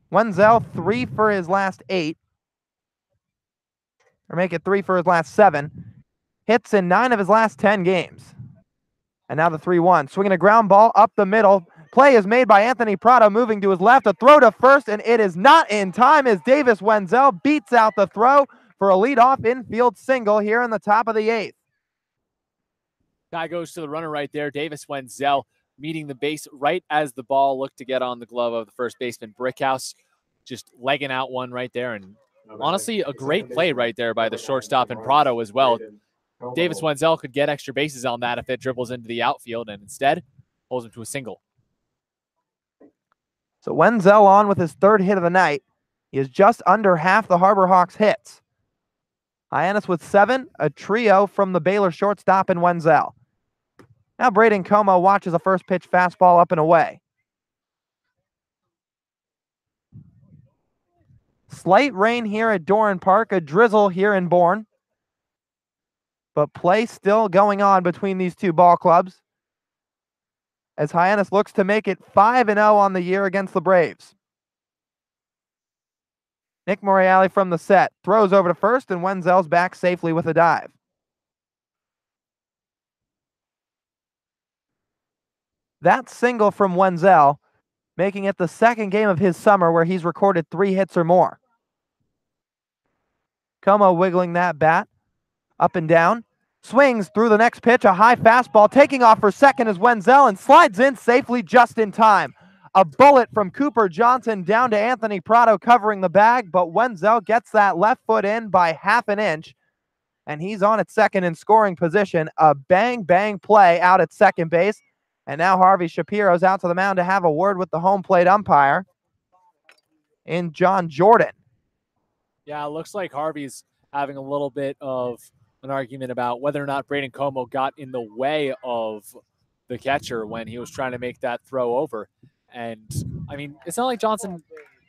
Wenzel 3 for his last 8. Or make it 3 for his last 7. Hits in 9 of his last 10 games. And now the 3-1. Swinging a ground ball up the middle. Play is made by Anthony Prado, moving to his left. A throw to first, and it is not in time as Davis Wenzel beats out the throw for a leadoff infield single here in the top of the 8th. Guy goes to the runner right there. Davis Wenzel meeting the base right as the ball looked to get on the glove of the first baseman Brickhouse. Just legging out one right there. And honestly, a great play right there by the shortstop and Prado as well. Davis Wenzel could get extra bases on that if it dribbles into the outfield, and instead holds him to a single. So Wenzel on with his 3rd hit of the night. He is just under half the Harbor Hawks hits. Hyannis with 7, a trio from the Baylor shortstop and Wenzel. Now Braden Como watches a first pitch fastball up and away. Slight rain here at Doran Park, a drizzle here in Bourne. But play still going on between these two ball clubs as Hyannis looks to make it 5-0 on the year against the Braves. Nick Morreale from the set throws over to first, and Wenzel's back safely with a dive. That single from Wenzel, making it the 2nd game of his summer where he's recorded 3 hits or more. Como wiggling that bat up and down. Swings through the next pitch, a high fastball. Taking off for second is Wenzel and slides in safely just in time. A bullet from Cooper Johnson down to Anthony Prado covering the bag, but Wenzel gets that left foot in by half an inch, and he's on at second in scoring position. A bang-bang play out at second base, and now Harvey Shapiro's out to the mound to have a word with the home plate umpire in John Jordan. Yeah, it looks like Harvey's having a little bit of an argument about whether or not Braden Como got in the way of the catcher when he was trying to make that throw over. And, I mean, it's not like Johnson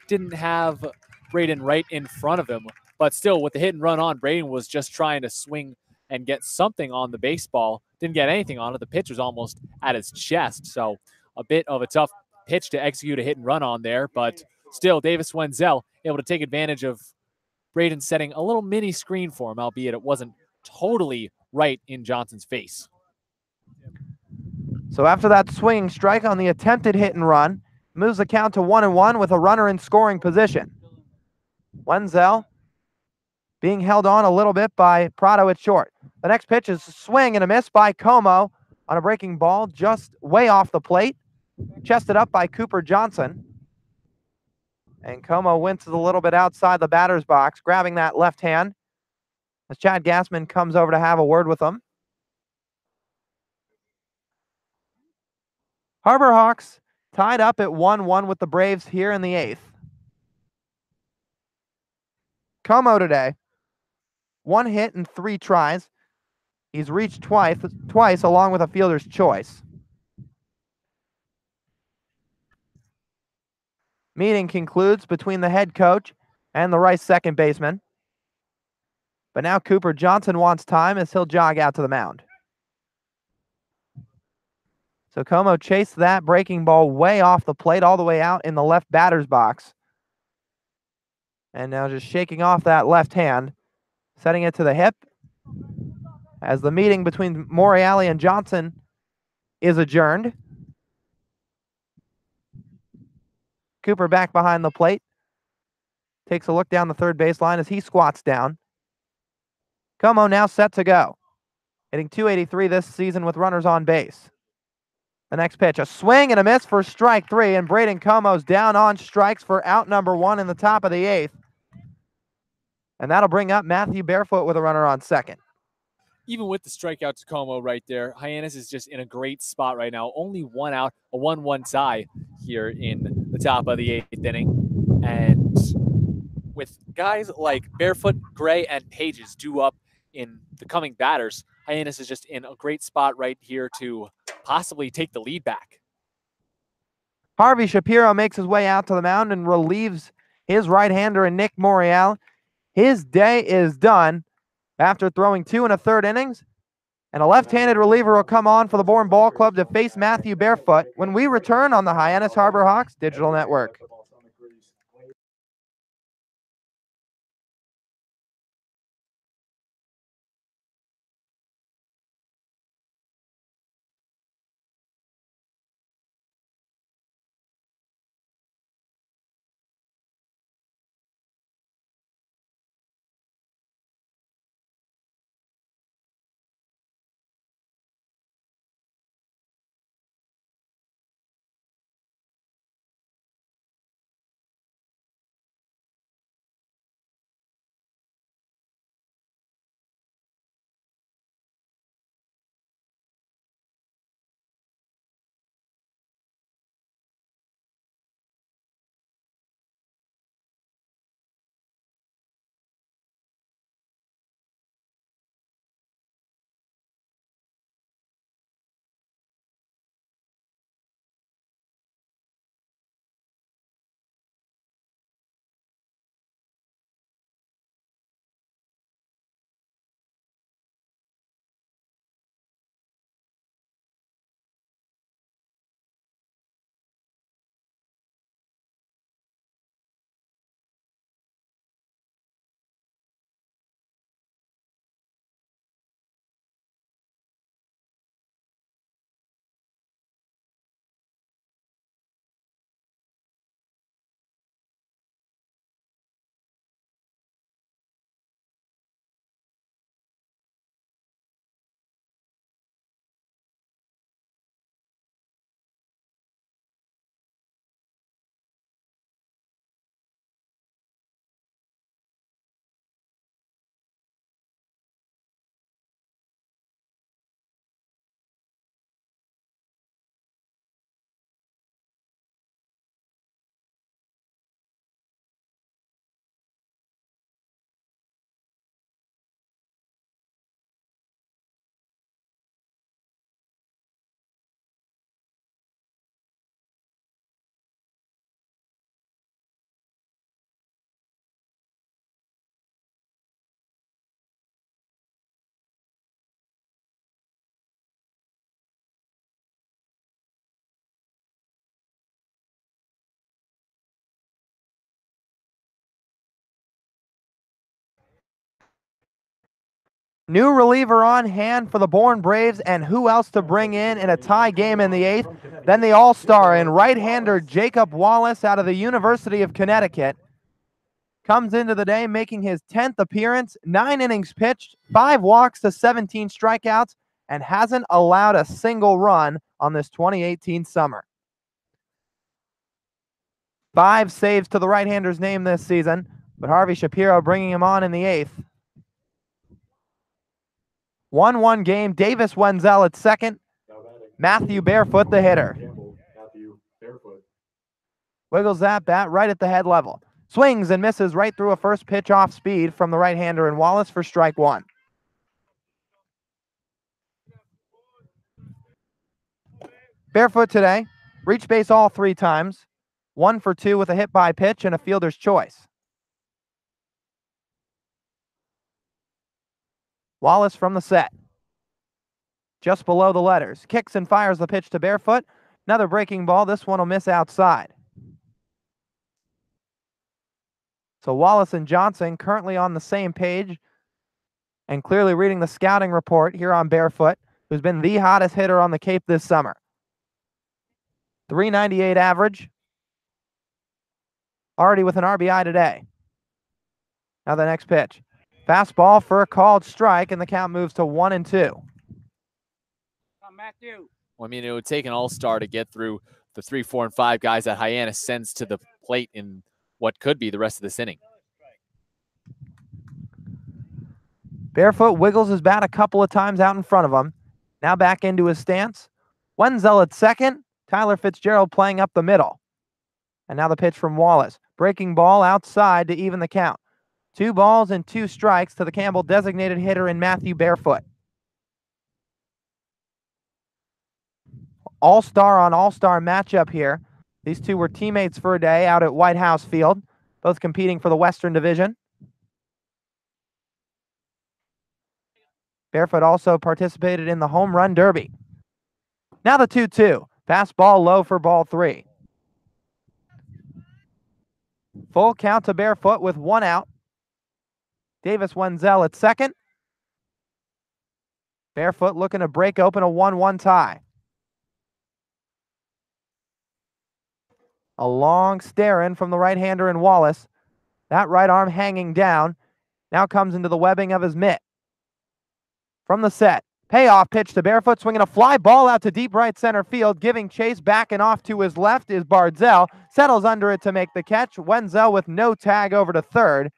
didn't have Braden right in front of him, but still, with the hit and run on, Braden was just trying to swing and get something on the baseball. Didn't get anything on it. The pitch was almost at his chest, so a bit of a tough pitch to execute a hit and run on there, but still, Davis Wenzel able to take advantage of Braden setting a little mini screen for him, albeit it wasn't totally right in Johnson's face. So after that swinging strike on the attempted hit and run, moves the count to 1-1 with a runner in scoring position. Wenzel being held on a little bit by Prado at short. The next pitch is a swing and a miss by Como on a breaking ball just way off the plate. Chested up by Cooper Johnson. And Como winces a little bit outside the batter's box, grabbing that left hand as Chad Gassman comes over to have a word with him. Harbor Hawks tied up at 1-1 with the Braves here in the 8th. Como today, 1 hit and 3 tries. He's reached twice along with a fielder's choice. Meeting concludes between the head coach and the Rice second baseman. But now Cooper Johnson wants time as he'll jog out to the mound. So Como chased that breaking ball way off the plate all the way out in the left batter's box. And now just shaking off that left hand, setting it to the hip as the meeting between Morreale and Johnson is adjourned. Cooper back behind the plate. Takes a look down the third baseline as he squats down. Como now set to go. Hitting .283 this season with runners on base. The next pitch, a swing and a miss for strike 3, and Braden Como's down on strikes for out number 1 in the top of the 8th. And that'll bring up Matthew Barefoot with a runner on second. Even with the strikeout to Como right there, Hyannis is just in a great spot right now. Only 1 out, a 1-1 tie here in the top of the 8th inning. And with guys like Barefoot, Gray, and Pages due up in the coming batters, Hyannis is just in a great spot right here to possibly take the lead back. Harvey Shapiro makes his way out to the mound and relieves his right-hander in Nick Morreale. His day is done after throwing 2 1/3 innings, and a left-handed reliever will come on for the Bourne Ball Club to face Matthew Barefoot when we return on the Hyannis Harbor Hawks Digital Network. New reliever on hand for the Bourne Braves, and who else to bring in a tie game in the 8th than the all-star and right-hander Jacob Wallace out of the University of Connecticut. Comes into the day making his 10th appearance, 9 innings pitched, 5 walks to 17 strikeouts, and hasn't allowed a single run on this 2018 summer. 5 saves to the right-hander's name this season, but Harvey Shapiro bringing him on in the 8th. 1-1 game, Davis Wenzel at second, Matthew Barefoot the hitter. Wiggles that bat right at the head level. Swings and misses right through a first pitch off speed from the right-hander in Wallace for strike 1. Barefoot today, reached base all 3 times, 1 for 2 with a hit by pitch and a fielder's choice. Wallace from the set. Just below the letters. Kicks and fires the pitch to Barefoot. Another breaking ball. This one will miss outside. So Wallace and Johnson currently on the same page and clearly reading the scouting report here on Barefoot, who's been the hottest hitter on the Cape this summer. 398 average. Already with an RBI today. Now the next pitch. Fastball for a called strike, and the count moves to 1-2. Well, I mean, it would take an all-star to get through the 3, 4, and 5 guys that Hyannis sends to the plate in what could be the rest of this inning. Barefoot wiggles his bat a couple of times out in front of him. Now back into his stance. Wenzel at second. Tyler Fitzgerald playing up the middle. And now the pitch from Wallace. Breaking ball outside to even the count. 2 balls and 2 strikes to the Campbell designated hitter in Matthew Barefoot. All-star on all-star matchup here. These two were teammates for a day out at White House Field, both competing for the Western Division. Barefoot also participated in the Home Run Derby. Now the 2-2. Fastball low for ball 3. Full count to Barefoot with 1 out. Davis Wenzel at second. Barefoot looking to break open a 1-1 tie. A long stare in from the right-hander in Wallace. That right arm hanging down. Now comes into the webbing of his mitt. From the set. Payoff pitch to Barefoot, swinging a fly ball out to deep right center field. Giving chase back and off to his left is Bardzell. Settles under it to make the catch. Wenzel with no tag over to third.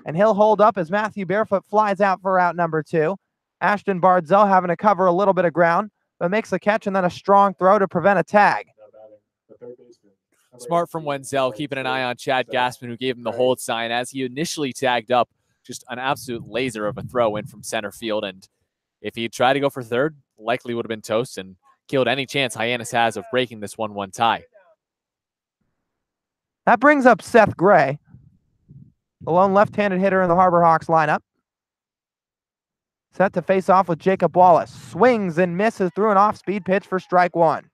And he'll hold up as Matthew Barefoot flies out for out number 2. Ashton Bardzell having to cover a little bit of ground, but makes the catch and then a strong throw to prevent a tag. Smart from Wenzel, keeping an eye on Chad Gassman, who gave him the hold sign as he initially tagged up. Just an absolute laser of a throw in from center field. And if he tried to go for third, likely would have been toast and killed any chance Hyannis has of breaking this 1-1 tie. That brings up Seth Gray, the lone left-handed hitter in the Harbor Hawks lineup. Set to face off with Jacob Wallace. Swings and misses through an off-speed pitch for strike 1.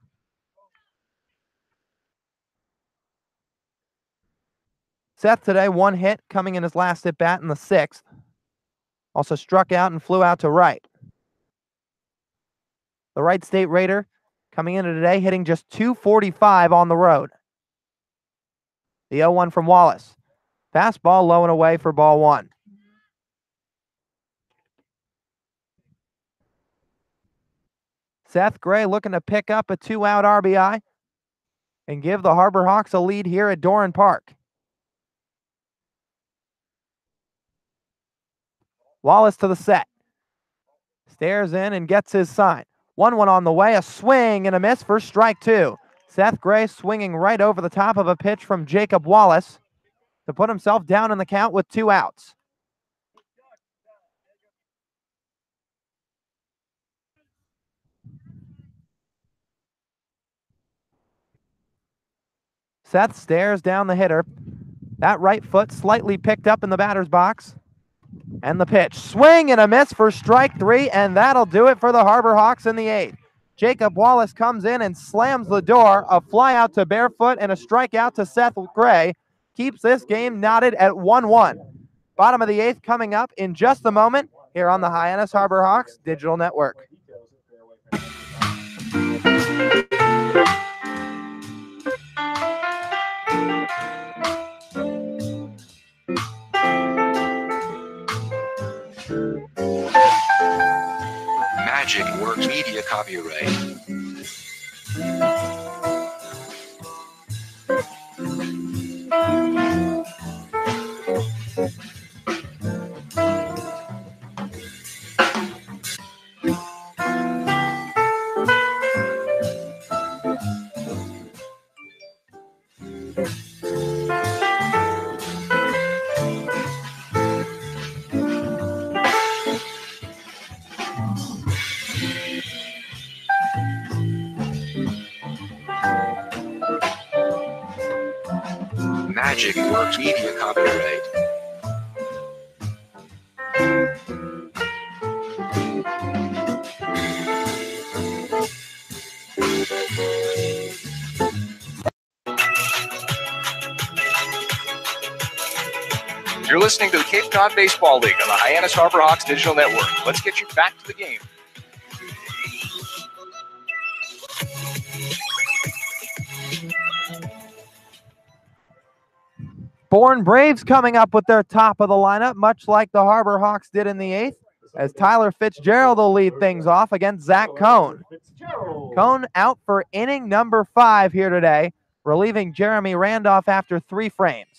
Seth today 1 hit, coming in his last at-bat in the 6th. Also struck out and flew out to right. The Wright State Raider coming into today hitting just .245 on the road. The 0-1 from Wallace. Fastball low and away for ball 1. Seth Gray looking to pick up a 2-out RBI and give the Harbor Hawks a lead here at Doran Park. Wallace to the set. Stares in and gets his sign. 1-1 on the way. A swing and a miss for strike 2. Seth Gray swinging right over the top of a pitch from Jacob Wallace to put himself down in the count with 2 outs. Seth stares down the hitter. That right foot slightly picked up in the batter's box. And the pitch. Swing and a miss for strike 3, and that'll do it for the Harbor Hawks in the 8th. Jacob Wallace comes in and slams the door. A fly out to Barefoot and a strikeout to Seth Gray keeps this game knotted at 1-1. Bottom of the 8th coming up in just a moment here on the Hyannis Harbor Hawks Digital Network. Magic Works Media copyright. Magic Works Media copyright. You're listening to the Cape Cod Baseball League on the Hyannis Harbor Hawks Digital Network. Let's get you back to the game. Bourne Braves coming up with their top of the lineup, much like the Harbor Hawks did in the 8th, as Tyler Fitzgerald will lead things off against Zach Cohn. Cohn out for inning number 5 here today, relieving Jeremy Randolph after 3 frames.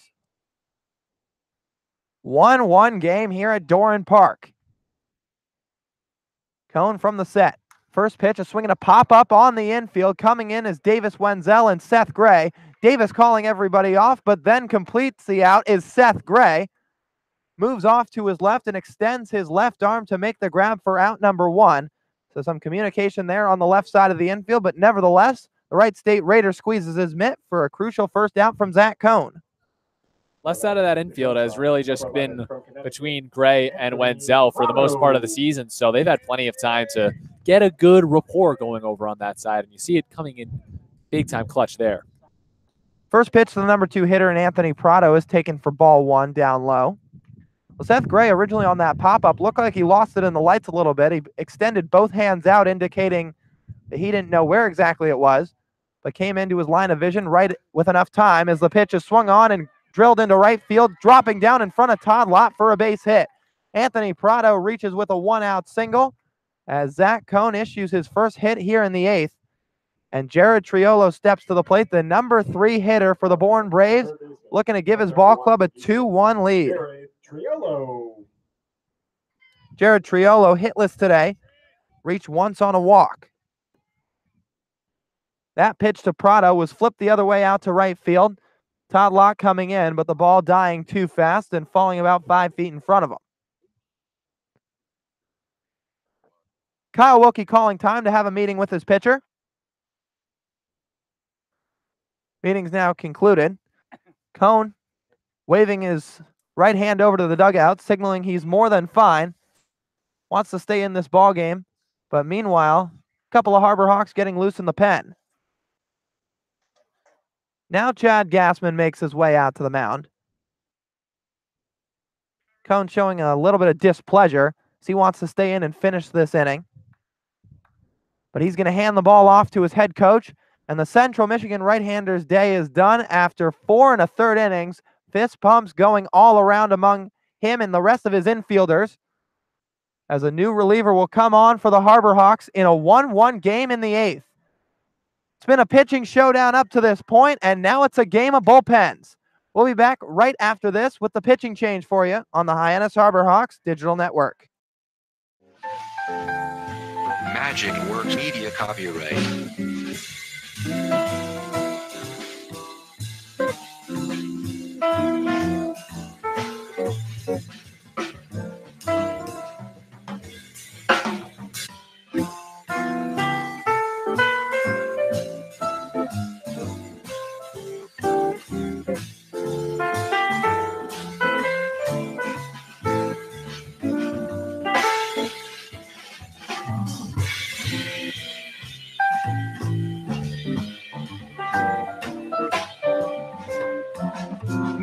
1-1 game here at Doran Park. Cohn from the set. First pitch, a swing and a pop-up on the infield. Coming in is Davis Wenzel and Seth Gray. Davis calling everybody off, but then completes the out is Seth Gray. Moves off to his left and extends his left arm to make the grab for out number 1. So some communication there on the left side of the infield, but nevertheless, the Wright State Raider squeezes his mitt for a crucial first out from Zach Cohn. Left side of that infield has really just been between Gray and Wenzel for the most part of the season, so they've had plenty of time to get a good rapport going over on that side, and you see it coming in big-time clutch there. First pitch to the number 2 hitter, and Anthony Prado is taken for ball 1 down low. Well, Seth Gray originally on that pop-up looked like he lost it in the lights a little bit. He extended both hands out, indicating that he didn't know where exactly it was, but came into his line of vision right with enough time as the pitch is swung on and drilled into right field, dropping down in front of Todd Lott for a base hit. Anthony Prado reaches with a 1-out single as Zach Cohn issues his first hit here in the 8th. And Jared Triolo steps to the plate, the number 3 hitter for the Bourne Braves, looking to give his ball club a 2-1 lead. Jared Triolo hitless today, reached once on a walk. That pitch to Prado was flipped the other way out to right field. Todd Lott coming in, but the ball dying too fast and falling about 5 feet in front of him. Kyle Wilkie calling time to have a meeting with his pitcher. Meeting's now concluded. Cohn waving his right hand over to the dugout, signaling he's more than fine. Wants to stay in this ball game, but meanwhile, a couple of Harbor Hawks getting loose in the pen. Now Chad Gassman makes his way out to the mound. Cohn showing a little bit of displeasure as he wants to stay in and finish this inning. But he's going to hand the ball off to his head coach, and the Central Michigan right-hander's day is done after 4 1/3 innings. Fist pumps going all around among him and the rest of his infielders, as a new reliever will come on for the Harbor Hawks in a 1-1 game in the 8th. It's been a pitching showdown up to this point, and now it's a game of bullpens. We'll be back right after this with the pitching change for you on the Hyannis Harbor Hawks Digital Network. Magic Works Media copyright.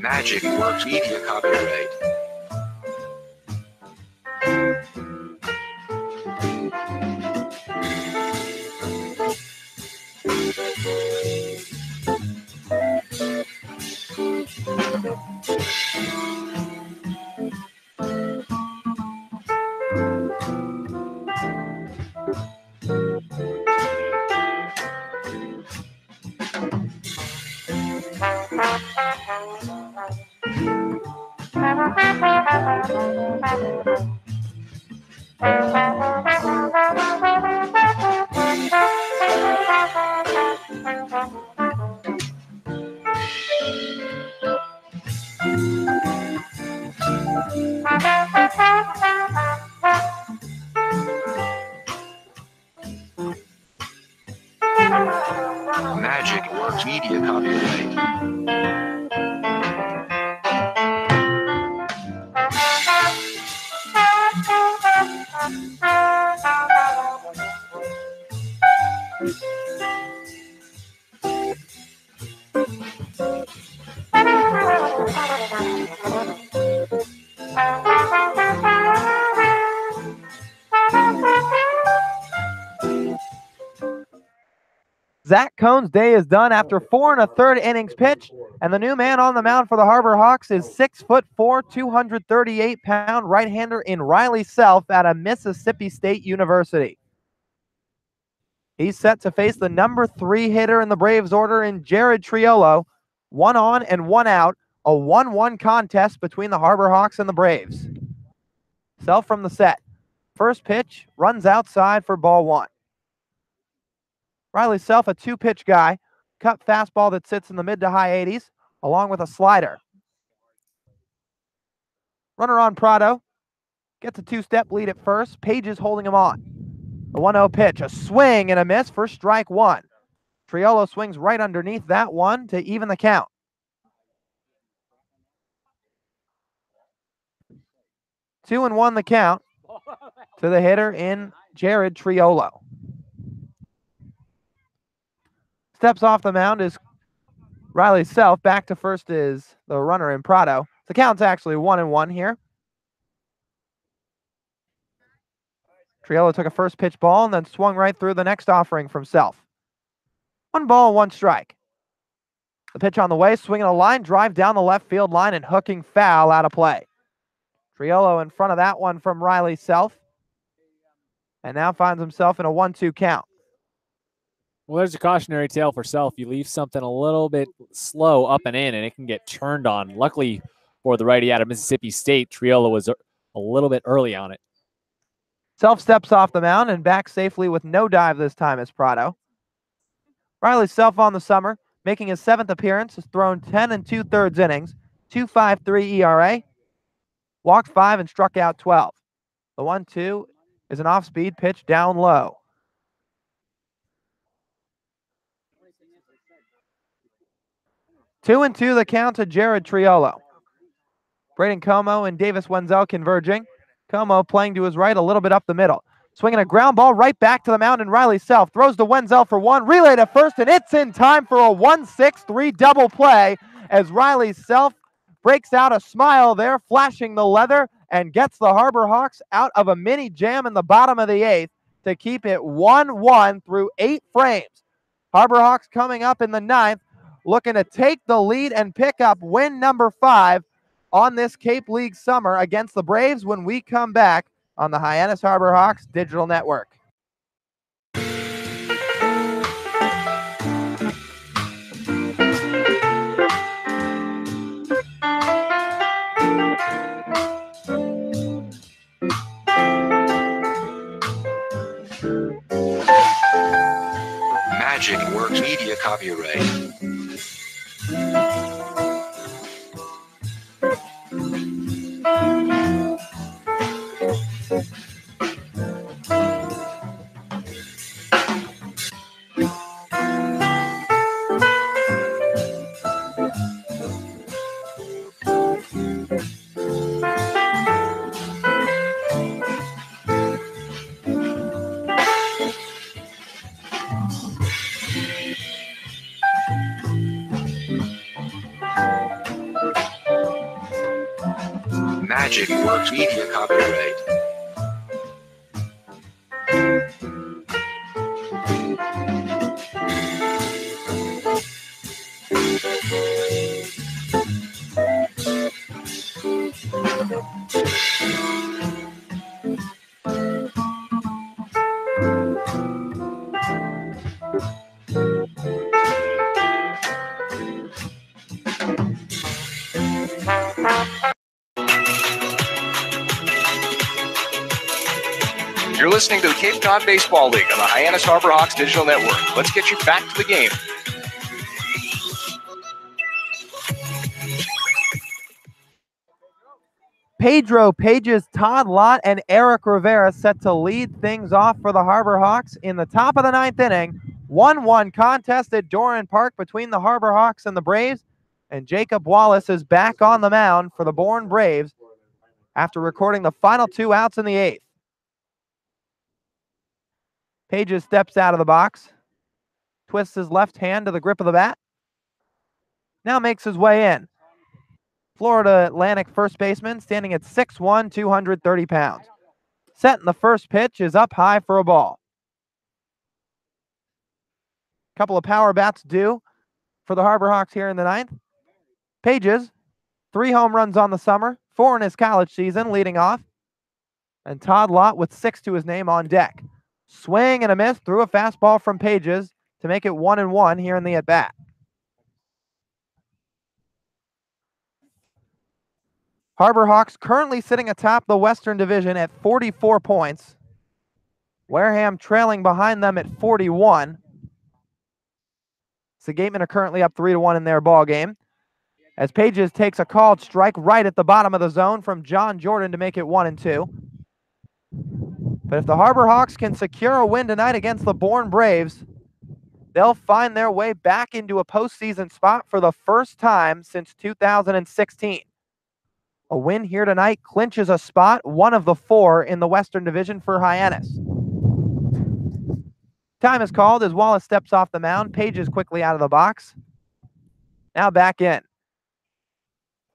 Magic Works Media copyright. Magic Works Media copyright. Zach Cohn's day is done after 4 1/3 innings pitched, and the new man on the mound for the Harbor Hawks is 6'4", 238-pound right-hander in Riley Self out of Mississippi State University. He's set to face the number 3 hitter in the Braves order in Jared Triolo. 1 on and 1 out, a 1-1 contest between the Harbor Hawks and the Braves. Self from the set. First pitch, runs outside for ball 1. Riley Self, a 2-pitch guy. Cut fastball that sits in the mid to high 80s, along with a slider. Runner on Prado. Gets a 2-step lead at first. Page is holding him on. The 1-0 pitch, a swing and a miss for strike 1. Triolo swings right underneath that one to even the count. 2-1 the count to the hitter in Jared Triolo. Steps off the mound is Riley Self. Back to first is the runner in Prado. The count's actually 1-1 here. Triolo took a first pitch ball and then swung right through the next offering from Self. 1 ball, 1 strike. The pitch on the way, swinging a line drive down the left field line and hooking foul out of play. Triolo in front of that one from Riley Self, and now finds himself in a 1-2 count. Well, there's a cautionary tale for Self. You leave something a little bit slow up and in, and it can get turned on. Luckily for the righty out of Mississippi State, Triolo was a little bit early on it. Self steps off the mound and back safely with no dive this time as Prado. Riley Self on the summer, making his 7th appearance, has thrown 10 2/3 innings, 2.53 ERA, walked 5 and struck out 12. The 1-2 is an off-speed pitch down low. Two and 2 the count to Jared Triolo. Braden Como and Davis Wenzel converging. Como playing to his right a little bit up the middle. Swinging a ground ball right back to the mound, and Riley Self throws to Wenzel for 1. Relay to first, and it's in time for a 1-6-3 double play as Riley Self breaks out a smile there, flashing the leather, and gets the Harbor Hawks out of a mini jam in the bottom of the 8th to keep it 1-1 through 8 frames. Harbor Hawks coming up in the 9th, looking to take the lead and pick up win number 5 on this Cape League summer against the Braves when we come back on the Hyannis Harbor Hawks Digital Network. Magic Works Media copyright. Magic Works Media copyright. You're listening to the Cape Cod Baseball League on the Hyannis Harbor Hawks Digital Network. Let's get you back to the game. Pedro Pages, Todd Lott, and Eric Rivera set to lead things off for the Harbor Hawks in the top of the 9th inning. 1-1 contest at Doran Park between the Harbor Hawks and the Braves, and Jacob Wallace is back on the mound for the Bourne Braves after recording the final 2 outs in the 8th. Pages steps out of the box, twists his left hand to the grip of the bat, now makes his way in. Florida Atlantic first baseman standing at 6'1", 230 pounds. Set in the first pitch is up high for a ball. Couple of power bats due for the Harbor Hawks here in the ninth. Pages, 3 home runs on the summer, 4 in his college season, leading off. And Todd Lott with 6 to his name on deck. Swing and a miss, threw a fastball from Pages to make it 1-1 here in the at-bat. Harbor Hawks currently sitting atop the Western Division at 44 points. Wareham trailing behind them at 41. The Gatemen are currently up 3-1 in their ball game. As Pages takes a called strike right at the bottom of the zone from John Jordan to make it 1-2. But if the Harbor Hawks can secure a win tonight against the Bourne Braves, they'll find their way back into a postseason spot for the first time since 2016. A win here tonight clinches a spot, one of the 4 in the Western Division for Hyannis. Time is called as Wallace steps off the mound. Pages quickly out of the box. Now back in.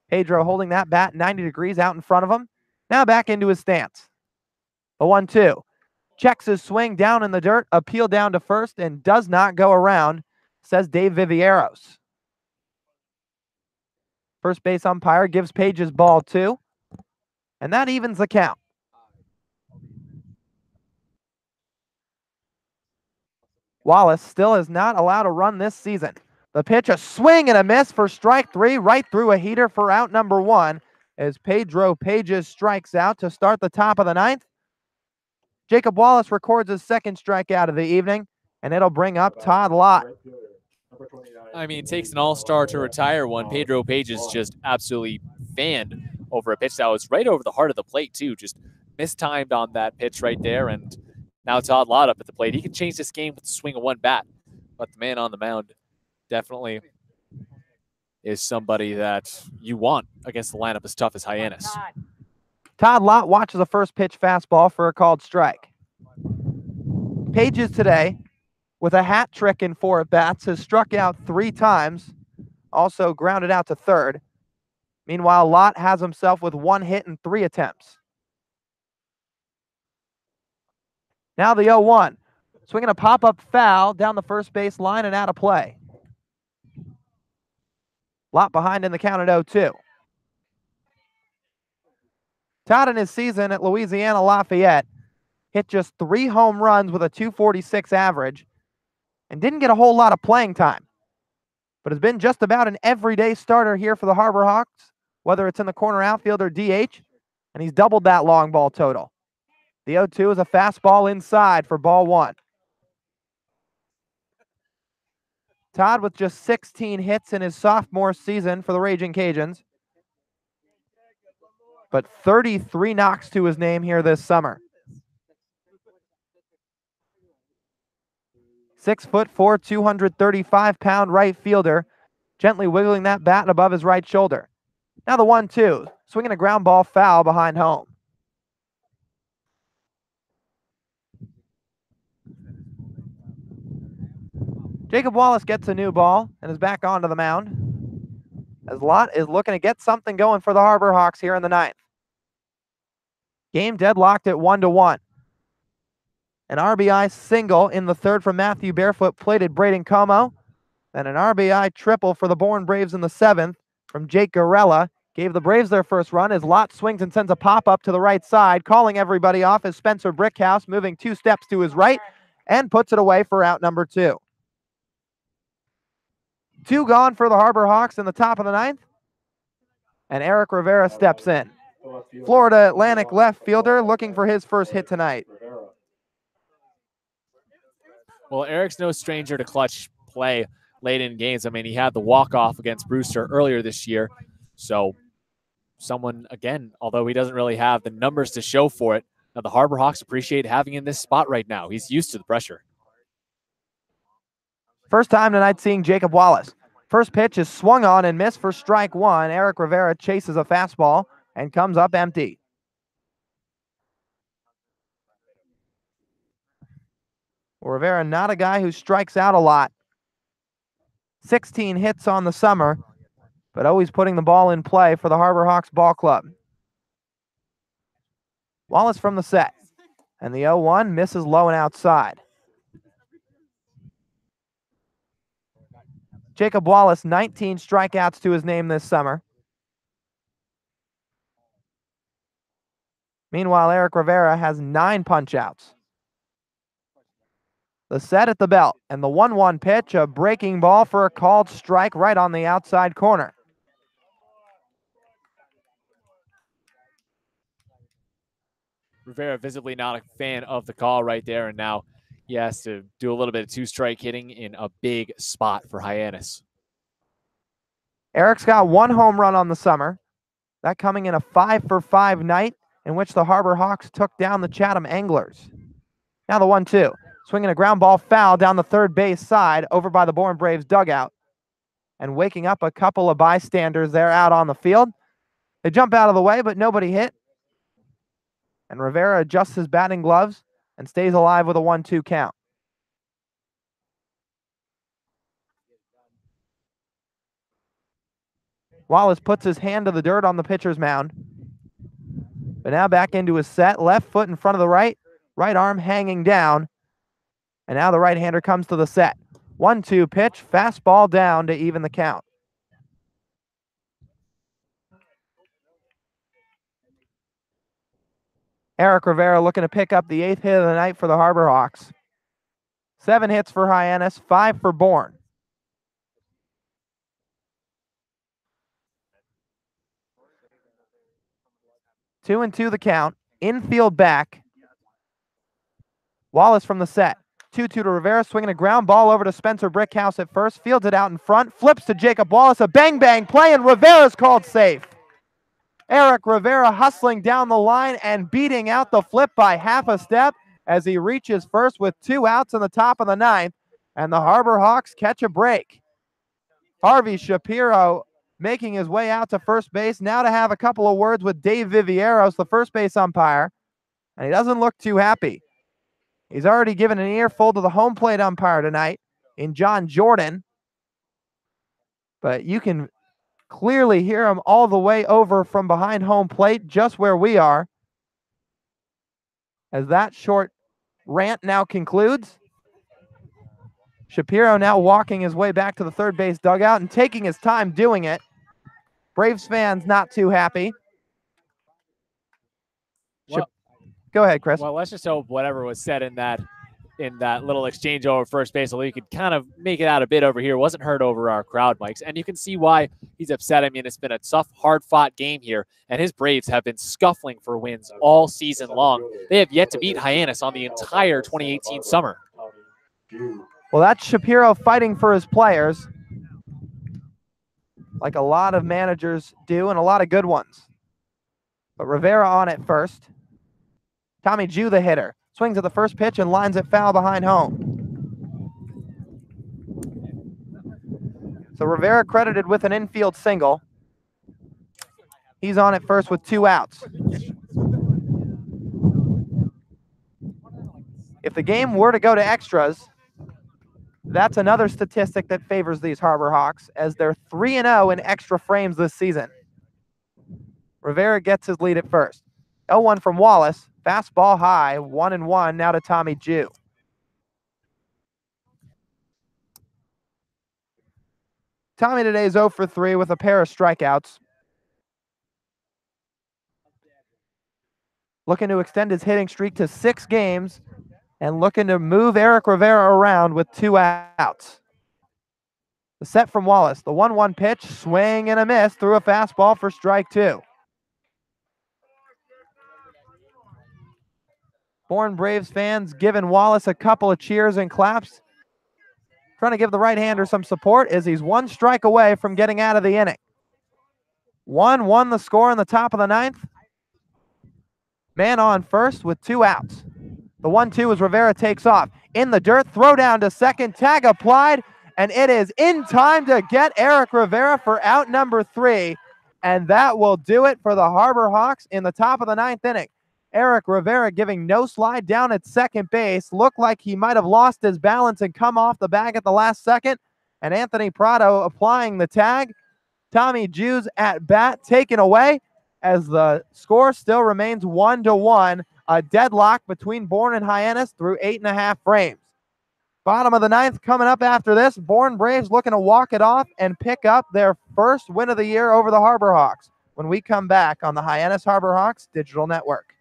Pedro holding that bat 90 degrees out in front of him. Now back into his stance. The 1-2. Checks his swing down in the dirt, appeal down to first, and does not go around, says Dave Vivieros. First base umpire gives Pages ball 2, and that evens the count. Wallace still is not allowed to run this season. The pitch, a swing and a miss for strike 3, right through a heater for out number 1, as Pedro Pages strikes out to start the top of the ninth. Jacob Wallace records his second strikeout of the evening, and it'll bring up Todd Lott. I mean, it takes an all-star to retire one. Pedro Pages just absolutely fanned over a pitch that was right over the heart of the plate, too. Just mistimed on that pitch right there, and now Todd Lott up at the plate. He can change this game with the swing of one bat, but the man on the mound definitely is somebody that you want against the lineup as tough as Hyannis. Todd Lott watches a first pitch fastball for a called strike. Pages today, with a hat trick in 4 at-bats, has struck out 3 times, also grounded out to third. Meanwhile, Lott has himself with 1 hit and 3 attempts. Now the 0-1. Swinging a pop-up foul down the first base line and out of play. Lott behind in the count at 0-2. Todd in his season at Louisiana Lafayette hit just 3 home runs with a .246 average and didn't get a whole lot of playing time, but has been just about an everyday starter here for the Harbor Hawks, whether it's in the corner outfield or DH, and he's doubled that long ball total. The 0-2 is a fastball inside for ball 1. Todd with just 16 hits in his sophomore season for the Raging Cajuns, but 33 knocks to his name here this summer. 6'4", 235-pound right fielder, gently wiggling that bat above his right shoulder. Now the 1-2, swinging a ground ball foul behind home. Jacob Wallace gets a new ball and is back onto the mound, as Lott is looking to get something going for the Harbor Hawks here in the ninth. Game deadlocked at 1-1. An RBI single in the third from Matthew Barefoot-plated Braden Como. Then an RBI triple for the Bourne Braves in the 7th from Jake Garella. Gave the Braves their first run as Lott swings and sends a pop-up to the right side. Calling everybody off is Spencer Brickhouse, moving 2 steps to his right and puts it away for out number 2. 2 gone for the Harbor Hawks in the top of the ninth. And Eric Rivera steps in. Florida Atlantic left fielder looking for his first hit tonight. Well, Eric's no stranger to clutch play late in games. I mean, he had the walk-off against Brewster earlier this year. So someone, again, although he doesn't really have the numbers to show for it, now the Harbor Hawks appreciate having him in this spot right now. He's used to the pressure. First time tonight seeing Jacob Wallace. First pitch is swung on and missed for strike 1. Eric Rivera chases a fastball and comes up empty. Rivera, not a guy who strikes out a lot. 16 hits on the summer, but always putting the ball in play for the Harbor Hawks ball club. Wallace from the set, and the 0-1 misses low and outside. Jacob Wallace, 19 strikeouts to his name this summer. Meanwhile, Eric Rivera has 9 punch-outs. The set at the belt, and the 1-1 pitch, a breaking ball for a called strike right on the outside corner. Rivera visibly not a fan of the call right there, and now he has to do a little bit of 2-strike hitting in a big spot for Hyannis. Eric's got 1 home run on the summer, that coming in a 5-for-5 night in which the Harbor Hawks took down the Chatham Anglers. Now the 1-2. Swinging a ground ball foul down the third base side over by the Bourne Braves dugout. And waking up a couple of bystanders there out on the field. They jump out of the way, but nobody hit. And Rivera adjusts his batting gloves and stays alive with a 1-2 count. Wallace puts his hand to the dirt on the pitcher's mound. But now back into his set. Left foot in front of the right. Right arm hanging down. And now the right-hander comes to the set. 1-2 pitch, fastball down to even the count. Eric Rivera looking to pick up the 8th hit of the night for the Harbor Hawks. 7 hits for Hyannis, 5 for Bourne. Two and two the count. Infield back. Wallace from the set. 2-2 to Rivera, swinging a ground ball over to Spencer Brickhouse at first. Fields it out in front. Flips to Jacob Wallace. A bang-bang play, and Rivera's called safe. Eric Rivera hustling down the line and beating out the flip by half a step as he reaches first with 2 outs in the top of the 9th, and the Harbor Hawks catch a break. Harvey Shapiro making his way out to first base, now to have a couple of words with Dave Vivieros, the first base umpire, and he doesn't look too happy. He's already given an earful to the home plate umpire tonight in John Jordan, but you can clearly hear him all the way over from behind home plate, just where we are, as that short rant now concludes. Shapiro now walking his way back to the third base dugout and taking his time doing it. Braves fans not too happy. Well, go ahead, Chris. Well, let's just hope whatever was said in that little exchange over first base, although you could kind of make it out a bit over here, wasn't heard over our crowd mics. And you can see why he's upset. I mean, it's been a tough, hard-fought game here, and his Braves have been scuffling for wins all season long. They have yet to beat Hyannis on the entire 2018 summer. Well, that's Shapiro fighting for his players, like a lot of managers do, and a lot of good ones. But Rivera on at first. Tommy Jew, the hitter, swings at the first pitch and lines it foul behind home. So Rivera credited with an infield single. He's on at first with 2 outs. If the game were to go to extras, that's another statistic that favors these Harbor Hawks, as they're 3-0 in extra frames this season. Rivera gets his lead at first. 0-1 from Wallace. Fastball high, 1-1 now to Tommy Jew. Tommy today is 0 for 3 with a pair of strikeouts. Looking to extend his hitting streak to 6 games and looking to move Eric Rivera around with 2 outs. The set from Wallace, the 1-1 pitch, swing and a miss through a fastball for strike 2. Bourne Braves fans giving Wallace a couple of cheers and claps, trying to give the right-hander some support as he's 1 strike away from getting out of the inning. 1-1 the score in the top of the 9th. Man on first with 2 outs. The 1-2 as Rivera takes off. In the dirt, throw down to second, tag applied, and it is in time to get Eric Rivera for out number 3, and that will do it for the Harbor Hawks in the top of the 9th inning. Eric Rivera giving no slide down at second base. Looked like he might have lost his balance and come off the bag at the last second, and Anthony Prado applying the tag. Tommy Jew's at bat taken away as the score still remains 1-1. A deadlock between Bourne and Hyannis through 8.5 frames. Bottom of the ninth coming up after this. Bourne Braves looking to walk it off and pick up their first win of the year over the Harbor Hawks when we come back on the Hyannis Harbor Hawks Digital Network.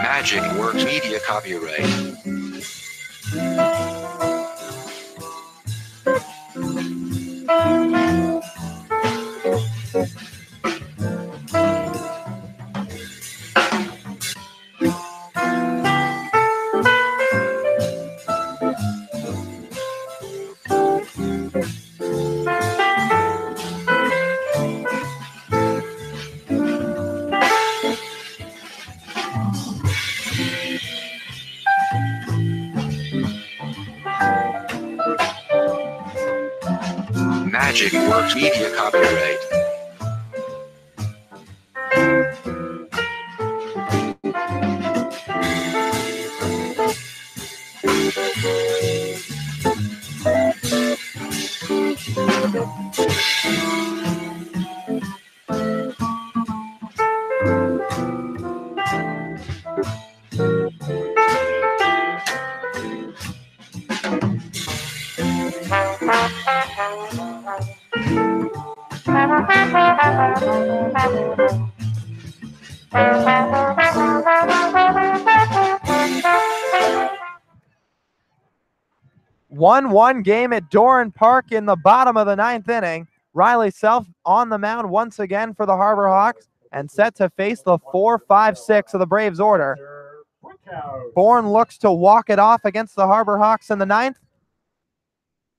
Magic Works Media copyright. Magic Works Media copyright. One game at Doran Park in the bottom of the ninth inning. Riley Self on the mound once again for the Harbor Hawks and set to face the 4-5-6 of the Braves order. Bourne looks to walk it off against the Harbor Hawks in the ninth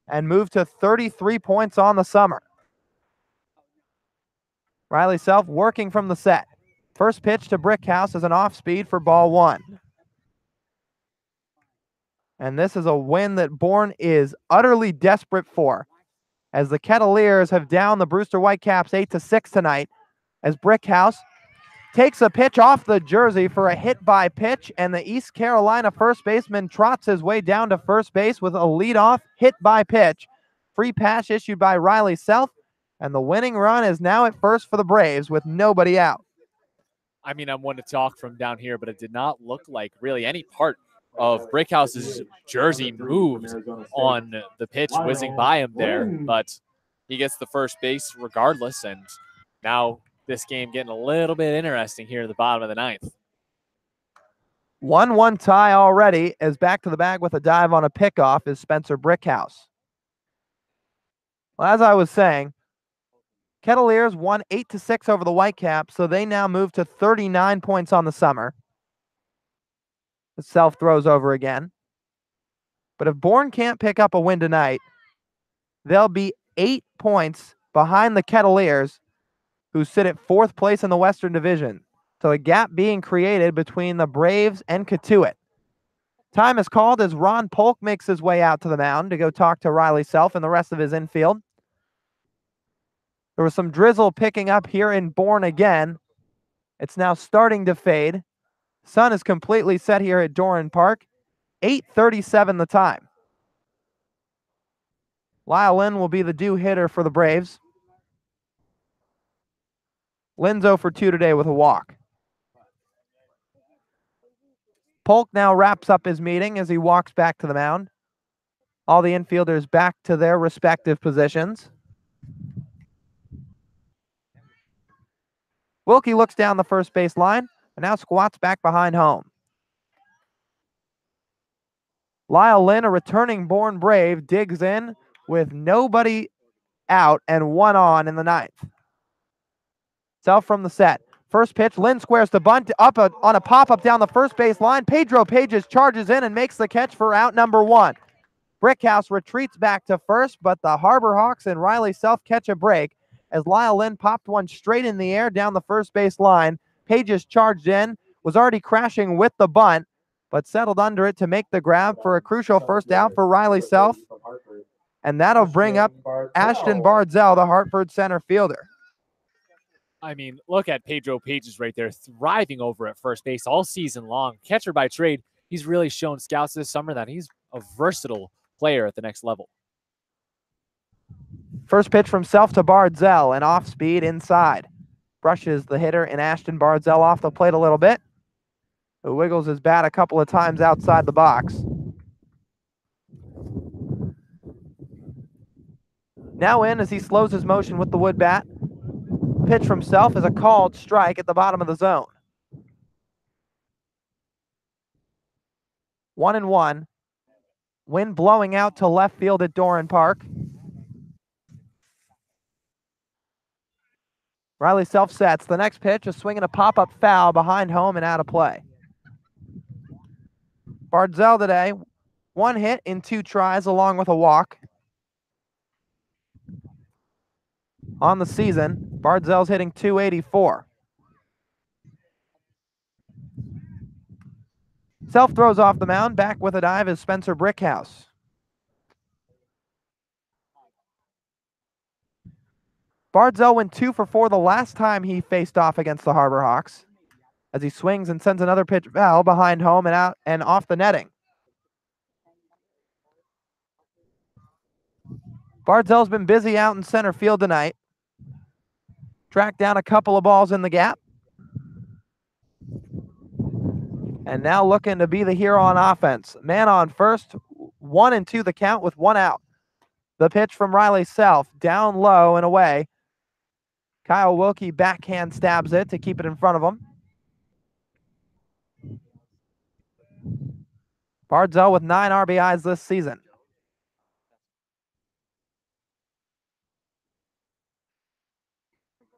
and move to 33 points on the summer. Riley Self working from the set. First pitch to Brickhouse is an off speed for ball one. And this is a win that Bourne is utterly desperate for, as the Kettleers have downed the Brewster Whitecaps 8-6 tonight, as Brickhouse takes a pitch off the jersey for a hit by pitch, and the East Carolina first baseman trots his way down to first base with a leadoff hit by pitch. Free pass issued by Riley Self, and the winning run is now at first for the Braves with nobody out. I mean, I'm one to talk from down here, but it did not look like really any part of Brickhouse's jersey moved on the pitch, whizzing by him there, but he gets the first base regardless, and now this game getting a little bit interesting here at the bottom of the ninth. 1-1 tie already, as back to the bag with a dive on a pickoff is Spencer Brickhouse. Well, as I was saying, Kettleers won 8-6 over the Whitecaps, so they now move to 39 points on the summer. The Self throws over again. But if Bourne can't pick up a win tonight, they'll be 8 points behind the Kettleers, who sit at fourth place in the Western Division. So a gap being created between the Braves and Catuit. Time is called as Ron Polk makes his way out to the mound to go talk to Riley Self and the rest of his infield. There was some drizzle picking up here in Bourne again. It's now starting to fade. Sun is completely set here at Doran Park. 8:37 the time. Lyle will be the due hitter for the Braves. Lynn's 0 for 2 today with a walk. Polk now wraps up his meeting as he walks back to the mound. All the infielders back to their respective positions. Wilkie looks down the first base line and now squats back behind home. Lyle Lynn, a returning Bourne Brave, digs in with nobody out and one on in the ninth. Self from the set. First pitch, Lynn squares the bunt up on a pop-up down the first base line. Pedro Pages charges in and makes the catch for out number one. Brickhouse retreats back to first, but the Harbor Hawks and Riley Self catch a break as Lyle Lynn popped one straight in the air down the first base line. Pages charged in, was already crashing with the bunt, but settled under it to make the grab for a crucial first out for Riley Self. And that'll bring up Ashton Bardzell, the Hartford center fielder. I mean, look at Pedro Pages right there, thriving over at first base all season long. Catcher by trade, he's really shown scouts this summer that he's a versatile player at the next level. First pitch from Self to Bardzell, and off speed inside. Brushes the hitter and Ashton Bardzell off the plate a little bit. Who wiggles his bat a couple of times outside the box. Now in as he slows his motion with the wood bat. Pitch from Self is a called strike at the bottom of the zone. 1-1. Wind blowing out to left field at Doran Park. Riley Self sets. The next pitch, a swing and a pop-up foul behind home and out of play. Bardzell today, 1 hit in 2 tries along with a walk. On the season, Bardzell's hitting .284. Self throws off the mound. Back with a dive is Spencer Brickhouse. Bardzell went 2 for 4 the last time he faced off against the Harbor Hawks, as he swings and sends another pitch foul behind home and out and off the netting. Bardzell's been busy out in center field tonight. Tracked down a couple of balls in the gap. And now looking to be the hero on offense. Man on first, 1-2 the count with 1 out. The pitch from Riley Self, down low and away. Kyle Wilkie backhand stabs it to keep it in front of him. Bardzell with 9 RBIs this season.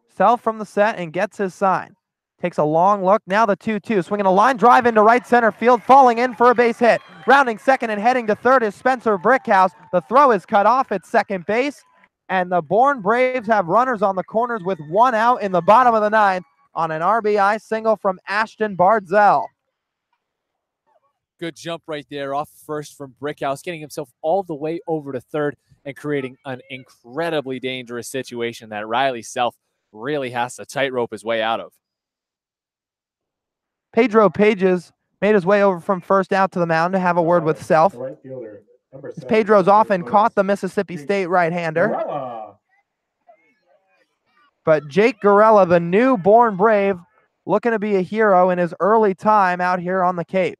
Self from the set and gets his sign. Takes a long look. Now the 2-2. Swinging a line drive into right center field. Falling in for a base hit. Rounding second and heading to third is Spencer Brickhouse. The throw is cut off at second base. And the Bourne Braves have runners on the corners with 1 out in the bottom of the 9th on an RBI single from Ashton Bardzell. Good jump right there off first from Brickhouse, getting himself all the way over to third and creating an incredibly dangerous situation that Riley Self really has to tightrope his way out of. Pedro Pages made his way over from first out to the mound to have a word with Self. Right fielder, number 7, Pedro's often caught the Mississippi State right-hander. But Jake Gorella, the new Bourne Brave, looking to be a hero in his early time out here on the Cape.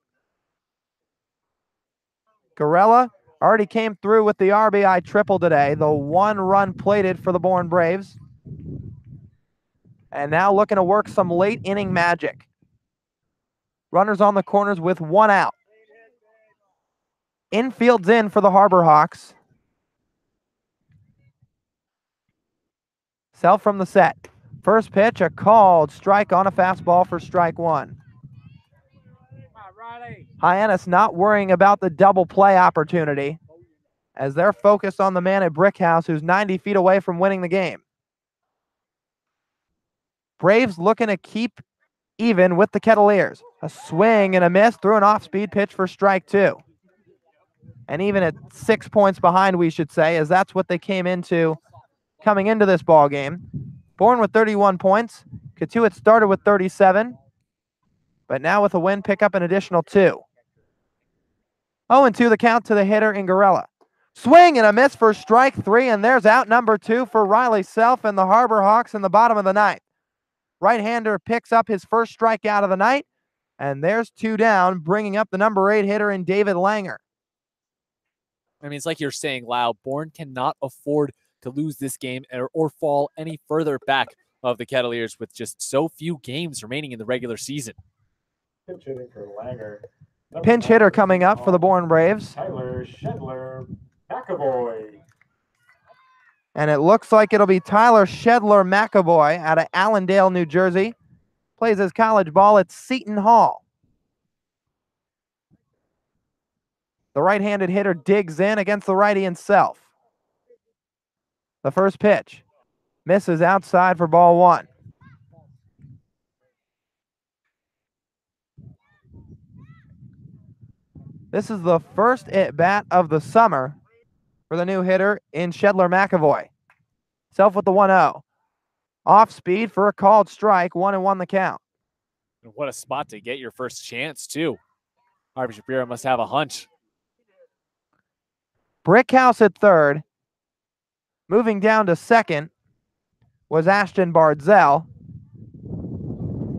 Gorella already came through with the RBI triple today, the 1 run plated for the Bourne Braves. And now looking to work some late inning magic. Runners on the corners with 1 out. Infield's in for the Harbor Hawks. Self from the set. First pitch, a called strike on a fastball for strike 1. Hyannis not worrying about the double play opportunity as they're focused on the man at Brickhouse who's 90 feet away from winning the game. Braves looking to keep even with the Kettleers. A swing and a miss through an off-speed pitch for strike 2. And even at 6 points behind, we should say, as that's what they came into coming into this ball game. Bourne with 31 points. Katuitt started with 37. But now with a win, pick up an additional 2. 0-2 the count to the hitter in Gorella. Swing and a miss for strike 3, and there's out number 2 for Riley Self and the Harbor Hawks in the bottom of the 9th. Right-hander picks up his first strikeout of the night, and there's 2 down, bringing up the number 8 hitter in David Langer. I mean, it's like you're saying, Lyle, Bourne cannot afford to lose this game or fall any further back of the Kettleers with just so few games remaining in the regular season. Pinch hitting for Langer. Pinch hitter coming up for the Bourne Braves. Tyler Shedler McAvoy. And it looks like it'll be Tyler Shedler McAvoy out of Allendale, New Jersey. Plays his college ball at Seton Hall. The right-handed hitter digs in against the righty and Self. The first pitch misses outside for ball 1. This is the first at-bat of the summer for the new hitter in Shedler McAvoy. Self with the 1-0. Off speed for a called strike, 1-1 the count. And what a spot to get your first chance, too. Harvey Shapiro must have a hunch. Brickhouse at third. Moving down to second was Ashton Bardzell.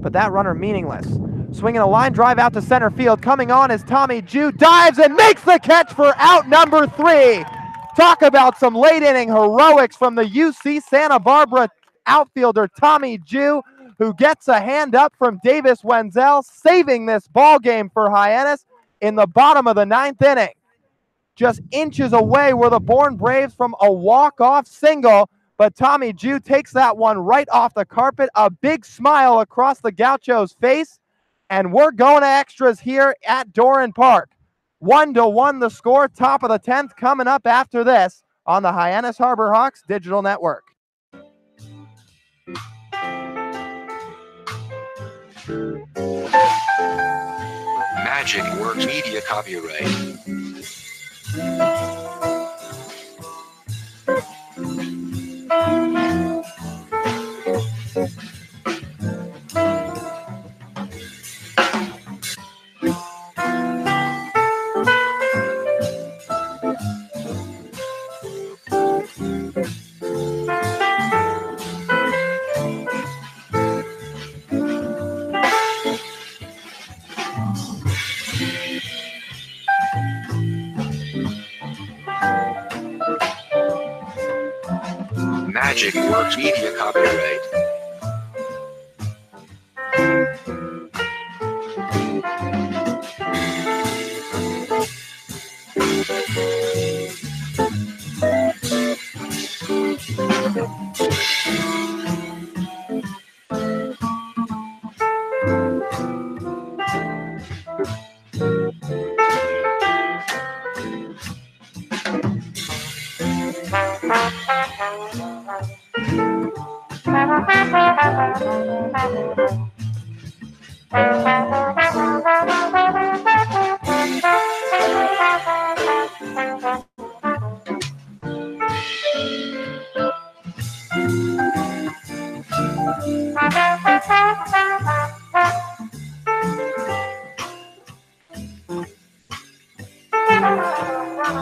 But that runner meaningless. Swinging a line drive out to center field. Coming on is Tommy Jew. Dives and makes the catch for out number 3. Talk about some late inning heroics from the UC Santa Barbara outfielder Tommy Jew, who gets a hand up from Davis Wenzel, saving this ball game for Hyannis in the bottom of the 9th inning. Just inches away were the Bourne Braves from a walk-off single, but Tommy Jew takes that one right off the carpet. A big smile across the Gaucho's face, and we're going to extras here at Doran Park. 1-1 the score, top of the 10th coming up after this on the Hyannis Harbor Hawks Digital Network. Magic Works Media copyright. Magic Works Media copyright.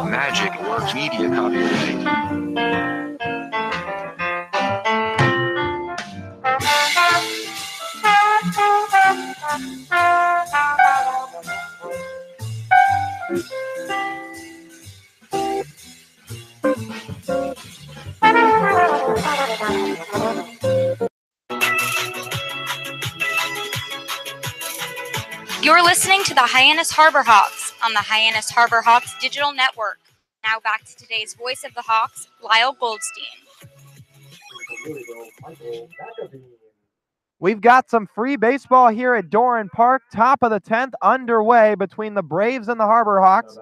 Magic Works Media copyright. You're listening to the Hyannis Harbor Hawks on the Hyannis Harbor Hawks Digital Network. Now back to today's voice of the Hawks, Lyle Goldstein. We've got some free baseball here at Doran Park. Top of the 10th underway between the Braves and the Harbor Hawks.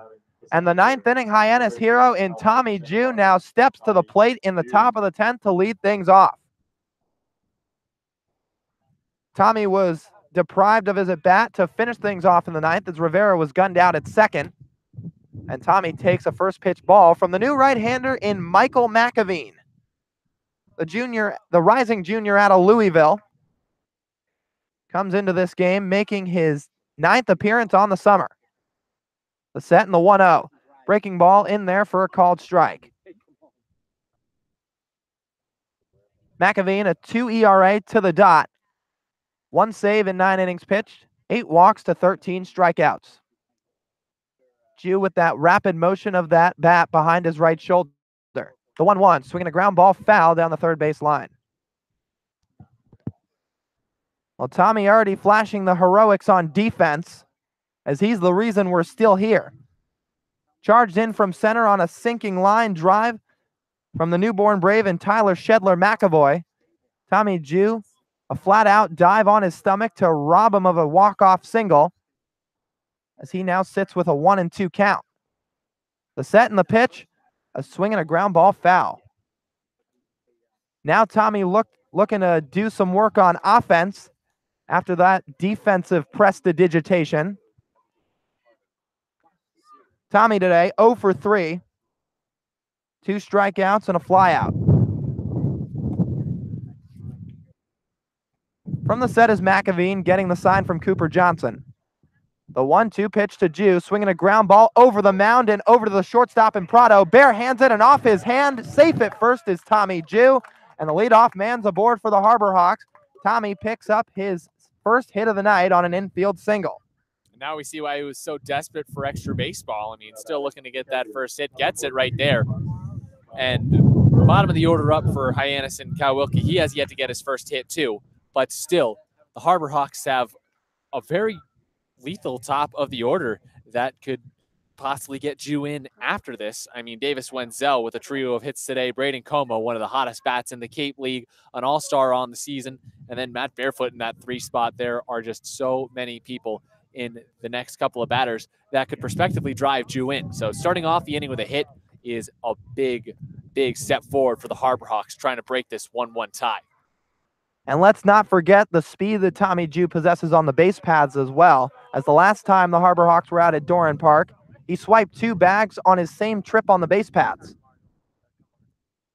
And the 9th inning Hyannis hero in Tommy Jew now steps to the plate in the top of the 10th to lead things off. Tommy was deprived of his at-bat to finish things off in the 9th as Rivera was gunned out at second. And Tommy takes a first pitch ball from the new right-hander in Michael McAveen. The rising junior out of Louisville comes into this game making his 9th appearance on the summer. The set and the 1-0. Breaking ball in there for a called strike. McAveen, a 2 ERA to the dot. 1 save in 9 innings pitched, 8 walks to 13 strikeouts. Jew with that rapid motion of that bat behind his right shoulder. The 1-1, swinging a ground ball foul down the third base line. Well, Tommy already flashing the heroics on defense, as he's the reason we're still here. Charged in from center on a sinking line drive from the newborn Brave and Tyler Shedler McAvoy. Tommy Jew, a flat-out dive on his stomach to rob him of a walk-off single, as he now sits with a 1-2 count. The set and the pitch, a swing and a ground ball foul. Now Tommy looking to do some work on offense after that defensive prestidigitation. Tommy today 0 for 3. 2 strikeouts and a flyout. From the set is McAveen getting the sign from Cooper Johnson. The 1-2 pitch to Jew, swinging a ground ball over the mound and over to the shortstop in Prado. Bare hands it and off his hand. Safe at first is Tommy Jew. And the leadoff man's aboard for the Harbor Hawks. Tommy picks up his first hit of the night on an infield single. Now we see why he was so desperate for extra baseball. I mean, still looking to get that first hit. Gets it right there. And bottom of the order up for Hyannis and Kyle Wilkie. He has yet to get his first hit too. But still, the Harbor Hawks have a very lethal top of the order that could possibly get Jew in after this. I mean, Davis Wenzel with a trio of hits today. Braden Como, one of the hottest bats in the Cape League, an all-star on the season. And then Matt Barefoot in that 3 spot. There are just so many people in the next couple of batters that could prospectively drive Jew in. So starting off the inning with a hit is a big, big step forward for the Harbor Hawks trying to break this 1-1 tie. And let's not forget the speed that Tommy Jew possesses on the base paths as well, as the last time the Harbor Hawks were out at Doran Park, he swiped 2 bags on his same trip on the base paths.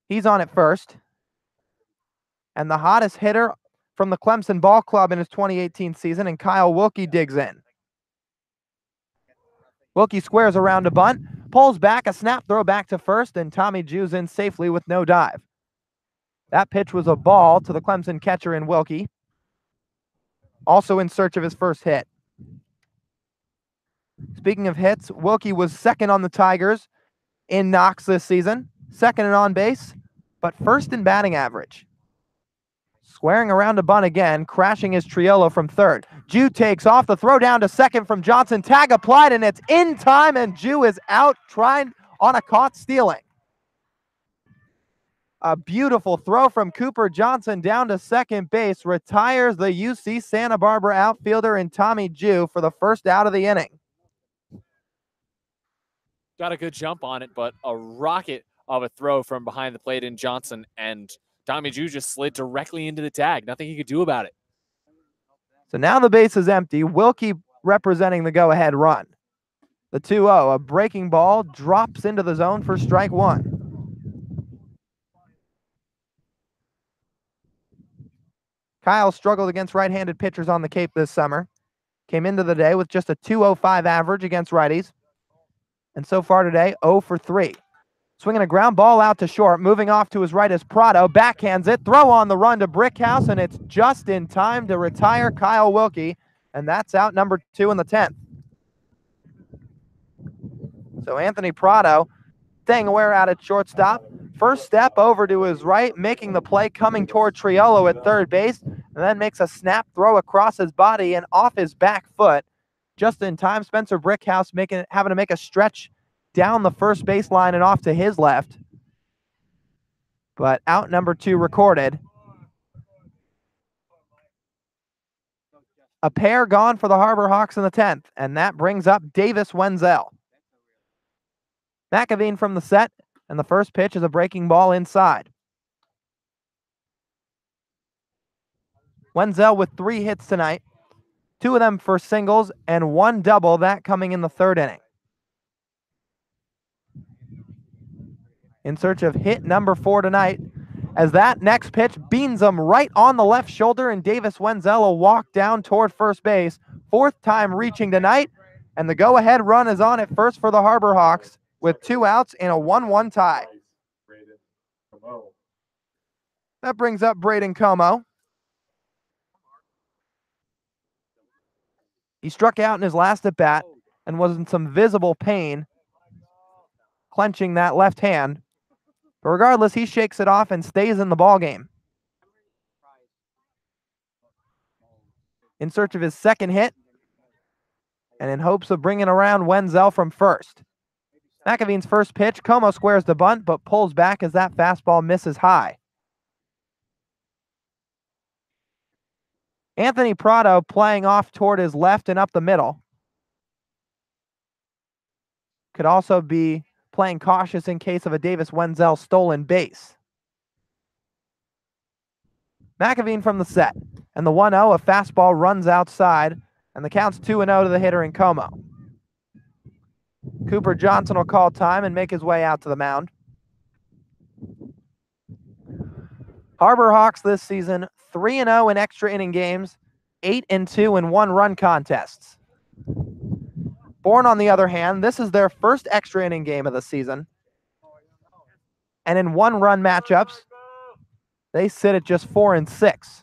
He's on at first. And the hottest hitter from the Clemson Ball Club in his 2018 season, and Kyle Wilkie digs in. Wilkie squares around a bunt, pulls back, a snap throw back to first, and Tommy Jew's in safely with no dive. That pitch was a ball to the Clemson catcher in Wilkie, also in search of his first hit. Speaking of hits, Wilkie was second on the Tigers in knocks this season, second in on base, but first in batting average. Squaring around a bunt again, crashing his Triolo from third. Jew takes off, the throw down to second from Johnson. Tag applied, and it's in time, and Jew is out trying on a caught stealing. A beautiful throw from Cooper Johnson down to second base retires the UC Santa Barbara outfielder in Tommy Jew for the first out of the inning. Got a good jump on it, but a rocket of a throw from behind the plate in Johnson, and Tommy Jew just slid directly into the tag. Nothing he could do about it. So now the base is empty. Wilkie representing the go-ahead run. The 2-0, a breaking ball drops into the zone for strike 1. Kyle struggled against right-handed pitchers on the Cape this summer. Came into the day with just a .205 average against righties. And so far today, 0 for 3. Swinging a ground ball out to short. Moving off to his right is Prado. Backhands it. Throw on the run to Brickhouse, and it's just in time to retire Kyle Wilkie. And that's out number 2 in the 10th. So Anthony Prado staying aware out at shortstop. First step over to his right, making the play, coming toward Triolo at third base, and then makes a snap throw across his body and off his back foot. Just in time, Spencer Brickhouse having to make a stretch down the first baseline and off to his left. But out number 2 recorded. A pair gone for the Harbor Hawks in the 10th, and that brings up Davis Wenzel. McAveen from the set, and the first pitch is a breaking ball inside. Wenzel with 3 hits tonight, 2 of them for singles and 1 double, that coming in the 3rd inning. In search of hit number 4 tonight, as that next pitch beans him right on the left shoulder, and Davis Wenzel will walk down toward first base. 4th time reaching tonight, and the go-ahead run is on at first for the Harbor Hawks with 2 outs in a 1-1 tie. That brings up Braden Como. He struck out in his last at-bat and was in some visible pain, clenching that left hand. But regardless, he shakes it off and stays in the ballgame. In search of his 2nd hit, and in hopes of bringing around Wenzel from first. McAveen's first pitch, Como squares the bunt, but pulls back as that fastball misses high. Anthony Prado playing off toward his left and up the middle. Could also be playing cautious in case of a Davis Wenzel stolen base. McAveen from the set, and the 1-0, a fastball runs outside, and the count's 2-0 to the hitter in Como. Cooper Johnson will call time and make his way out to the mound. Harbor Hawks this season, 3-0 in extra inning games, 8-2 in 1-run contests. Bourne, on the other hand, this is their first extra inning game of the season. And in one-run matchups, they sit at just 4-6.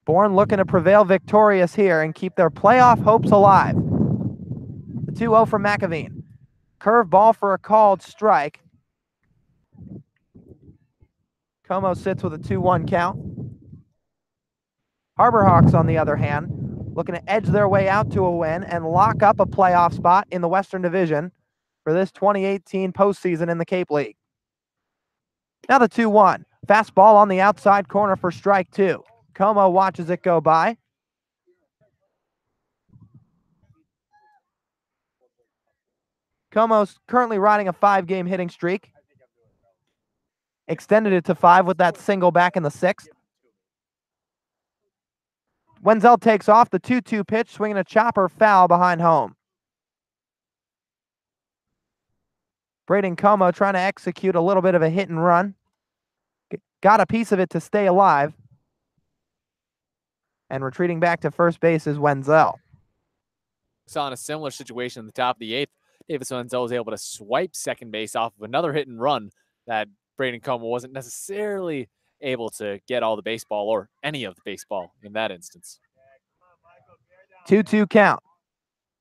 Bourne looking to prevail victorious here and keep their playoff hopes alive. The 2-0 from McAveen. Curve ball for a called strike. Como sits with a 2-1 count. Harborhawks, on the other hand, looking to edge their way out to a win and lock up a playoff spot in the Western Division for this 2018 postseason in the Cape League. Now the 2-1. Fastball on the outside corner for strike 2. Como watches it go by. Como's currently riding a 5-game hitting streak. Extended it to 5 with that single back in the 6th. Wenzel takes off the 2-2 pitch, swinging a chopper foul behind home. Braden Como trying to execute a little bit of a hit and run. Got a piece of it to stay alive. And retreating back to first base is Wenzel. Saw in a similar situation in the top of the 8th. Davis Wenzel was able to swipe second base off of another hit and run that Braden Como wasn't necessarily able to get all the baseball or any of the baseball in that instance. 2-2 count.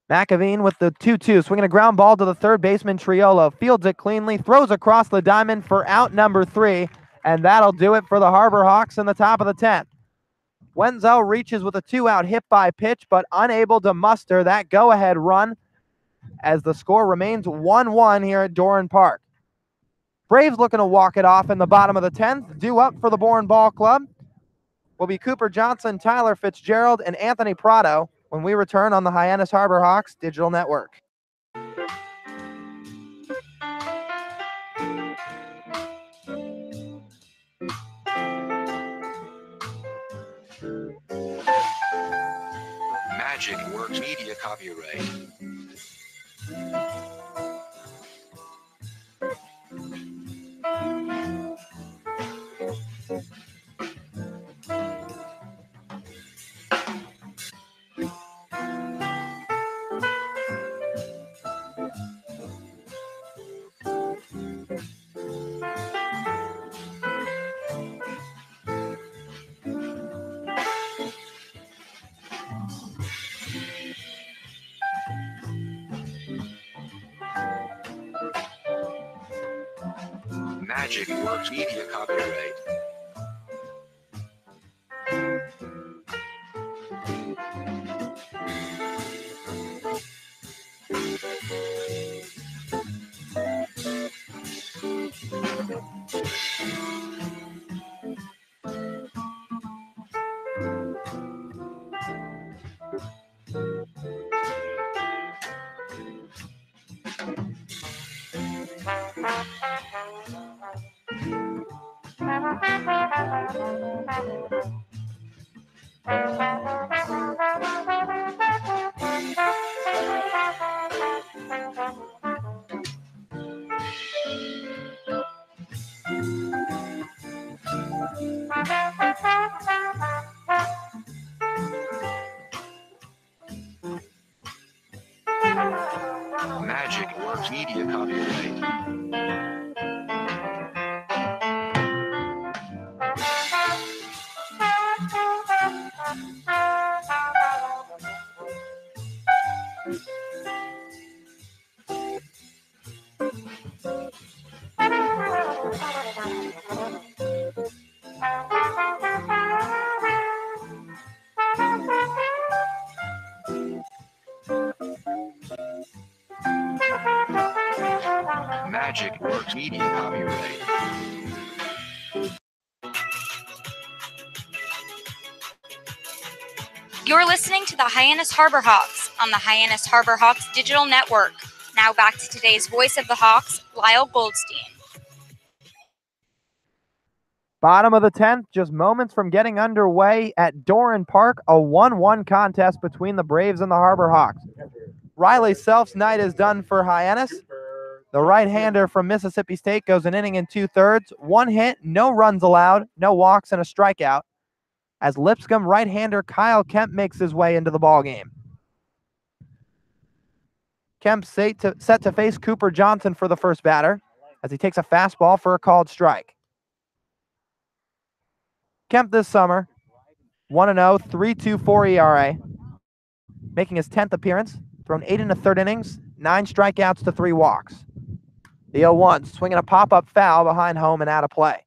McAveen with the 2-2, swinging a ground ball to the third baseman Triolo. Fields it cleanly, throws across the diamond for out number 3, and that'll do it for the Harborhawks in the top of the 10th. Wenzel reaches with a 2-out hit by pitch, but unable to muster that go-ahead run as the score remains 1-1 here at Doran Park. Braves looking to walk it off in the bottom of the 10th. Due up for the Bourne Ball Club will be Cooper Johnson, Tyler Fitzgerald, and Anthony Prado when we return on the Hyannis Harborhawks Digital Network. Magic Works Media copyright. Magic Works Media copyright. Magic Works Media copyright. Magic Works Media copyright. You're listening to the Hyannis Harborhawks on the Hyannis Harborhawks Digital Network. Now back to today's voice of the Hawks, Lyle Goldstein. Bottom of the 10th, just moments from getting underway at Doran Park, a 1-1 contest between the Braves and the Harborhawks. Riley Self's night is done for Hyannis. The right-hander from Mississippi State goes an inning and 2/3, 1 hit, no runs allowed, no walks, and a strikeout. as Lipscomb right-hander Kyle Kemp makes his way into the ballgame. Kemp set to face Cooper Johnson for the first batter as he takes a fastball for a called strike. Kemp this summer, 1-0, 3.24 ERA, making his 10th appearance, thrown 8 1/3 innings, 9 strikeouts to 3 walks. The 0-1, swinging a pop-up foul behind home and out of play.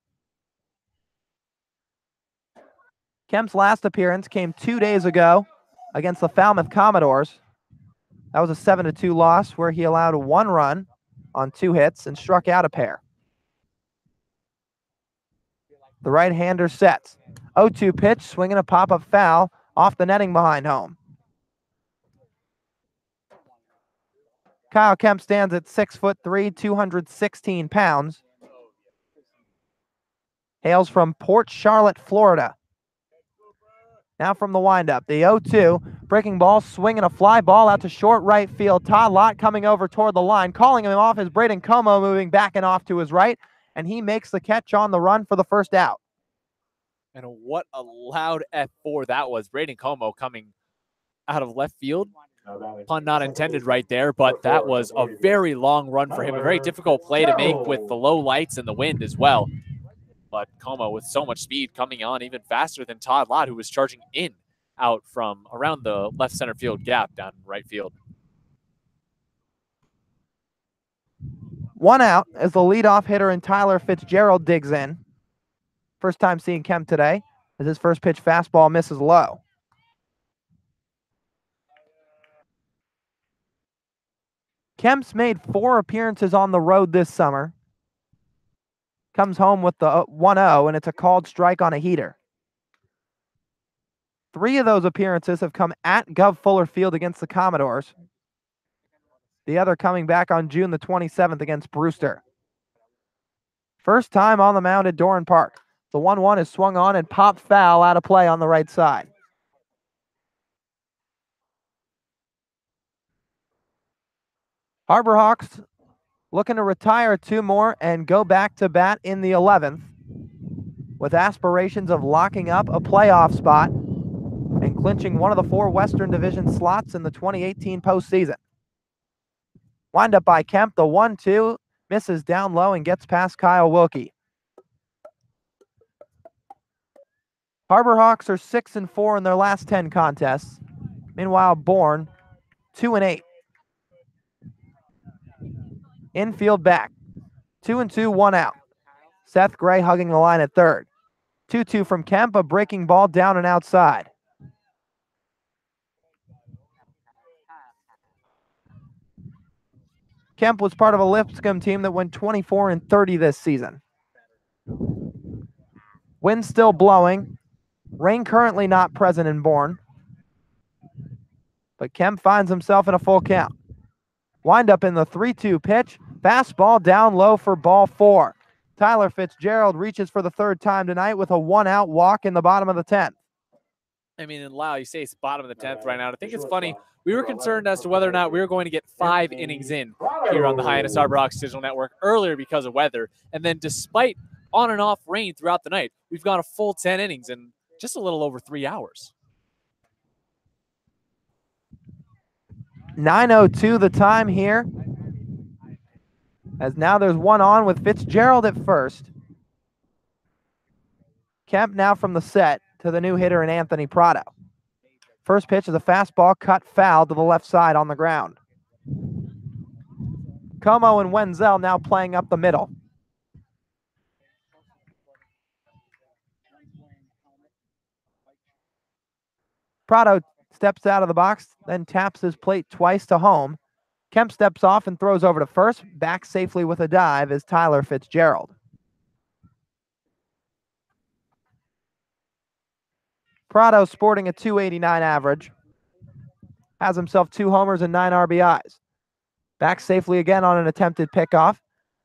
Kemp's last appearance came 2 days ago against the Falmouth Commodores. That was a 7-2 loss where he allowed 1 run on 2 hits and struck out a pair. The right-hander sets. 0-2 pitch, swinging a pop-up foul off the netting behind home. Kyle Kemp stands at 6'3", 216 pounds. Hails from Port Charlotte, Florida. Now from the windup, the 0-2, breaking ball, swinging a fly ball out to short right field. Todd Lott coming over toward the line, calling him off is Braden Como moving back and off to his right, and he makes the catch on the run for the first out. And what a loud F4 that was. Braden Como coming out of left field. Pun not intended right there, but that was a very long run for him. A very difficult play to make with the low lights and the wind as well. But Como with so much speed coming on even faster than Todd Lott, who was charging in out from around the left center field gap down right field. 1 out as the leadoff hitter and Tyler Fitzgerald digs in. First time seeing Kemp today as his first pitch fastball misses low. Kemp's made 4 appearances on the road this summer. Comes home with the 1-0, and it's a called strike on a heater. 3 of those appearances have come at Gov Fuller Field against the Commodores. The other coming back on June the 27th against Brewster. First time on the mound at Doran Park. The 1-1 is swung on and popped foul out of play on the right side. Harbor Hawks looking to retire 2 more and go back to bat in the 11th with aspirations of locking up a playoff spot and clinching one of the 4 Western Division slots in the 2018 postseason. Wind up by Kemp, the 1-2 misses down low and gets past Kyle Wilkie. Harbor Hawks are 6-4 in their last 10 contests. Meanwhile, Bourne 2-8. Infield back. 2-2, 1 out. Seth Gray hugging the line at third. 2-2 from Kemp, a breaking ball down and outside. Kemp was part of a Lipscomb team that went 24-30 this season. Wind still blowing. Rain currently not present in Bourne. But Kemp finds himself in a full count. Wind up in the 3-2 pitch. Fastball down low for ball 4. Tyler Fitzgerald reaches for the 3rd time tonight with a 1-out walk in the bottom of the 10th. I mean, and Lyle, you say it's bottom of the 10th right now. I think it's funny. We were concerned as to whether or not we were going to get 5 innings in here on the Hyannis Harbor Hawks Digital Network earlier because of weather. And then despite on and off rain throughout the night, we've got a full 10 innings in just a little over 3 hours. 9:02 the time here. As now there's 1 on with Fitzgerald at first. Kemp now from the set to the new hitter in Anthony Prado. First pitch is a fastball cut foul to the left side on the ground. Como and Wenzel now playing up the middle. Prado steps out of the box, then taps his plate twice to home. Kemp steps off and throws over to first. Back safely with a dive is Tyler Fitzgerald. Prado sporting a .289 average. Has himself 2 homers and 9 RBIs. Back safely again on an attempted pickoff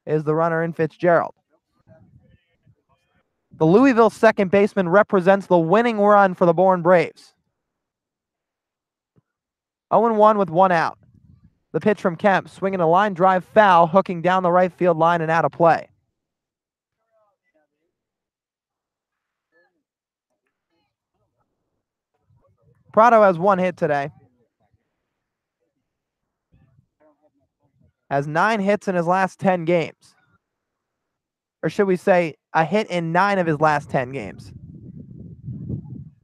is the runner in Fitzgerald. The Louisville second baseman represents the winning run for the Bourne Braves. 0-1 with 1 out. The pitch from Kemp, swinging a line drive foul, hooking down the right field line and out of play. Prado has 1 hit today. Has 9 hits in his last 10 games. Or should we say a hit in 9 of his last 10 games.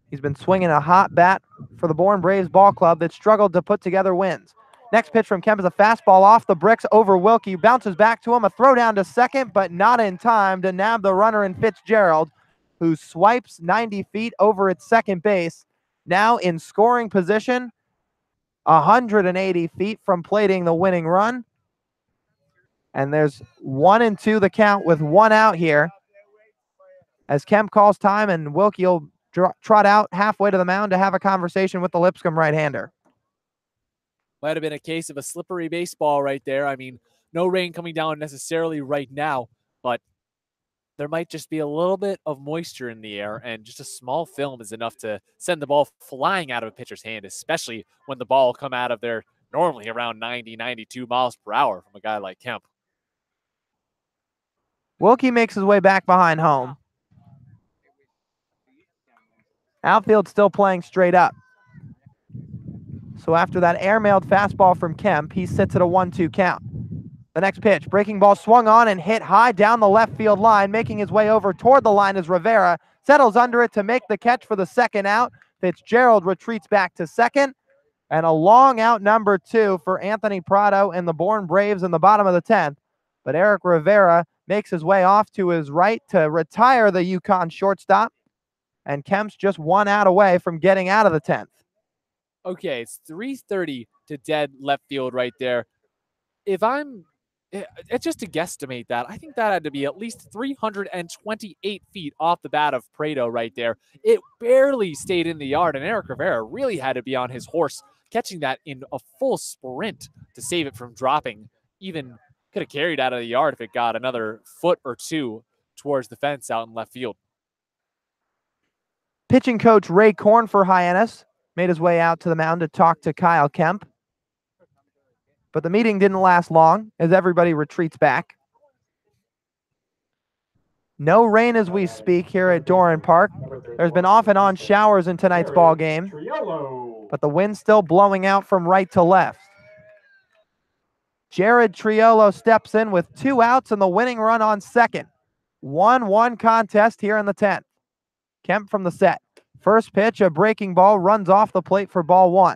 He's been swinging a hot bat for the Bourne Braves ball club that struggled to put together wins. Next pitch from Kemp is a fastball off the bricks over Wilkie. Bounces back to him, a throw down to second, but not in time to nab the runner in Fitzgerald, who swipes 90 feet over at second base. Now in scoring position, 180 feet from plating the winning run. And there's 1-2 the count with 1 out here. As Kemp calls time, and Wilkie will trot out halfway to the mound to have a conversation with the Lipscomb right-hander. Might have been a case of a slippery baseball right there. I mean, no rain coming down necessarily right now, but there might just be a little bit of moisture in the air, and just a small film is enough to send the ball flying out of a pitcher's hand, especially when the ball will come out of there normally around 90, 92 miles per hour from a guy like Kemp. Wilkie makes his way back behind home. Outfield still playing straight up. So after that air-mailed fastball from Kemp, he sits at a 1-2 count. The next pitch, breaking ball swung on and hit high down the left field line, making his way over toward the line as Rivera settles under it to make the catch for the second out. Fitzgerald retreats back to second, and a long out number 2 for Anthony Prado and the Bourne Braves in the bottom of the 10th. But Eric Rivera makes his way off to his right to retire the Yukon shortstop, and Kemp's just 1 out away from getting out of the 10th. Okay, it's 330 to dead left field right there. If I'm it's just to guesstimate that, I think that had to be at least 328 feet off the bat of Prado right there. It barely stayed in the yard, and Eric Rivera really had to be on his horse, catching that in a full sprint to save it from dropping. Even could have carried out of the yard if it got another foot or 2 towards the fence out in left field. Pitching coach Ray Korn for Hyannis made his way out to the mound to talk to Kyle Kemp. But the meeting didn't last long as everybody retreats back. No rain as we speak here at Doran Park. There's been off and on showers in tonight's ball game, but the wind's still blowing out from right to left. Jared Triolo steps in with 2 outs and the winning run on second. 1-1 contest here in the 10th. Kemp from the set. First pitch, a breaking ball, runs off the plate for ball 1.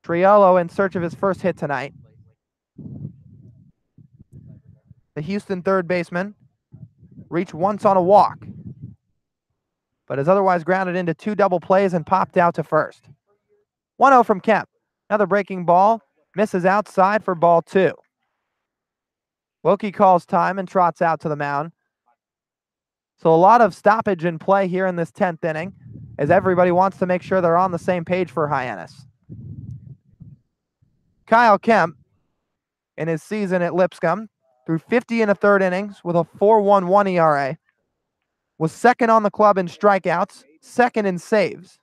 Triolo in search of his first hit tonight. The Houston third baseman reached once on a walk, but is otherwise grounded into 2 double plays and popped out to first. 1-0 from Kemp. Another breaking ball, misses outside for ball 2. Wilkie calls time and trots out to the mound. So a lot of stoppage in play here in this 10th inning, as everybody wants to make sure they're on the same page for Hyannis. Kyle Kemp, in his season at Lipscomb, threw 50 in the 3rd innings with a 4.11 ERA, was second on the club in strikeouts, second in saves.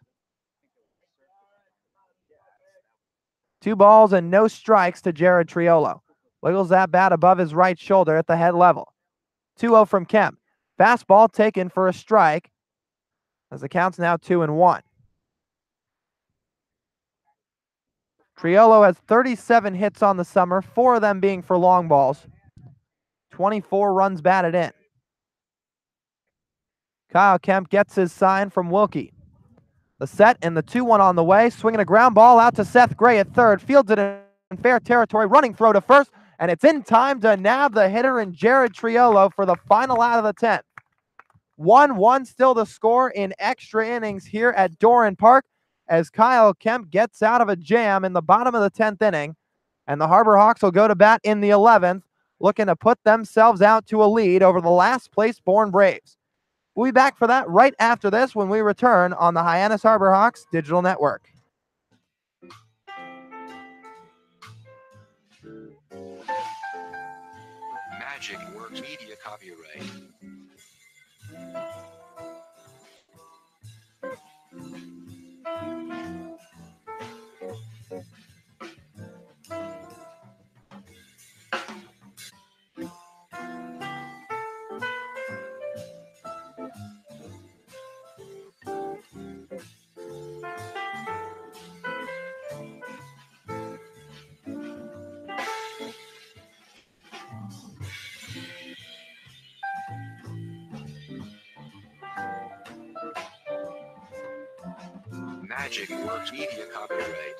2 balls and no strikes to Jared Triolo. Wiggles that bat above his right shoulder at the head level. 2-0 from Kemp. Fastball taken for a strike, as the count's now 2-1. Triolo has 37 hits on the summer, 4 of them being for long balls. 24 runs batted in. Kyle Kemp gets his sign from Wilkie. The set and the 2-1 on the way, swinging a ground ball out to Seth Gray at third, fields it in fair territory, running throw to first, and it's in time to nab the hitter in Jared Triolo for the final out of the 10th. 1-1 still the score in extra innings here at Doran Park, as Kyle Kemp gets out of a jam in the bottom of the 10th inning, and the Harbor Hawks will go to bat in the 11th, looking to put themselves out to a lead over the last place Bourne Braves. We'll be back for that right after this when we return on the Hyannis Harbor Hawks Digital Network. Magic Works Media copyright. Magic Works Media copyright.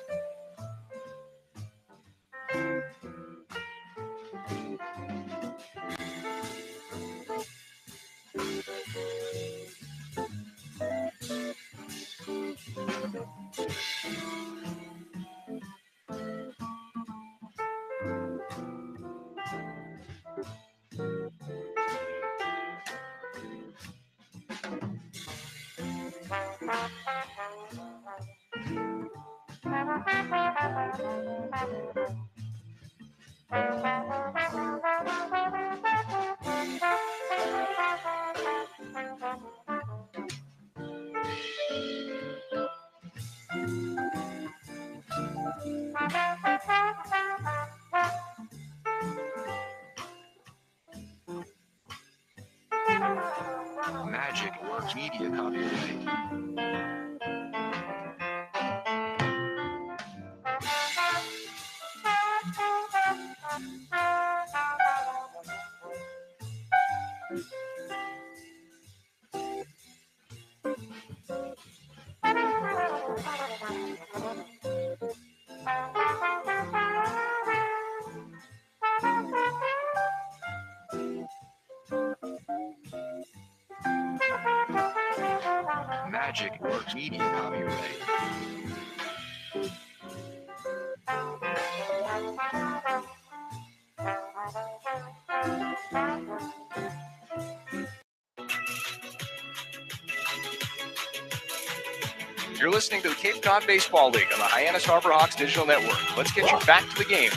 Magic Works Media copyright. Magic Works Media copyright. You're listening to the Cape Cod Baseball League on the Hyannis Harbor Hawks Digital Network. Let's get you back to the game.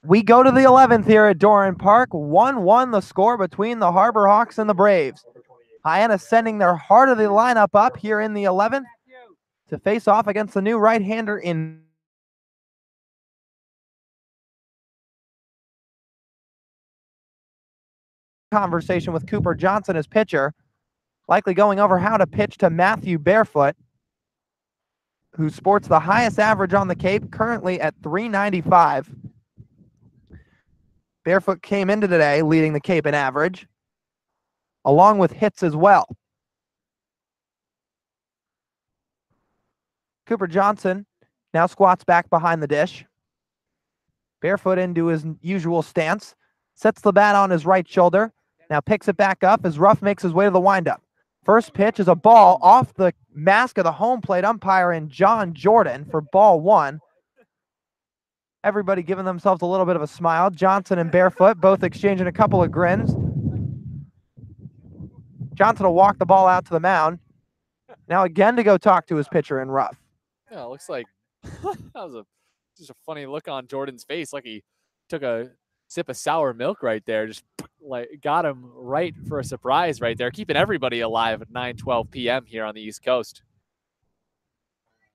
We go to the 11th here at Doran Park. 1-1 the score between the Harbor Hawks and the Braves. Hyannis sending their heart of the lineup up here in the 11th to face off against the new right-hander in conversation with Cooper Johnson as pitcher, likely going over how to pitch to Matthew Barefoot, who sports the highest average on the Cape, currently at .395. Barefoot came into today leading the Cape in average, along with hits as well. Cooper Johnson now squats back behind the dish. Barefoot into his usual stance, sets the bat on his right shoulder, now picks it back up as Ruff makes his way to the windup. First pitch is a ball off the mask of the home plate umpire in John Jordan for ball one. Everybody giving themselves a little bit of a smile. Johnson and Barefoot both exchanging a couple of grins. Johnson will walk the ball out to the mound. Now again to go talk to his pitcher in Ruff. Yeah, it looks like that was just a funny look on Jordan's face, like he took a sip of sour milk right there. Just like got him right for a surprise right there, keeping everybody alive at 9:12 p.m. here on the East Coast.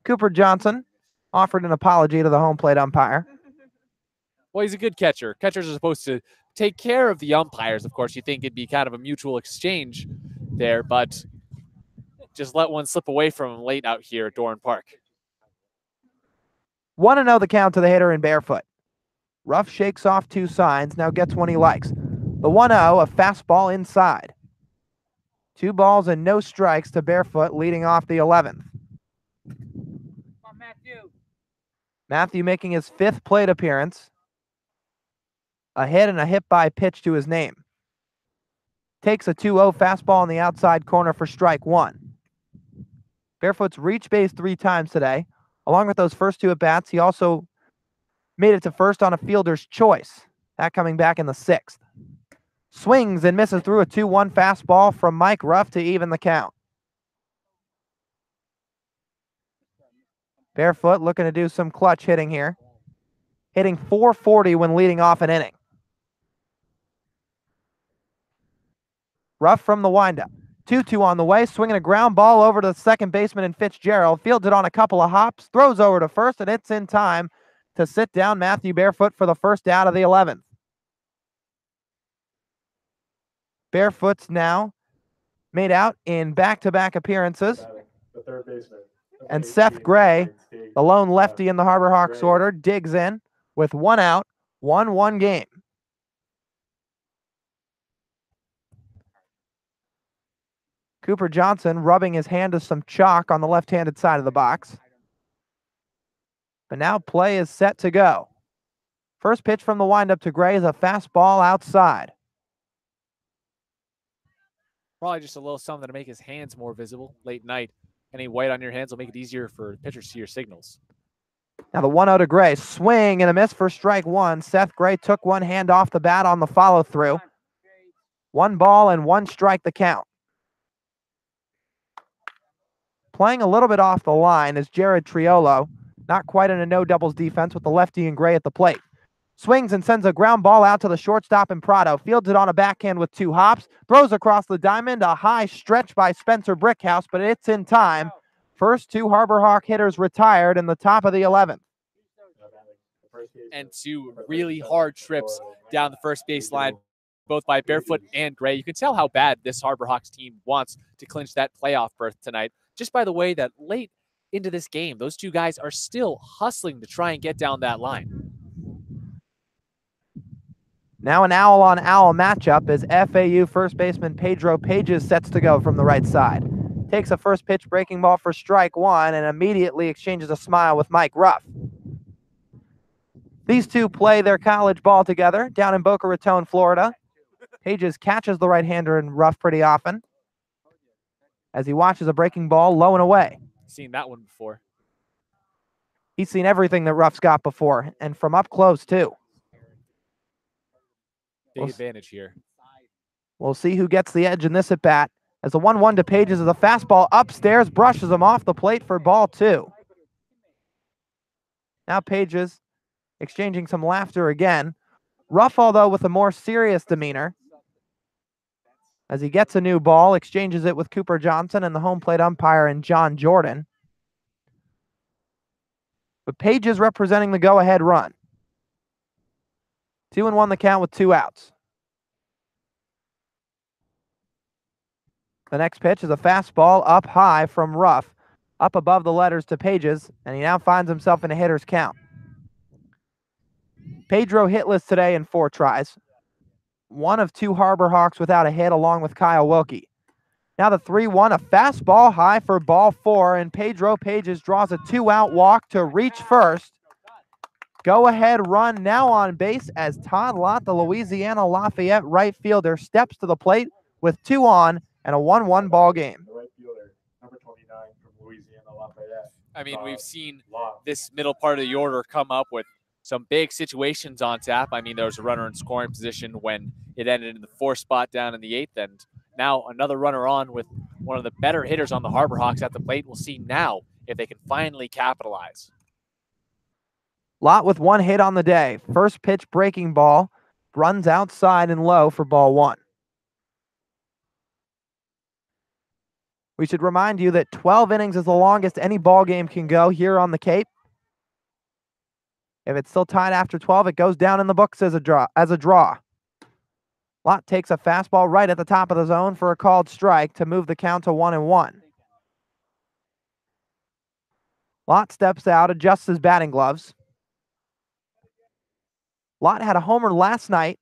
Cooper Johnson offered an apology to the home plate umpire. Well, he's a good catcher. Catchers are supposed to take care of the umpires. Of course, you think it'd be kind of a mutual exchange there, but just let one slip away from him late out here at Doran Park. 1-0 the count to the hitter in Barefoot. Ruff shakes off two signs, now gets one he likes. The 1-0, a fastball inside. 2 balls and no strikes to Barefoot leading off the 11th. Matthew making his 5th plate appearance. A hit and a hit by pitch to his name. Takes a 2-0 fastball on the outside corner for strike 1. Barefoot's reached base 3 times today. Along with those first 2 at-bats, he also made it to first on a fielder's choice. That coming back in the 6th. Swings and misses through a 2-1 fastball from Mike Ruff to even the count. Barefoot looking to do some clutch hitting here. Hitting .440 when leading off an inning. Ruff from the windup. 2-2 on the way, swinging a ground ball over to the second baseman in Fitzgerald. Fields it on a couple of hops, throws over to first, and it's in time to sit down Matthew Barefoot for the first out of the 11th. Barefoot's now made out in back-to-back appearances. The third baseman. And Seth Gray, the lone lefty in the Harbor Hawks order, digs in with 1 out, 1-1 game. Cooper Johnson rubbing his hand to some chalk on the left-handed side of the box. But now play is set to go. First pitch from the windup to Gray is a fastball outside. Probably just a little something to make his hands more visible late night. Any white on your hands will make it easier for pitchers to see your signals. Now the 1-0 to Gray. Swing and a miss for strike one. Seth Gray took one hand off the bat on the follow-through. 1 ball and 1 strike the count. Playing a little bit off the line is Jared Triolo. Not quite in a no-doubles defense with the lefty and Gray at the plate. Swings and sends a ground ball out to the shortstop in Prado. Fields it on a backhand with 2 hops. Throws across the diamond. A high stretch by Spencer Brickhouse, but it's in time. First 2 Harbor Hawk hitters retired in the top of the 11th. And 2 really hard trips down the first baseline, both by Barefoot and Gray. You can tell how bad this Harbor Hawks team wants to clinch that playoff berth tonight, just by the way that late into this game, those 2 guys are still hustling to try and get down that line. Now an owl-on-owl matchup as FAU first baseman Pedro Pages sets to go from the right side. Takes a first pitch breaking ball for strike one and immediately exchanges a smile with Mike Ruff. These 2 play their college ball together down in Boca Raton, Florida. Pages catches the right-hander in Ruff pretty often as he watches a breaking ball low and away. Seen that one before. He's seen everything that Ruff's got before, and from up close, too. Big advantage here. We'll see who gets the edge in this at-bat as the 1-1 to Pages is a fastball upstairs, brushes him off the plate for ball 2. Now Pages exchanging some laughter again. Ruff, although, with a more serious demeanor as he gets a new ball, exchanges it with Cooper Johnson and the home plate umpire and John Jordan. But Pages representing the go-ahead run. 2-1 the count with 2 outs. The next pitch is a fastball up high from Ruff, up above the letters to Pages, and he now finds himself in a hitter's count. Pedro hitless today in 4 tries. 1 of 2 Harbor Hawks without a hit, along with Kyle Wilkie. Now the 3-1, a fastball high for ball 4, and Pedro Pages draws a 2-out walk to reach first. Go-ahead run now on base as Todd Lott, the Louisiana Lafayette right fielder, steps to the plate with 2 on and a 1-1 ball game. The right fielder, number 29 from Louisiana Lafayette. I mean, we've seen this middle part of the order come up with some big situations on tap. I mean, there was a runner in scoring position when it ended in the 4th spot down in the 8th, and now another runner on with one of the better hitters on the Harbor Hawks at the plate. We'll see now if they can finally capitalize. Lott with 1 hit on the day. First pitch breaking ball, runs outside and low for ball 1. We should remind you that 12 innings is the longest any ball game can go here on the Cape. If it's still tied after 12, it goes down in the books as a draw. Lott takes a fastball right at the top of the zone for a called strike to move the count to 1-1. Lott steps out, adjusts his batting gloves. Lott had a homer last night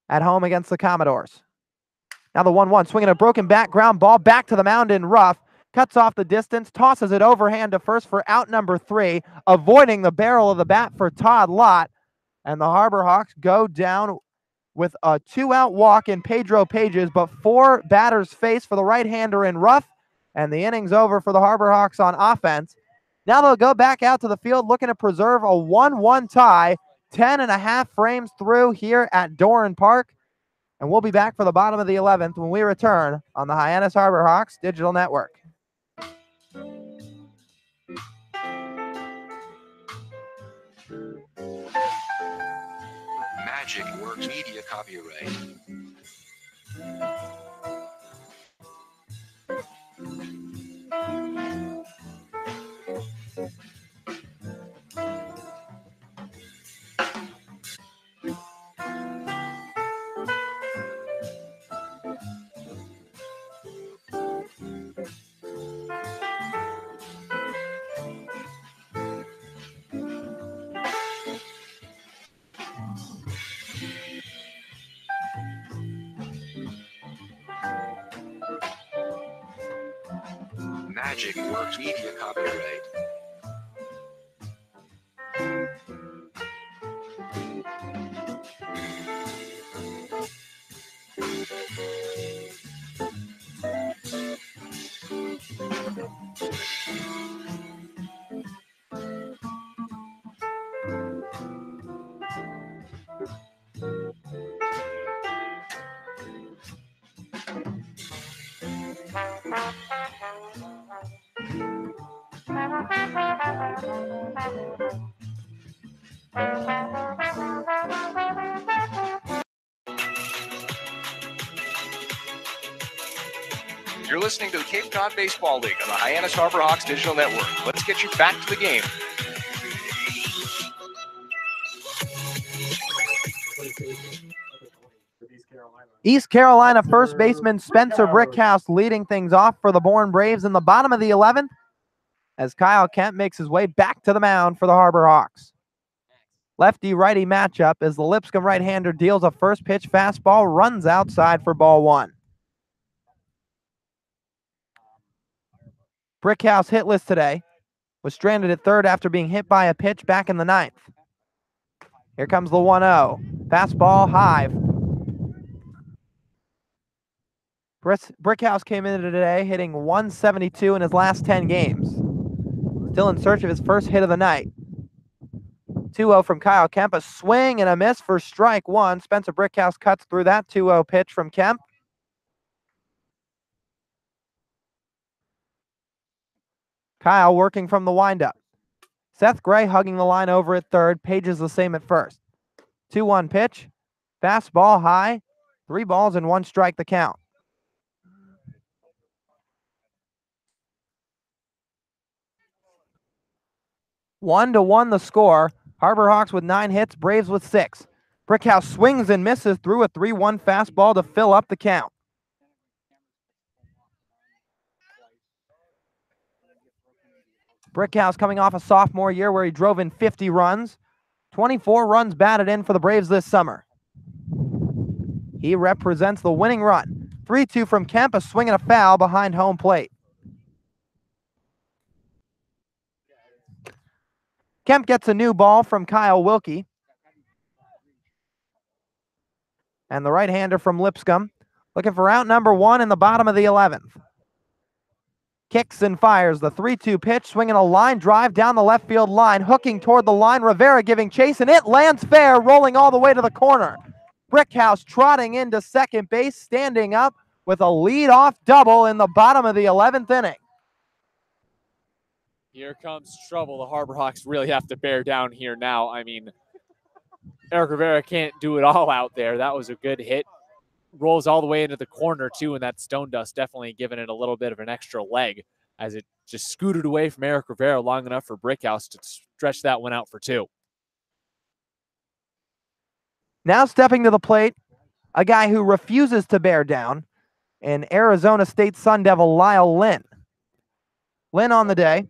at home against the Commodores. Now the 1-1, swinging a broken bat, ground ball back to the mound in Ruff. Cuts off the distance, tosses it overhand to first for out number 3, avoiding the barrel of the bat for Todd Lott. And the Harbor Hawks go down with a 2-out walk in Pedro Pages, but 4 batters face for the right-hander in Ruff, and the inning's over for the Harbor Hawks on offense. Now they'll go back out to the field looking to preserve a 1-1 tie, 10.5 frames through here at Doran Park. And we'll be back for the bottom of the 11th when we return on the Hyannis Harbor Hawks Digital Network. Magic Works Media copyright. Magic Works Media copyright. You're listening to the Cape Cod Baseball League on the Hyannis Harbor Hawks Digital Network. Let's get you back to the game. East Carolina first baseman Spencer Brickhouse leading things off for the Bourne Braves in the bottom of the 11th as Kyle Kemp makes his way back to the mound for the Harbor Hawks. Lefty-righty matchup as the Lipscomb right-hander deals a first pitch fastball, runs outside for ball one. Brickhouse hitless today, was stranded at third after being hit by a pitch back in the ninth. Here comes the 1-0. Fastball high. Brickhouse came in today hitting 172 in his last 10 games. Still in search of his first hit of the night. 2-0 from Kyle Kemp. A swing and a miss for strike one. Spencer Brickhouse cuts through that 2-0 pitch from Kemp. Kyle working from the windup. Seth Gray hugging the line over at third. Page is the same at first. 2-1 pitch. Fastball high. 3 balls and 1 strike the count. One to one the score. Harbor Hawks with 9 hits, Braves with 6. Brickhouse swings and misses through a 3-1 fastball to fill up the count. Brickhouse coming off a sophomore year where he drove in 50 runs. 24 runs batted in for the Braves this summer. He represents the winning run. 3-2 from Kemp, a swing and a foul behind home plate. Kemp gets a new ball from Kyle Wilkie. And the right-hander from Lipscomb looking for out number 1 in the bottom of the 11th. Kicks and fires the 3-2 pitch, swinging a line drive down the left field line, hooking toward the line. Rivera giving chase, and it lands fair, rolling all the way to the corner. Brickhouse trotting into second base, standing up with a lead-off double in the bottom of the 11th inning. Here comes trouble. The Harbor Hawks really have to bear down here now. I mean, Eric Rivera can't do it all out there. That was a good hit. Rolls all the way into the corner, too, and that stone dust definitely giving it a little bit of an extra leg as it just scooted away from Eric Rivera long enough for Brickhouse to stretch that one out for 2. Now stepping to the plate, a guy who refuses to bear down, and Arizona State Sun Devil Lyle Lynn. Lynn on the day,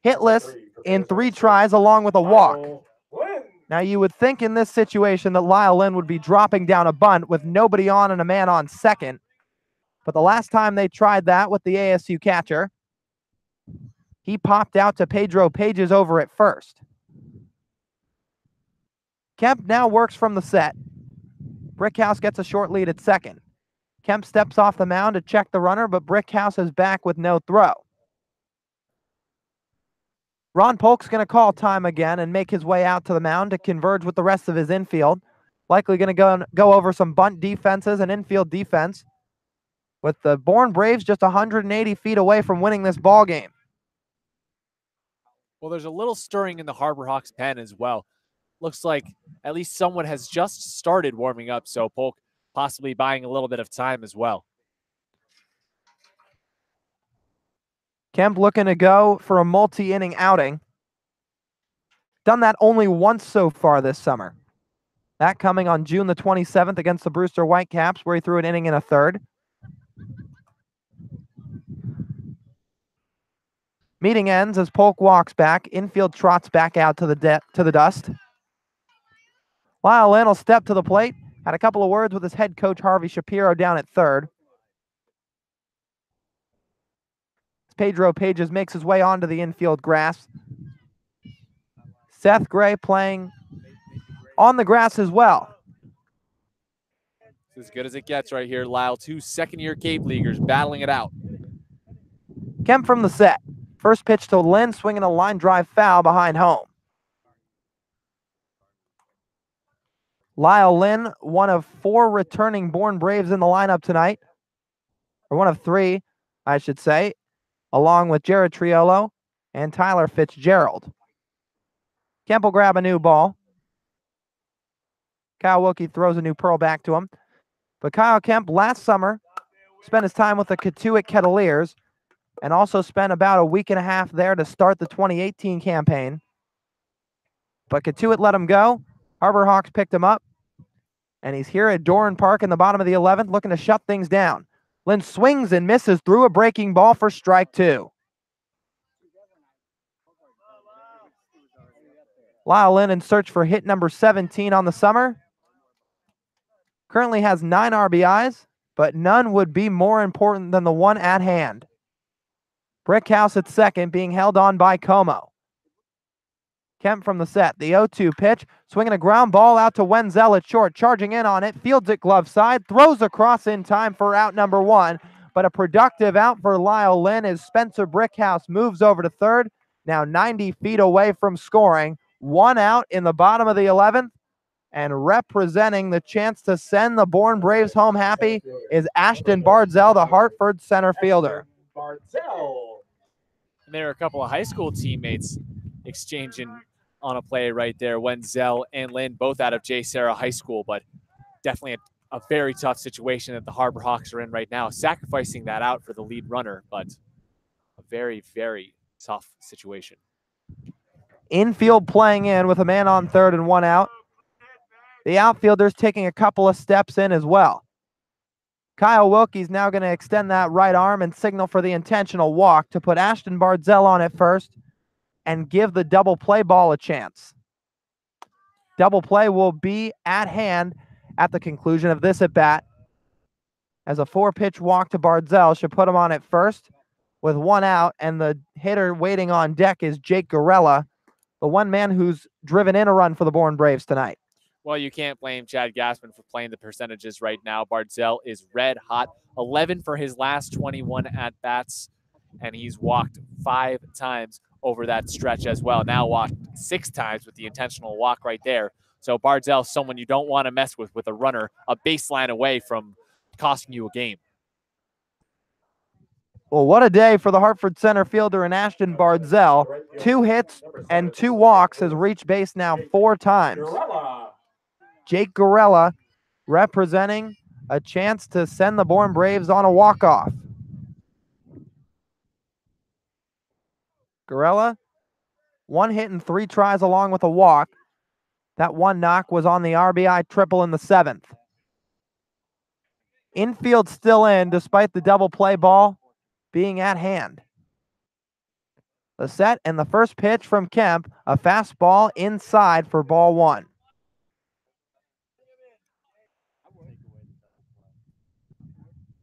hitless in 3 tries along with a walk. Now you would think in this situation that Lyle Lynn would be dropping down a bunt with nobody on and a man on second. But the last time they tried that with the ASU catcher, he popped out to Pedro Pages over at first. Kemp now works from the set. Brickhouse gets a short lead at second. Kemp steps off the mound to check the runner, but Brickhouse is back with no throw. Ron Polk's going to call time again and make his way out to the mound to converge with the rest of his infield. Likely going to go over some bunt defenses and infield defense, with the Bourne Braves just 180 feet away from winning this ball game. Well, there's a little stirring in the Harbor Hawks pen as well. Looks like at least someone has just started warming up, so Polk possibly buying a little bit of time as well. Kemp looking to go for a multi-inning outing. Done that only once so far this summer. That coming on June the 27th against the Brewster Whitecaps, where he threw an inning and a third. Meeting ends as Polk walks back. Infield trots back out to the dust. Lyle Lynn will step to the plate. Had a couple of words with his head coach, Harvey Shapiro, down at third. Pedro Pages makes his way onto the infield grass. Seth Gray playing on the grass as well. It's as good as it gets right here, Lyle. Two second-year Cape Leaguers battling it out. Kemp from the set. First pitch to Lynn, swinging a line drive foul behind home. Lyle Lynn, one of 4 returning Bourne Braves in the lineup tonight. Or one of 3, I should say, along with Jared Triolo and Tyler Fitzgerald. Kemp will grab a new ball. Kyle Wilkie throws a new pearl back to him. But Kyle Kemp last summer spent his time with the Katuitt Kettleers and also spent about a week and a half there to start the 2018 campaign. But Katuitt let him go. Harbor Hawks picked him up. And he's here at Doran Park in the bottom of the 11th looking to shut things down. Lynn swings and misses through a breaking ball for strike 2. Lyle Lynn in search for hit number 17 on the summer. Currently has 9 RBIs, but none would be more important than the one at hand. Brickhouse at second, being held on by Como. Kemp from the set. The 0-2 pitch, swinging a ground ball out to Wenzel at short, charging in on it, fields it glove side, throws across in time for out number 1, but a productive out for Lyle Lynn as Spencer Brickhouse moves over to third, now 90 feet away from scoring. 1 out in the bottom of the 11th, and representing the chance to send the Bourne Braves home happy is Ashton Bardzell, the Hartford center fielder. And there are a couple of high school teammates exchanging on a play right there. Wenzel and Lynn, both out of J. Sarah High School, but definitely a very tough situation that the Harbor Hawks are in right now, sacrificing that out for the lead runner, but a very, very tough situation. Infield playing in with a man on third and 1 out. The outfielder's taking a couple of steps in as well. Kyle Wilkie's now going to extend that right arm and signal for the intentional walk to put Ashton Bardzell on at first and give the double play ball a chance. Double play will be at hand at the conclusion of this at-bat, as a 4-pitch walk to Bardzell should put him on at first with 1 out, and the hitter waiting on deck is Jake Gorella, the one man who's driven in a run for the Bourne Braves tonight. Well, you can't blame Chad Gassman for playing the percentages right now. Bardzell is red hot, 11 for his last 21 at-bats, and he's walked 5 times over that stretch as well. Now walked 6 times with the intentional walk right there. So Bardzell, someone you don't want to mess with a runner a baseline away from costing you a game. Well, what a day for the Hartford center fielder and Ashton Bardzell. 2 hits and 2 walks, has reached base now 4 times. Jake Gorella representing a chance to send the Bourne Braves on a walk-off. Gorella, 1 hit and 3 tries along with a walk. That 1 knock was on the RBI triple in the 7th. Infield still in despite the double play ball being at hand. The set and the first pitch from Kemp, a fastball inside for ball 1.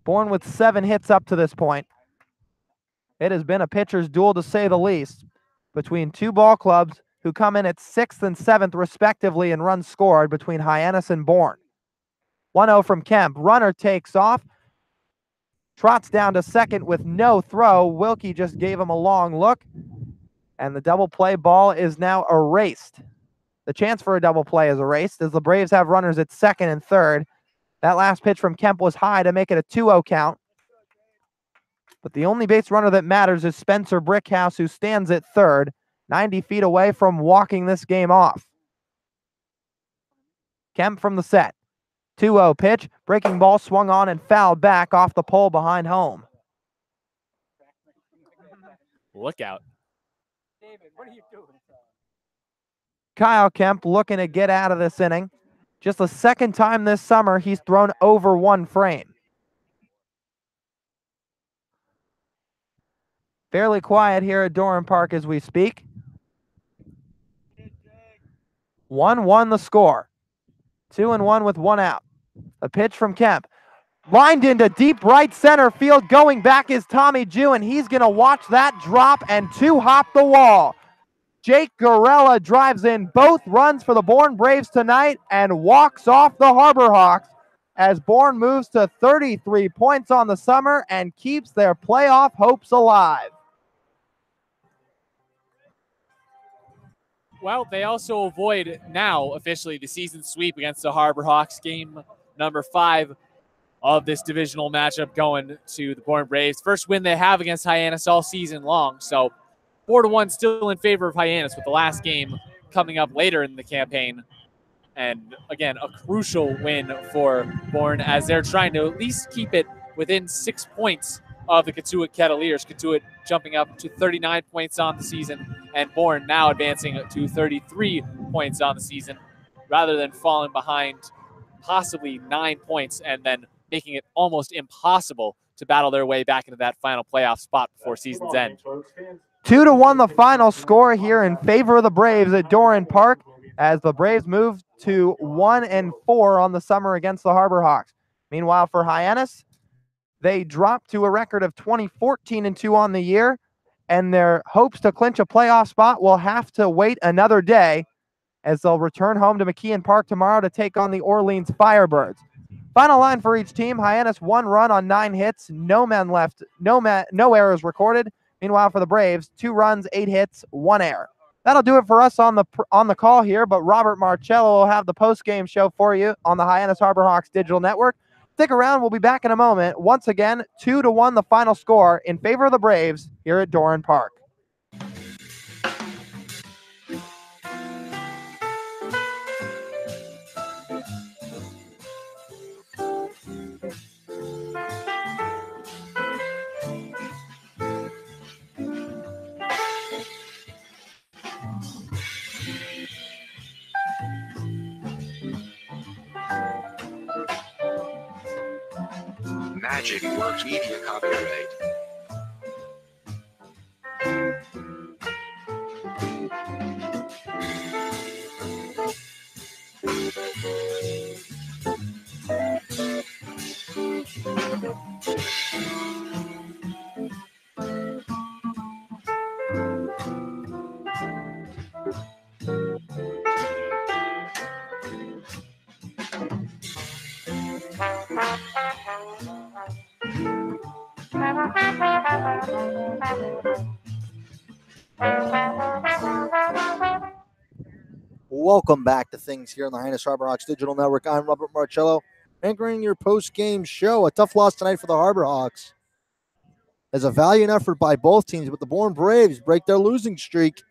Bourne with 7 hits up to this point. It has been a pitcher's duel to say the least between 2 ball clubs who come in at 6th and 7th respectively in runs scored between Hyannis and Bourne. 1-0 from Kemp. Runner takes off. Trots down to second with no throw. Wilkie just gave him a long look. And the double play ball is now erased. The chance for a double play is erased as the Braves have runners at second and third. That last pitch from Kemp was high to make it a 2-0 count. But the only base runner that matters is Spencer Brickhouse, who stands at third, 90 feet away from walking this game off. Kemp from the set. 2-0 pitch. Breaking ball swung on and fouled back off the pole behind home. Look out. David, what are you doing? Kyle Kemp looking to get out of this inning. Just the 2nd time this summer he's thrown over 1 frame. Fairly quiet here at Doran Park as we speak. 1-1 the score. 2-1 with 1 out. A pitch from Kemp. Lined into deep right center field. Going back is Tommy Jew, and he's going to watch that drop and two-hop the wall. Jake Gorella drives in both runs for the Bourne Braves tonight and walks off the Harbor Hawks as Bourne moves to 33 points on the summer and keeps their playoff hopes alive. Well, they also avoid now officially the season sweep against the Harbor Hawks. Game number 5 of this divisional matchup going to the Bourne Braves. First win they have against Hyannis all season long. So 4-1 still in favor of Hyannis, with the last game coming up later in the campaign. And again, a crucial win for Bourne as they're trying to at least keep it within 6 points of the Cotuit Kettleers. Cotuit jumping up to 39 points on the season, and Bourne now advancing to 33 points on the season, rather than falling behind possibly 9 points and then making it almost impossible to battle their way back into that final playoff spot before season's end. 2-1 the final score here in favor of the Braves at Doran Park as the Braves move to 1-4 on the summer against the Harbor Hawks. Meanwhile, for Hyannis, they dropped to a record of 20-14-2 on the year, and their hopes to clinch a playoff spot will have to wait another day as they'll return home to McKeon Park tomorrow to take on the Orleans Firebirds. Final line for each team: Hyannis 1 run on 9 hits, no men left, no errors recorded. Meanwhile, for the Braves, 2 runs, 8 hits, 1 error. That'll do it for us on the call here, but Robert Marcello will have the post-game show for you on the Hyannis Harbor Hawks digital network. Stick around. We'll be back in a moment. Once again, 2-1 the final score in favor of the Braves here at Doran Park. Magic Works Media copyright. Welcome back to things here on the Hyannis Harbor Hawks Digital Network. I'm Robert Marcello, anchoring your post-game show. A tough loss tonight for the Harbor Hawks. As a valiant effort by both teams, but the Bourne Braves break their losing streak.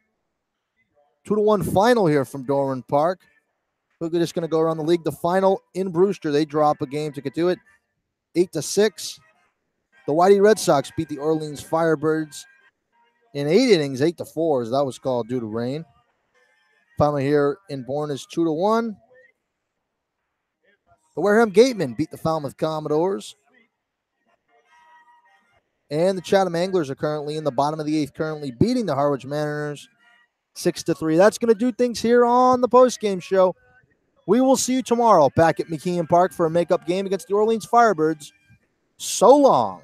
2-1 final here from Doran Park. We're just going to go around the league. The final in Brewster, they drop a game to Cotuit, 8-6. The Whitey Red Sox beat the Orleans Firebirds in 8 innings, 8-4, as that was called due to rain. Finally here in Bourne is 2-1. The Wareham Gatemen beat the Falmouth Commodores. And the Chatham Anglers are currently in the bottom of the 8th, currently beating the Harwich Mariners 6-3. That's going to do things here on the postgame show. We will see you tomorrow back at McKeon Park for a makeup game against the Orleans Firebirds. So long.